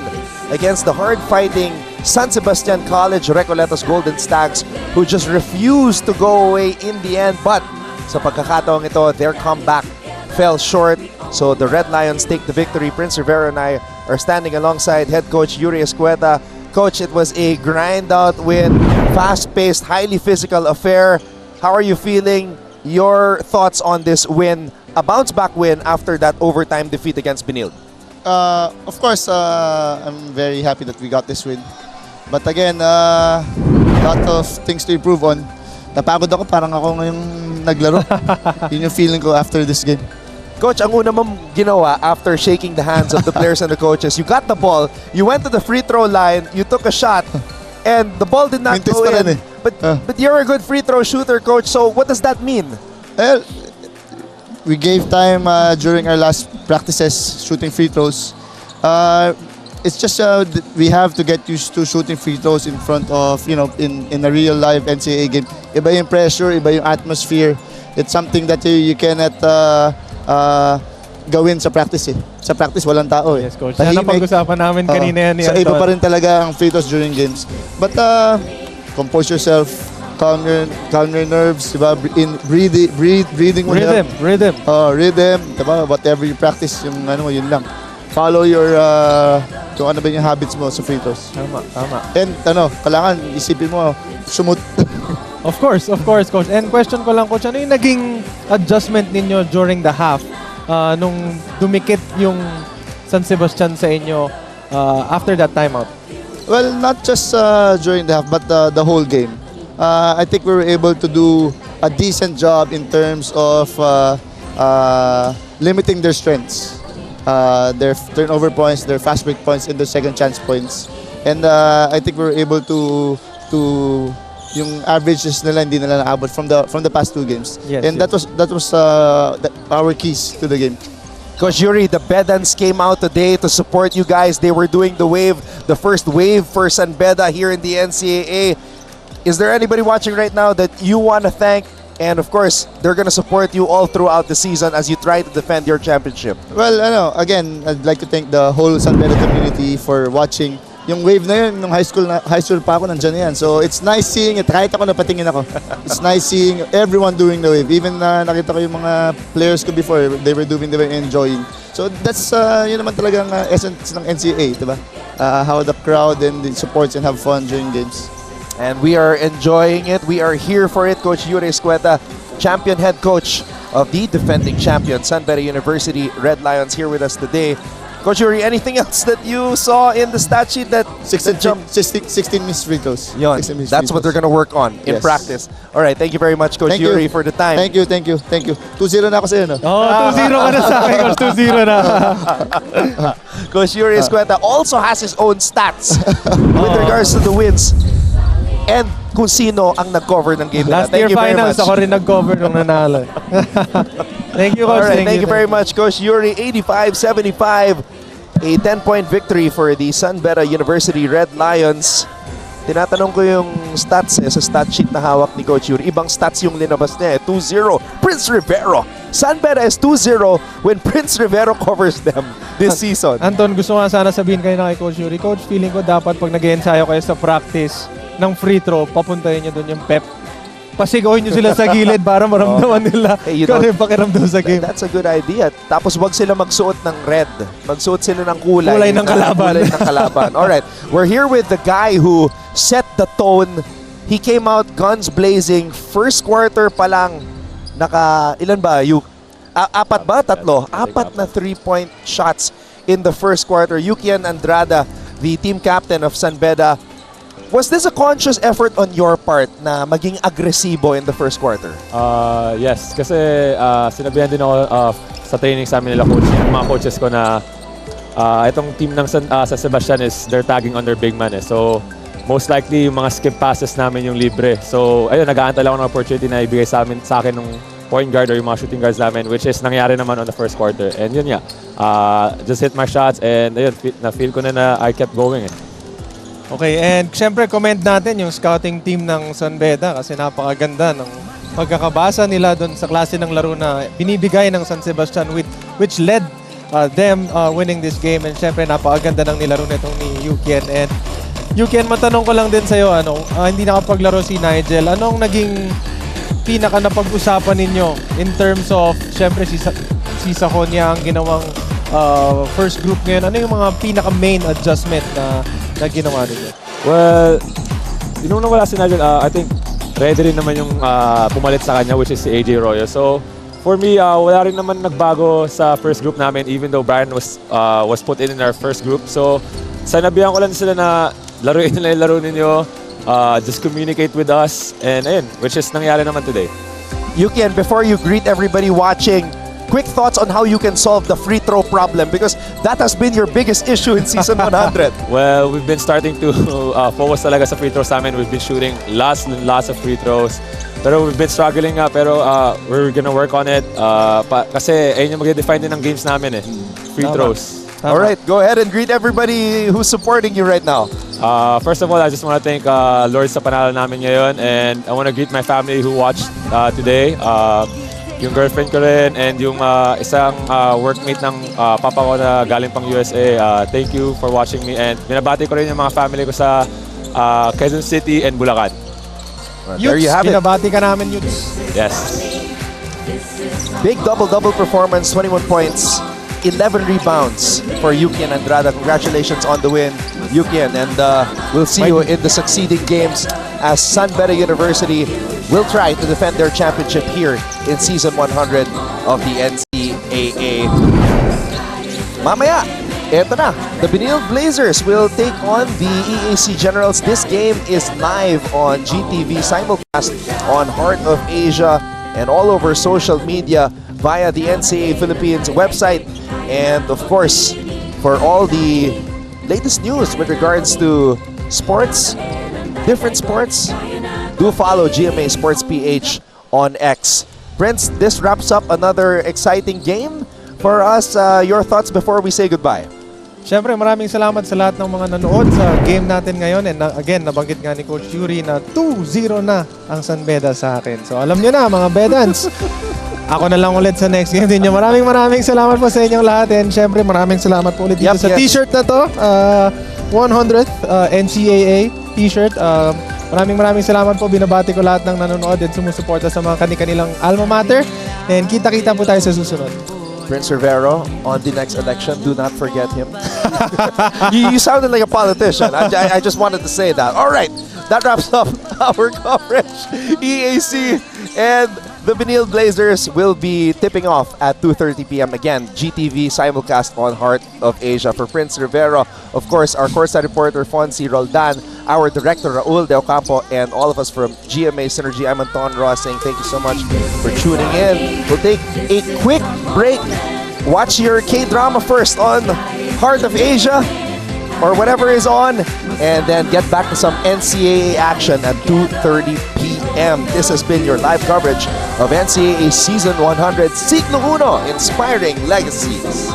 against the hard-fighting San Sebastian College Recoletos Golden Stags, who just refused to go away in the end. But sa pagkakataong ito, their comeback fell short. So the Red Lions take the victory. Prince Rivera and I are standing alongside head coach Yuri Escueta. Coach, it was a grind-out win, fast-paced, highly physical affair. How are you feeling? Your thoughts on this win, a bounce-back win after that overtime defeat against Benilde? Of course, I'm very happy that we got this win. But again, lot of things to improve on. Napagod ako, parang ako ngayong naglaro. Yun yung feeling ko after this game. Coach, ang una mong ginawa after shaking the hands of the players and the coaches, you got the ball, you went to the free throw line, you took a shot, and the ball did not go in. But you're a good free throw shooter, Coach, so what does that mean? Well, we gave time during our last practices shooting free throws. It's just we have to get used to shooting free throws in front of, in a real live NCAA game. Iba yung pressure, iba yung atmosphere. It's something that you cannot gawin sa practice. Sa practice, walang tao. Yes, Coach. Yan ang pag-usapan namin kanina yan. So, iba pa rin talaga ang free throws during games. But compose yourself, calm your nerves, diba? Breathing mo. Rhythm. Rhythm, diba? Whatever you practice, yung yun lang. Follow your kung ano ba yung habits mo sa free throws. Tama, tama. And kailangan isipin mo, sumut. Of course, Coach. And question ko lang, Coach, ano yung naging adjustment ninyo during the half nung dumikit yung San Sebastian sa inyo after that timeout? Well, not just during the half, but the whole game. I think we were able to do a decent job in terms of limiting their strengths. Their turnover points, their fast break points, and their second chance points. And I think we were able to yung averages nila hindi nila naabot from the past 2 games. Yes, and yes. that was our keys to the game. Coach Yuri, the Bedans came out today to support you guys. They were doing the wave, the first wave for San Beda here in the NCAA. Is there anybody watching right now that you want to thank? And of course, they're going to support you all throughout the season as you try to defend your championship. Well, again, I'd like to thank the whole San Beda community for watching. Yung wave na yun, nung high school pa ako, nandyan yan. So it's nice seeing it. Kahit ako napatingin ako. It's nice seeing everyone doing the wave. Even nakita ko yung mga players ko before, they were doing the wave and enjoying. So that's yun naman talagang essence ng NCAA, diba? How the crowd and the supports and have fun during games. And we are enjoying it. We are here for it. Coach Yuri Escueta, champion head coach of the defending champion, San Beda University Red Lions, here with us today. Coach Yuri, anything else that you saw in the stat sheet that 16 missed free throws. That's what they're going to work on in practice. All right, thank you very much, Coach Yuri, for the time. Thank you. 2-0 na ako sa'yo, no? 2-0 ka na sa akin, Coach. 2-0 na. Coach Yuri Escueta also has his own stats with regards to the wins and kung sino ang nag-cover ng game nila. Last year finals, ako rin nag-cover nung nanalo. Thank you, Coach. All right, thank you very much, Coach Yuri. 85-75, a 10-point victory for the San Beda University Red Lions. Tinatanong ko yung stats sa stat sheet na hawak ni Coach Yuri. Ibang stats yung linabas niya. 2-0, Prince Rivero. San Beda is 2-0 when Prince Rivero covers them this season. Anton, gusto nga sana sabihin kayo na kay Coach Yuri. Coach, feeling ko dapat pag nag-ensayo kayo sa practice ng free throw, papuntahin nyo doon yung pep. Pasigaw nyo sila sa gilid para maramdaman nila kung ano yung pakiramdam sa game. That's a good idea. Tapos wag sila magsuot ng red. Magsuot sila ng kulay. Kulay ng kalaban. Alright, we're here with the guy who set the tone. He came out guns blazing. First quarter pa lang, ilan ba? Apat ba? Tatlo? Apat na 3-point shots in the first quarter. Yukian Andrada, the team captain of San Beda. Was this a conscious effort on your part na maging agresibo in the first quarter? Yes, kasi sinabihan din ako sa training sa amin nila coach, yung mga coaches ko na itong team ng San Sebastian is they're tagging on their big man. So most likely yung mga skip passes namin yung libre. So ayun, nag-aantay lang ako ng opportunity na ibigay sa akin ng point guard or yung mga shooting guards namin, which is nangyari naman on the first quarter. And yun nga, just hit my shots and ayun, na-feel ko na I kept going. Okay, and syempre comment natin yung scouting team ng San Beda kasi napakaganda ng pagkakabasa nila doon sa klase ng laro na binibigay ng San Sebastian which led them winning this game. And syempre napakaganda ng nilaro nitong ni Yukian. And Yukian, matanong ko lang din sa'yo, hindi nakapaglaro si Nigel. Anong naging pinaka napag-usapan ninyo in terms of, syempre si Sahonia ang ginawang first group ngayon. Ano yung mga pinaka main adjustment na ginawa ninyo? Well, nung nawala si Nigel, I think ready rin naman yung pumalit sa kanya, which is si AJ Royo. So, for me, wala rin naman nagbago sa first group namin, even though Brian was put in our first group. So, sanabihan ko lang sila na laruin nila yung laro ninyo, just communicate with us, and ayun, which is nangyari naman today. Yukian, before you greet everybody watching, quick thoughts on how you can solve the free throw problem because that has been your biggest issue in season 100. Well, we've been starting to focus talaga sa free throws namin. We've been shooting lots and lots of free throws. Pero we've been struggling pero we're gonna work on it. Kasi ayun yung mag-define din ng games namin free throws. All right, go ahead and greet everybody who's supporting you right now. First of all, I just want to thank Lord sa panalo namin ngayon, and I want to greet my family who watched today. Yung girlfriend ko rin and yung isang workmate ng papa ko na galing pang USA. Thank you for watching me, and binabati ko rin yung mga family ko sa Quezon City and Bulacan. There you have it. Binabati ka namin, Yuts. Yes. Big double-double performance, 21 points 11 rebounds for Yuki and Andrada. Congratulations on the win, Yuki, and we'll see you in the succeeding games as San Beda University will try to defend their championship here in Season 100 of the NCAA. Mamaya, eto na. The Benilde Blazers will take on the EAC Generals. This game is live on GTV, simulcast on Heart of Asia and all over social media via the NCAA Philippines website. And of course, for all the latest news with regards to sports, different sports, do follow GMA Sports PH on X. Prince, this wraps up another exciting game for us. Your thoughts before we say goodbye? Siyempre, maraming salamat sa lahat ng mga nanood sa game natin ngayon. And again, nabanggit nga ni Coach Yuri na 2-0 na ang San Beda sa akin. So alam nyo na, mga Bedans, ako na lang ulit sa next game din nyo. Maraming salamat po sa inyong lahat. And siyempre, maraming salamat po ulit dito sa t-shirt na to. 100th NCAA t-shirt. Maraming salamat po. Binabati ko lahat ng nanonood at sumusuporta sa mga kanilang alma mater. And kita-kita po tayo sa susunod. Prince Rivero, on the next election, do not forget him. You sounded like a politician. I just wanted to say that. All right, that wraps up our coverage. EAC and the Benilde Blazers will be tipping off at 2:30 p.m. Again, GTV simulcast on Heart of Asia. For Prince Rivero, of course, our courtside reporter, Fonzie Roldan, our director, Raul De Ocampo, and all of us from GMA Synergy, I'm Anton Ross saying thank you so much for tuning in. We'll take a quick break. Watch your K-drama first on Heart of Asia or whatever is on, and then get back to some NCAA action at 2:30 p.m. This has been your live coverage of NCAA Season 100. Siglo Uno, inspiring legacies.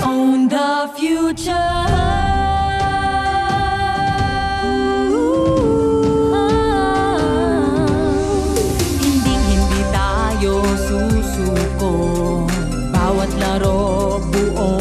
Own the future. Hindi tayo susuko. Bawat laro buo